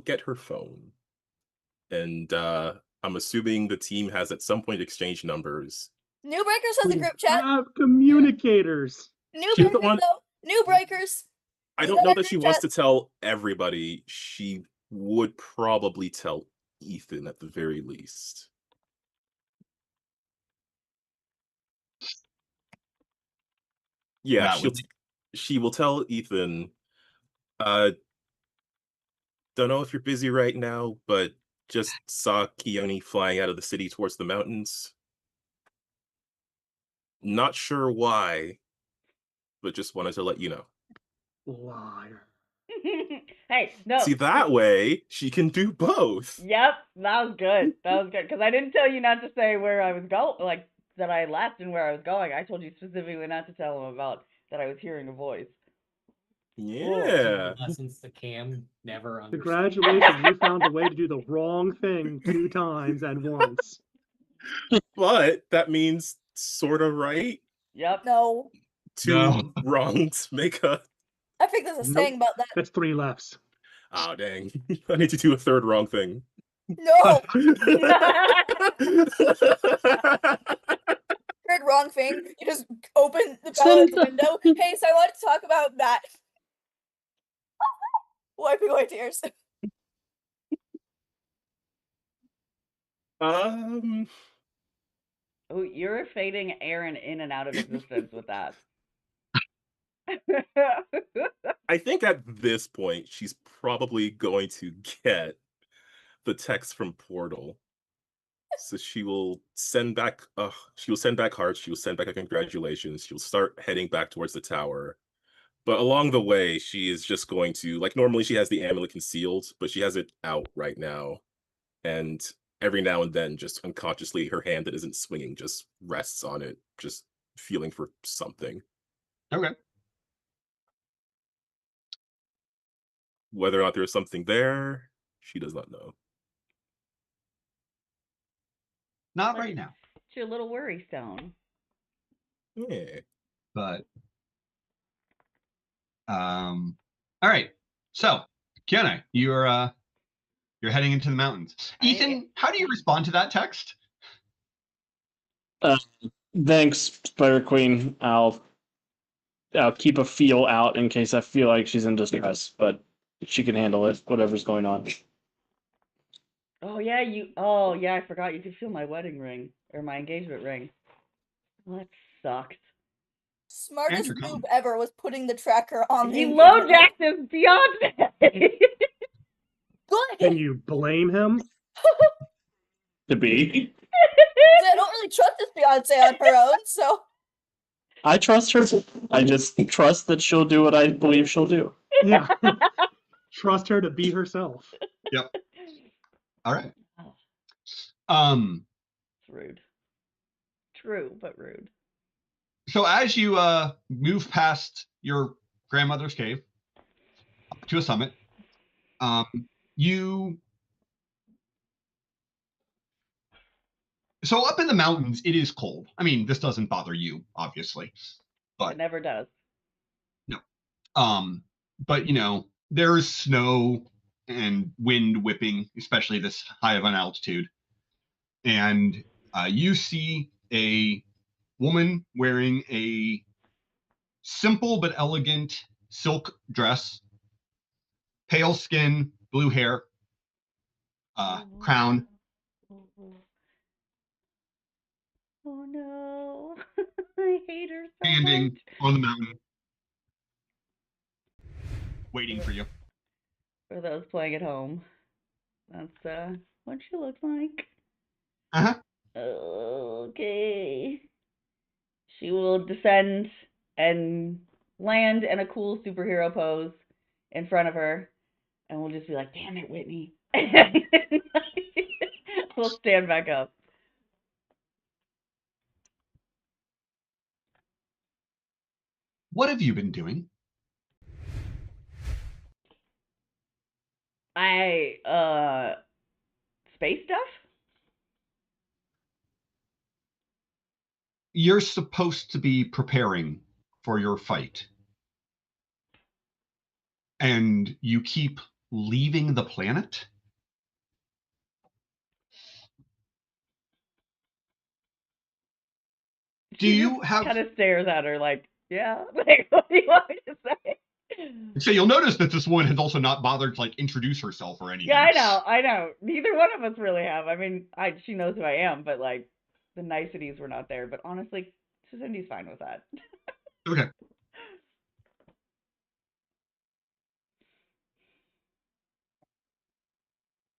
get her phone. And I'm assuming the team has at some point exchanged numbers. New Breakers has a group chat. Communicators. New She's the Breakers, one- though. New Breakers. I We don't got know a that she group wants chat. to tell everybody. She would probably tell Ethan at the very least. Yeah, That she will tell Ethan, don't know if you're busy right now, but just saw Keone flying out of the city towards the mountains. Not sure why, but just wanted to let you know. Liar. Hey, no. See, that way, she can do both. Yep, that was good. That was good. Because I didn't tell you not to say where I was going, like, that I left and where I was going. I told you specifically not to tell him about that I was hearing a voice. Yeah. Lessons to Cam never understood. Congratulations, you found a way to do the wrong thing 2 times at once. But that means sort of right. Yep. No. 2 wrongs make a... I think there's a Nope. saying about that. That's 3 lefts. Oh, dang. I need to do a 3rd wrong thing. No! Heard wrong thing. You just open the ballot window. Hey, so I wanted to talk about that. Wiping away tears. Oh, you're fading Aaron in and out of existence with that. I think at this point, she's probably going to get the text from Portal. So she will send back hearts, she will send back a congratulations, she'll start heading back towards the tower. But along the way, she is just going to, like, normally she has the amulet concealed, but she has it out right now. And every now and then, just unconsciously, her hand that isn't swinging just rests on it, just feeling for something. Okay. Whether or not there's something there, she does not know. Not right now. It's your little worry stone. Yeah. But all right. So, Kiana, you're You're heading into the mountains. Ethan, how do you respond to that text? Thanks, Spider Queen. I'll keep a feel out in case I feel like she's in distress, but she can handle it, whatever's going on. Oh yeah, I forgot you could feel my wedding ring or my engagement ring. Well, that sucks. Smartest Andrew, noob ever was putting the tracker on He the low engagement jacked his fiance. Good. Can you blame him? To be. I don't really trust his fiance on her own, so I trust her. I just trust that she'll do what I believe she'll do. Yeah. Trust her to be herself. Yep. All right. It's rude. True, but rude. So as you move past your grandmother's cave to a summit, you so up in the mountains it is cold. I mean, this doesn't bother you, obviously, but It never does. no. But there's snow and wind whipping, especially this high of an altitude, and you see a woman wearing a simple but elegant silk dress, pale skin, blue hair, crown. Oh no. I hate her so Standing much. on the mountain, waiting for you. For those playing at home, that's what she looks like. Uh-huh. Okay. She will descend and land in a cool superhero pose in front of her, and we'll just be like, "Damn it, Whitney!" We'll stand back up. What have you been doing? Space stuff? You're supposed to be preparing for your fight. And you keep leaving the planet? Do She you just have... kind of stares at her like, yeah, like, what do you want me to say? So you'll notice that this woman has also not bothered to introduce herself or anything. Yeah, I know. Neither one of us really have. I mean, she knows who I am, but like the niceties were not there. But honestly, Cindy's fine with that. Okay.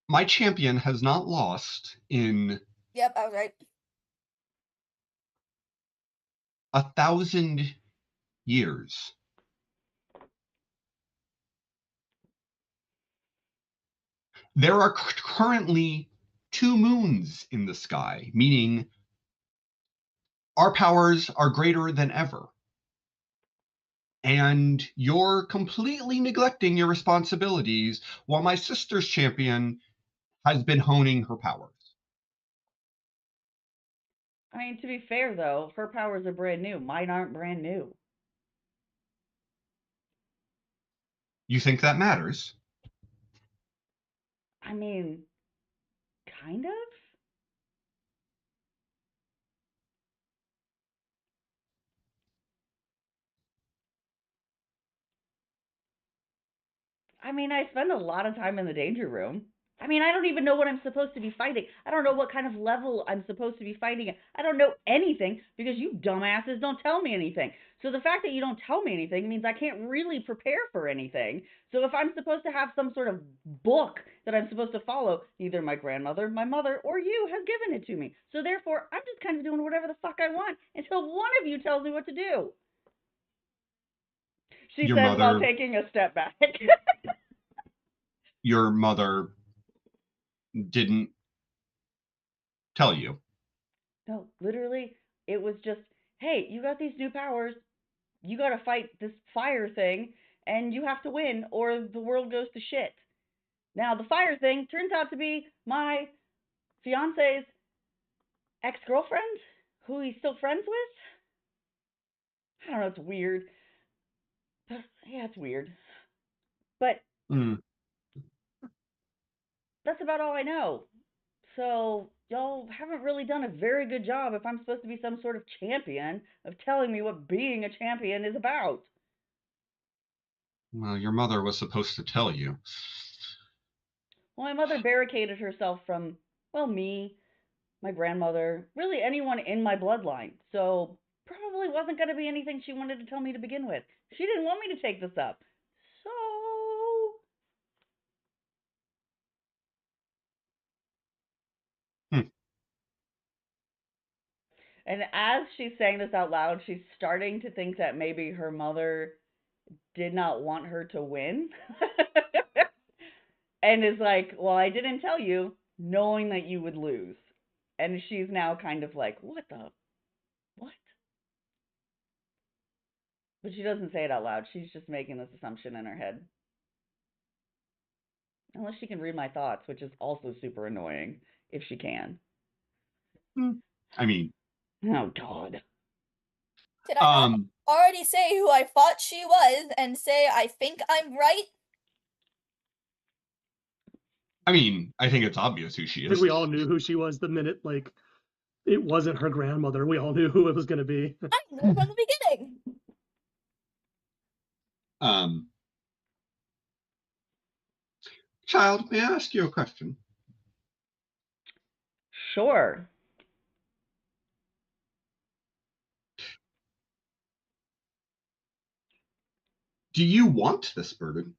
My champion has not lost in... Yep, I was right. 1,000 years. There are currently 2 moons in the sky, meaning our powers are greater than ever. And you're completely neglecting your responsibilities while my sister's champion has been honing her powers. I mean, to be fair though, her powers are brand new. Mine aren't brand new. You think that matters? I mean, kind of? I mean, I spend a lot of time in the danger room. I mean, I don't even know what I'm supposed to be fighting. I don't know what kind of level I'm supposed to be fighting at. I don't know anything because you dumbasses don't tell me anything. So the fact that you don't tell me anything means I can't really prepare for anything. So if I'm supposed to have some sort of book that I'm supposed to follow, either my grandmother, my mother, or you has given it to me. So therefore, I'm just kind of doing whatever the fuck I want until one of you tells me what to do. She Your says while mother, taking a step back. your mother didn't tell you. No, literally, it was just, hey, you got these new powers. You got to fight this fire thing, and you have to win, or the world goes to shit. Now, the fire thing turns out to be my fiance's ex-girlfriend, who he's still friends with. I don't know, it's weird. Yeah, it's weird. But Mm. that's about all I know. So y'all haven't really done a very good job if I'm supposed to be some sort of champion of telling me what being a champion is about. Well, your mother was supposed to tell you. Well, my mother barricaded herself from, well, me, my grandmother, really anyone in my bloodline. So probably wasn't going to be anything she wanted to tell me to begin with. She didn't want me to take this up. So and as she's saying this out loud, she's starting to think that maybe her mother did not want her to win. And is like, well, I didn't tell you, knowing that you would lose. And she's now kind of like, what? But she doesn't say it out loud. She's just making this assumption in her head. Unless she can read my thoughts, which is also super annoying, if she can. I mean, oh, God. Did I not already say who I thought she was and say I think I'm right? I mean, I think it's obvious who she I think is. we all knew who she was the minute, like, it wasn't her grandmother. We all knew who it was going to be. I knew from the beginning. Child, may I ask you a question? Sure. Do you want this burden?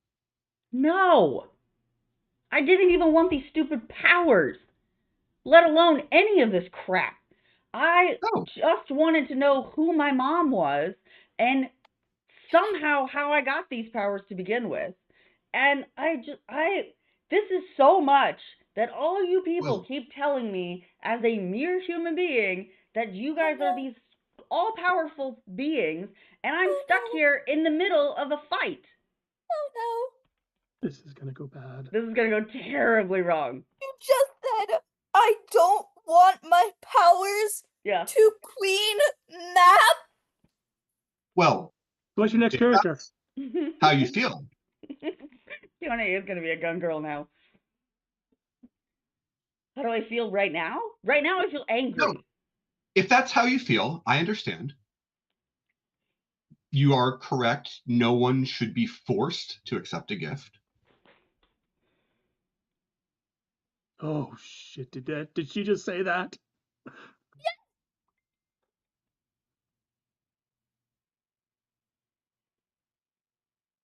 No. I didn't even want these stupid powers, let alone any of this crap. I just wanted to know who my mom was and somehow how I got these powers to begin with. And this is so much that all you people keep telling me as a mere human being that you guys are these all-powerful beings, and I'm stuck here in the middle of a fight. Oh no. This is going to go bad. This is going to go terribly wrong. You just said I don't want my powers to Queen Map? Well, what's your next character? How you feel? Fiona is going to be a gun girl now. How do I feel right now? Right now I feel angry. No. If that's how you feel, I understand. You are correct. No one should be forced to accept a gift. Oh shit! Did she just say that? Yeah.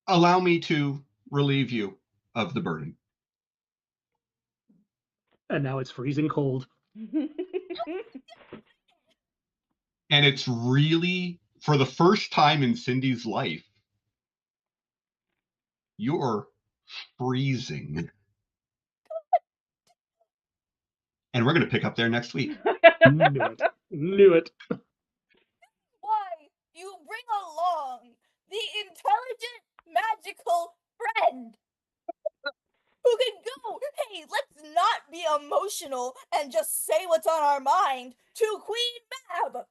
Allow me to relieve you of the burden. And now it's freezing cold. And it's really, for the first time in Cindy's life, you're freezing. And we're going to pick up there next week. Knew it. Why you bring along the intelligent, magical friend who can go, hey, let's not be emotional and just say what's on our mind to Queen Mab.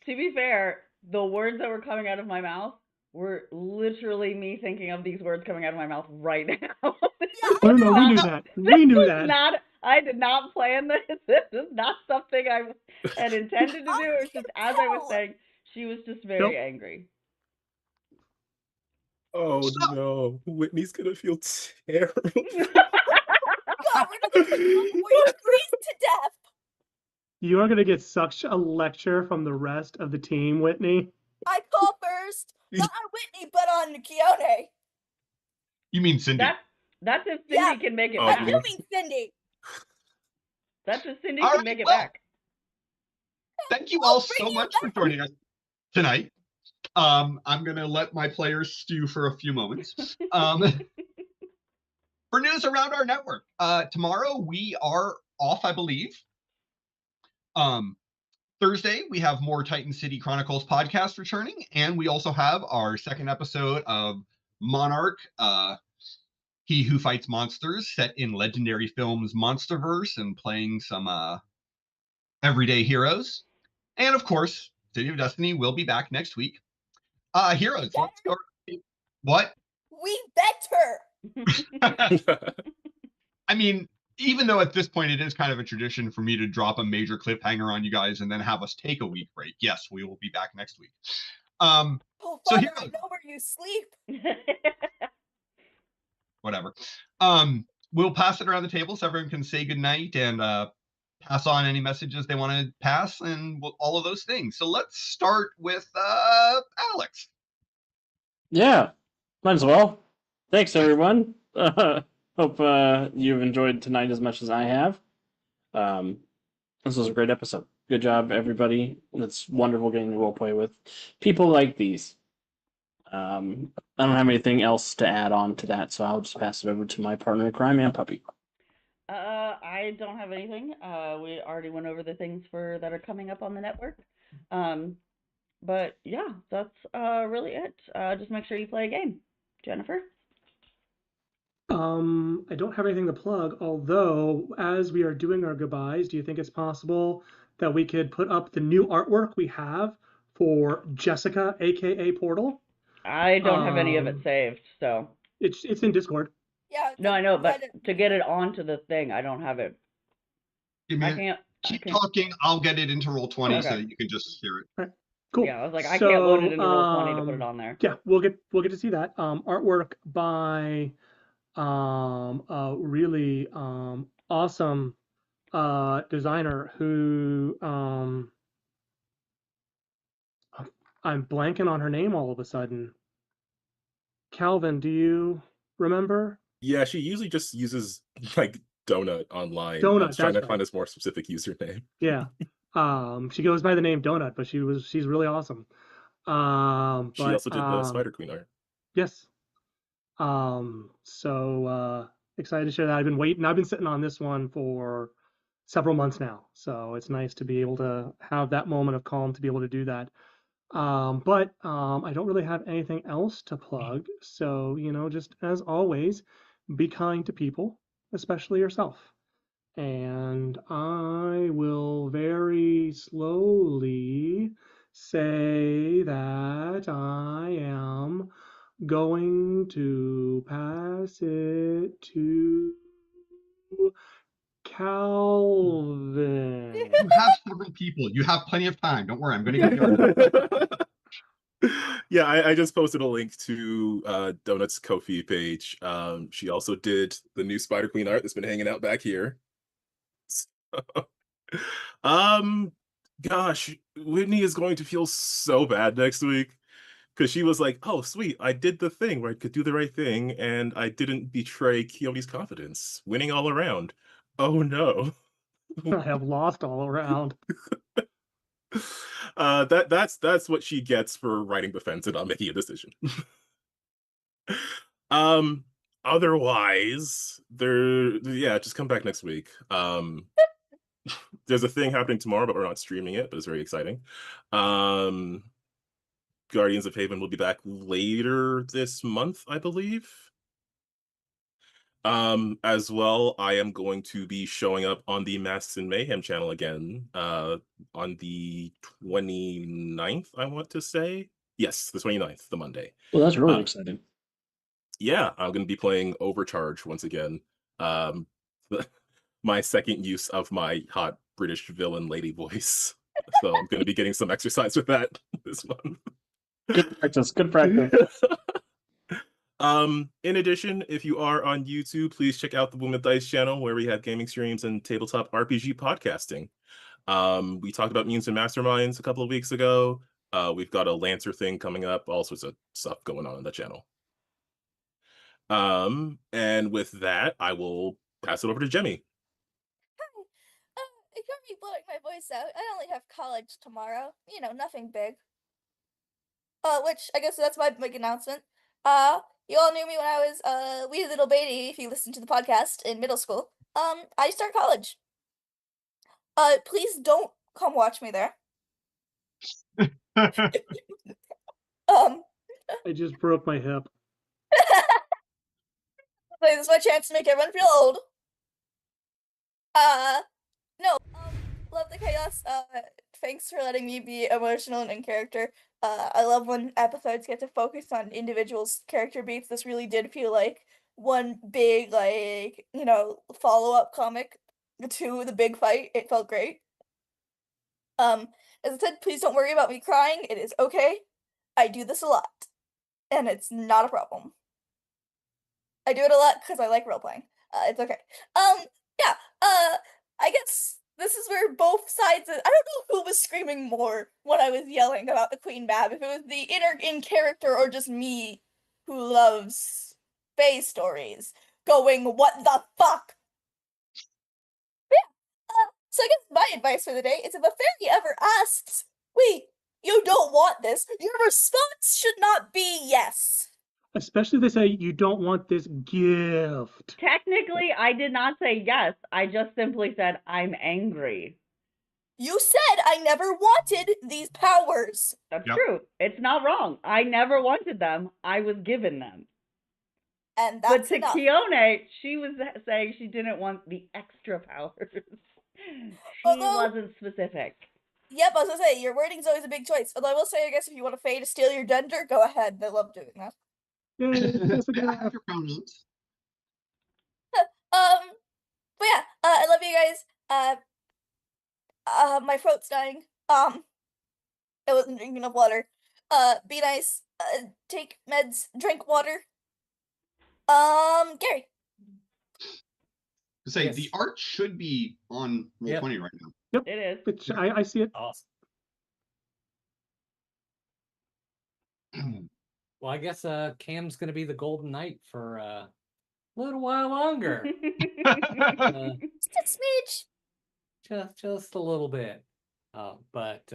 To be fair, the words that were coming out of my mouth were literally me thinking of these words coming out of my mouth right now. Yeah, no, we knew that. We knew that. I did not plan this. This is not something I had intended to do. It was just as I was saying, she was just very angry. Oh no, Whitney's gonna feel terrible. God, we're gonna freeze to death. You are gonna get such a lecture from the rest of the team, Whitney. I call first, not on Whitney, but on Keone. You mean Cindy? That's if Cindy can make it back. I do mean Cindy. That's if Cindy can make it back. Thank you all so much for joining us tonight. I'm going to let my players stew for a few moments. For news around our network, tomorrow we are off, I believe. Thursday, we have more Titan City Chronicles podcast returning, and we also have our second episode of Monarch, He Who Fights Monsters, set in Legendary Films' Monsterverse and playing some everyday heroes. And of course, City of Destiny will be back next week. Heroes, let's go. What? We better. I mean, even though at this point it is kind of a tradition for me to drop a major cliffhanger on you guys and then have us take a week break. Yes, we will be back next week. Oh, So Father, here I goes. know where you sleep. Whatever. We'll pass it around the table so everyone can say goodnight and pass on any messages they want to pass and all of those things. So let's start with Alex. Yeah, might as well. Thanks, everyone. Hope you've enjoyed tonight as much as I have. This was a great episode. Good job, everybody. It's wonderful getting to roleplay with people like these. I don't have anything else to add on to that, so I'll just pass it over to my partner in crime and Puppy. I don't have anything. We already went over the things that are coming up on the network. But yeah, that's really it. Just make sure you play a game. Jennifer? I don't have anything to plug, although as we are doing our goodbyes, do you think it's possible that we could put up the new artwork we have for Jessica, aka Portal? I don't have any of it saved, so. It's in Discord. Yeah. No, I know, but provide it- to get it onto the thing, I don't have it. Keep talking. I'll get it into Roll20 so Okay. that you can just hear it. Cool. Yeah, I was like, I can't load it into Roll20 to put it on there. Yeah, we'll get to see that. Artwork by a really awesome designer who I'm blanking on her name all of a sudden. Calvin, do you remember? Yeah, she usually just uses like Donut online. Donut, I was trying to that's find right. a more specific username. Yeah. She goes by the name Donut, but she's really awesome. She But also did the Spider Queen art. yes. So excited to share that. I've been sitting on this one for several months now. So it's nice to be able to have that moment of calm to be able to do that. But I don't really have anything else to plug. So, just as always, be kind to people, especially yourself. And I will very slowly say that I am going to pass it to Calvin. You have several people. You have plenty of time. Don't worry. I'm going to get you. Yeah, I just posted a link to Donut's Ko-fi page. She also did the new Spider Queen art that's been hanging out back here. So, gosh, Whitney is going to feel so bad next week because she was like, "Oh, sweet, I did the thing where I could do the right thing, and I didn't betray Keone's confidence, winning all around. Oh no." I have lost all around. That's what she gets for writing the fence and not making a decision. Otherwise, just come back next week. There's a thing happening tomorrow, but we're not streaming it, but it's very exciting. Guardians of Haven will be back later this month, I believe. As well, I am going to be showing up on the Masks and Mayhem channel again, on the 29th, I want to say. Yes, the 29th, the Monday. Well, that's really exciting. Yeah, I'm going to be playing Overcharge once again. My second use of my hot British villain lady voice. So I'm going to be getting some exercise with that this month. Good practice. Good practice. In addition, if you are on YouTube, please check out the Boom with Dice channel where we have gaming streams and tabletop RPG podcasting. We talked about Mutants and Masterminds a couple of weeks ago. We've got a Lancer thing coming up, all sorts of stuff going on the channel. And with that, I will pass it over to Jemmy. Hi. Ignore me blowing my voice out. I only have college tomorrow. Nothing big. Which I guess that's my big announcement. You all knew me when I was a wee little baby, if you listened to the podcast, in middle school. I start college. Please don't come watch me there. I just broke my hip. This is my chance to make everyone feel old. No, love the chaos. Thanks for letting me be emotional and in character. I love when episodes get to focus on individuals' character beats. This really did feel like one big, like, follow-up comic to the big fight. It felt great. As I said, please don't worry about me crying. It is okay. I do this a lot, and it's not a problem. I do it a lot because I like role-playing. It's okay. Yeah, I guess this is where both sides I don't know who was screaming more when I was yelling about the Queen Mab, if it was the in character or just me who loves Fae stories going, what the fuck? So I guess my advice for the day is if a fairy ever asks, wait, you don't want this, your response should not be yes. Especially if they say you don't want this gift. Technically, I did not say yes. I just simply said I'm angry. You said I never wanted these powers. That's Yep. true. It's not wrong. I never wanted them. I was given them. And But that's to enough. Kione, she was saying she didn't want the extra powers. She wasn't specific. Yep, I was gonna say, your wording's always a big choice. Although I will say, I guess if you want a Fae to steal your gender, go ahead. They love doing that. Yeah, have your pronouns. But yeah, I love you guys. My throat's dying. I wasn't drinking enough water. Be nice. Take meds. Drink water. Gary. To say Yes. the art should be on Roll20 right now. Yep. It is. Which I see it. Awesome. Well, I guess Cam's gonna be the Golden Knight for a little while longer. Just a smidge. Just a little bit. But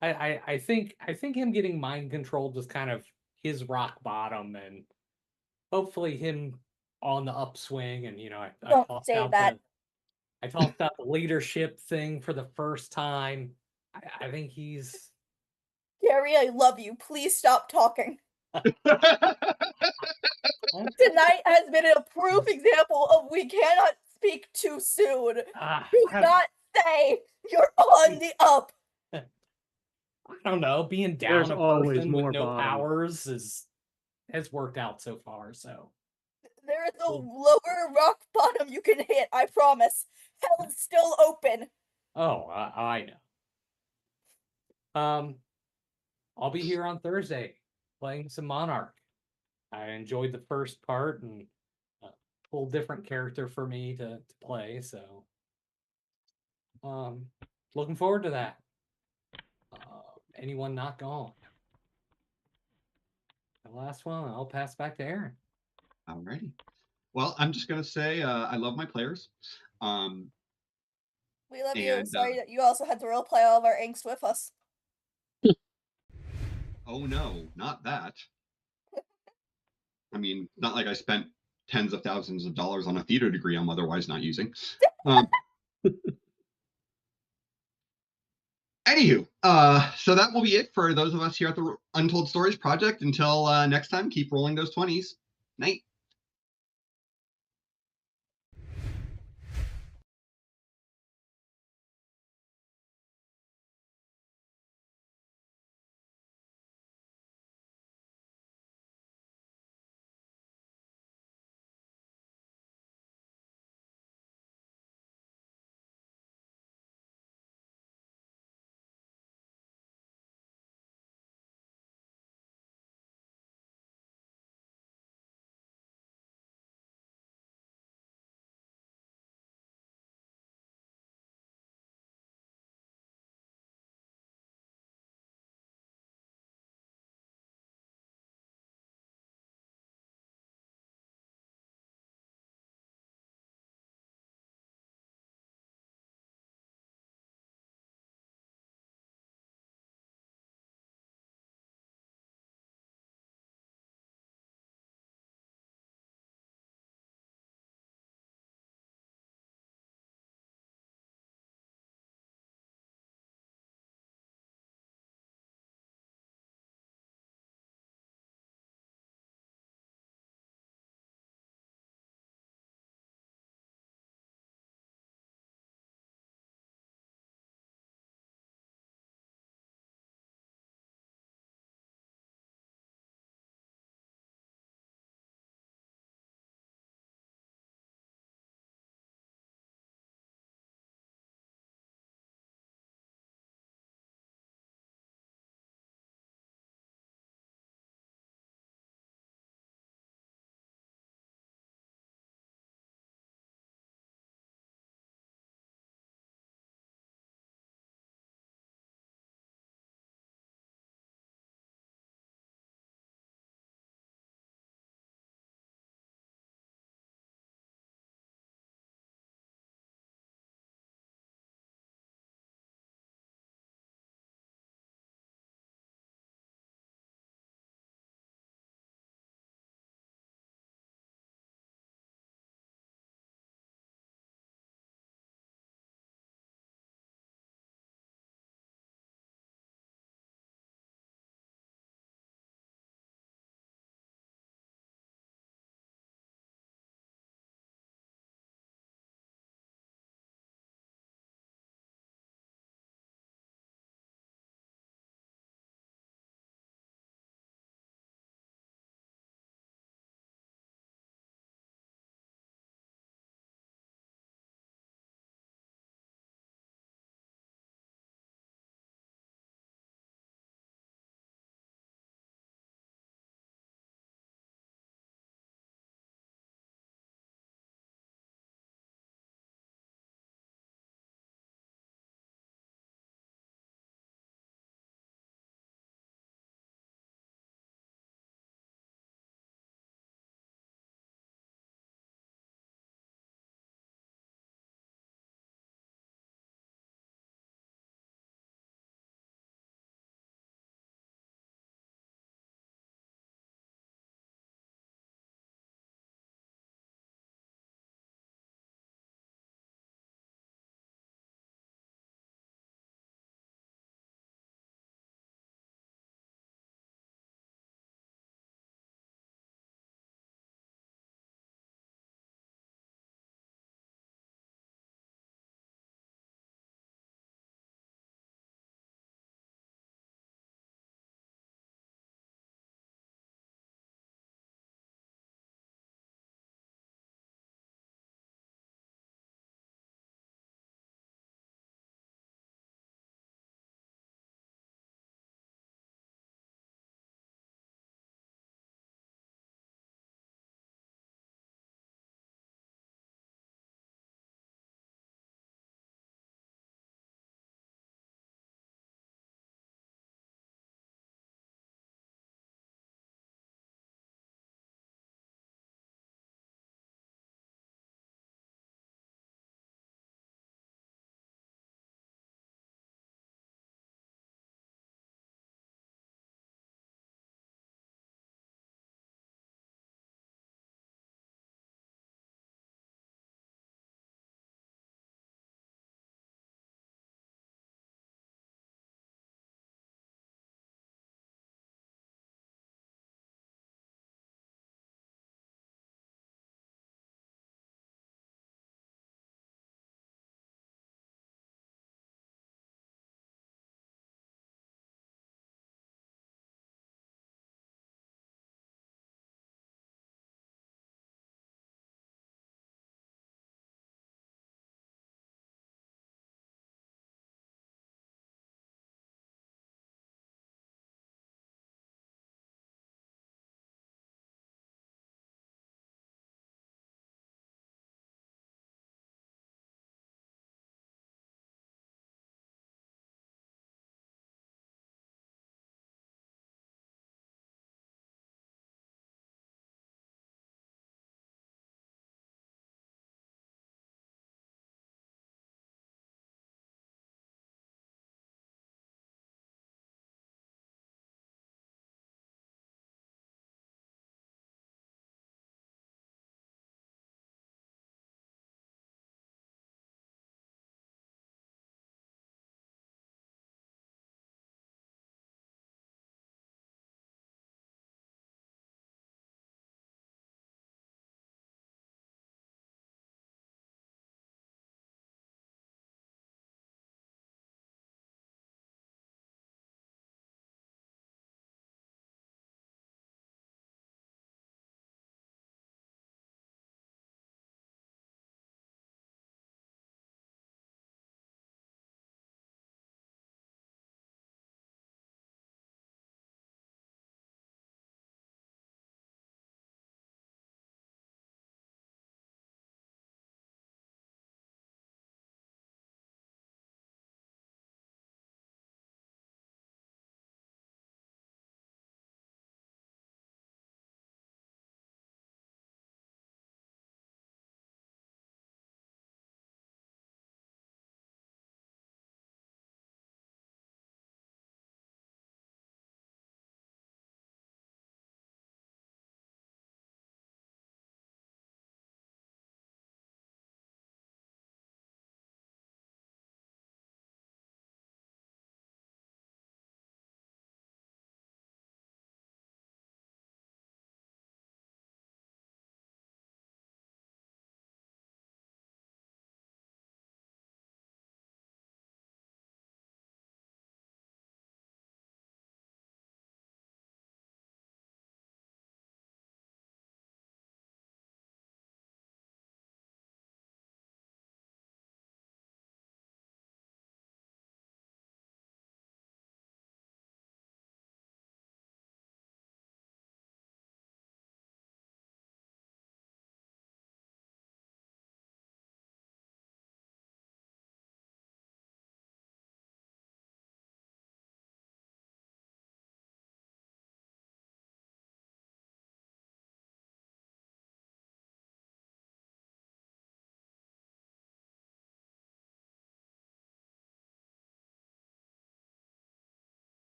I think him getting mind controlled was kind of his rock bottom, and hopefully him on the upswing. And I Don't tossed say out that. I tossed out the leadership thing for the first time. I think he's. Gary, I love you. Please stop talking. Tonight has been a proof example of we cannot speak too soon. Do not say you're on the up. I don't know. Being down There's a always person more with no bottom. powers has worked out so far. So There is a lower rock bottom you can hit, I promise. Hell's still open. oh, I know. I'll be here on Thursday playing some Monarch. I enjoyed the first part, and a whole different character for me to play. So, looking forward to that. Anyone not gone? The last one, I'll pass back to Aaron. Alrighty. Well, I'm just gonna say I love my players. We love you. And, Sorry that you also had to roleplay all of our angst with us. Oh no, not that. I mean, not like I spent tens of thousands of dollars on a theater degree I'm otherwise not using. Anywho, so that will be it for those of us here at the Untold Stories Project. Until next time, keep rolling those 20s. Night.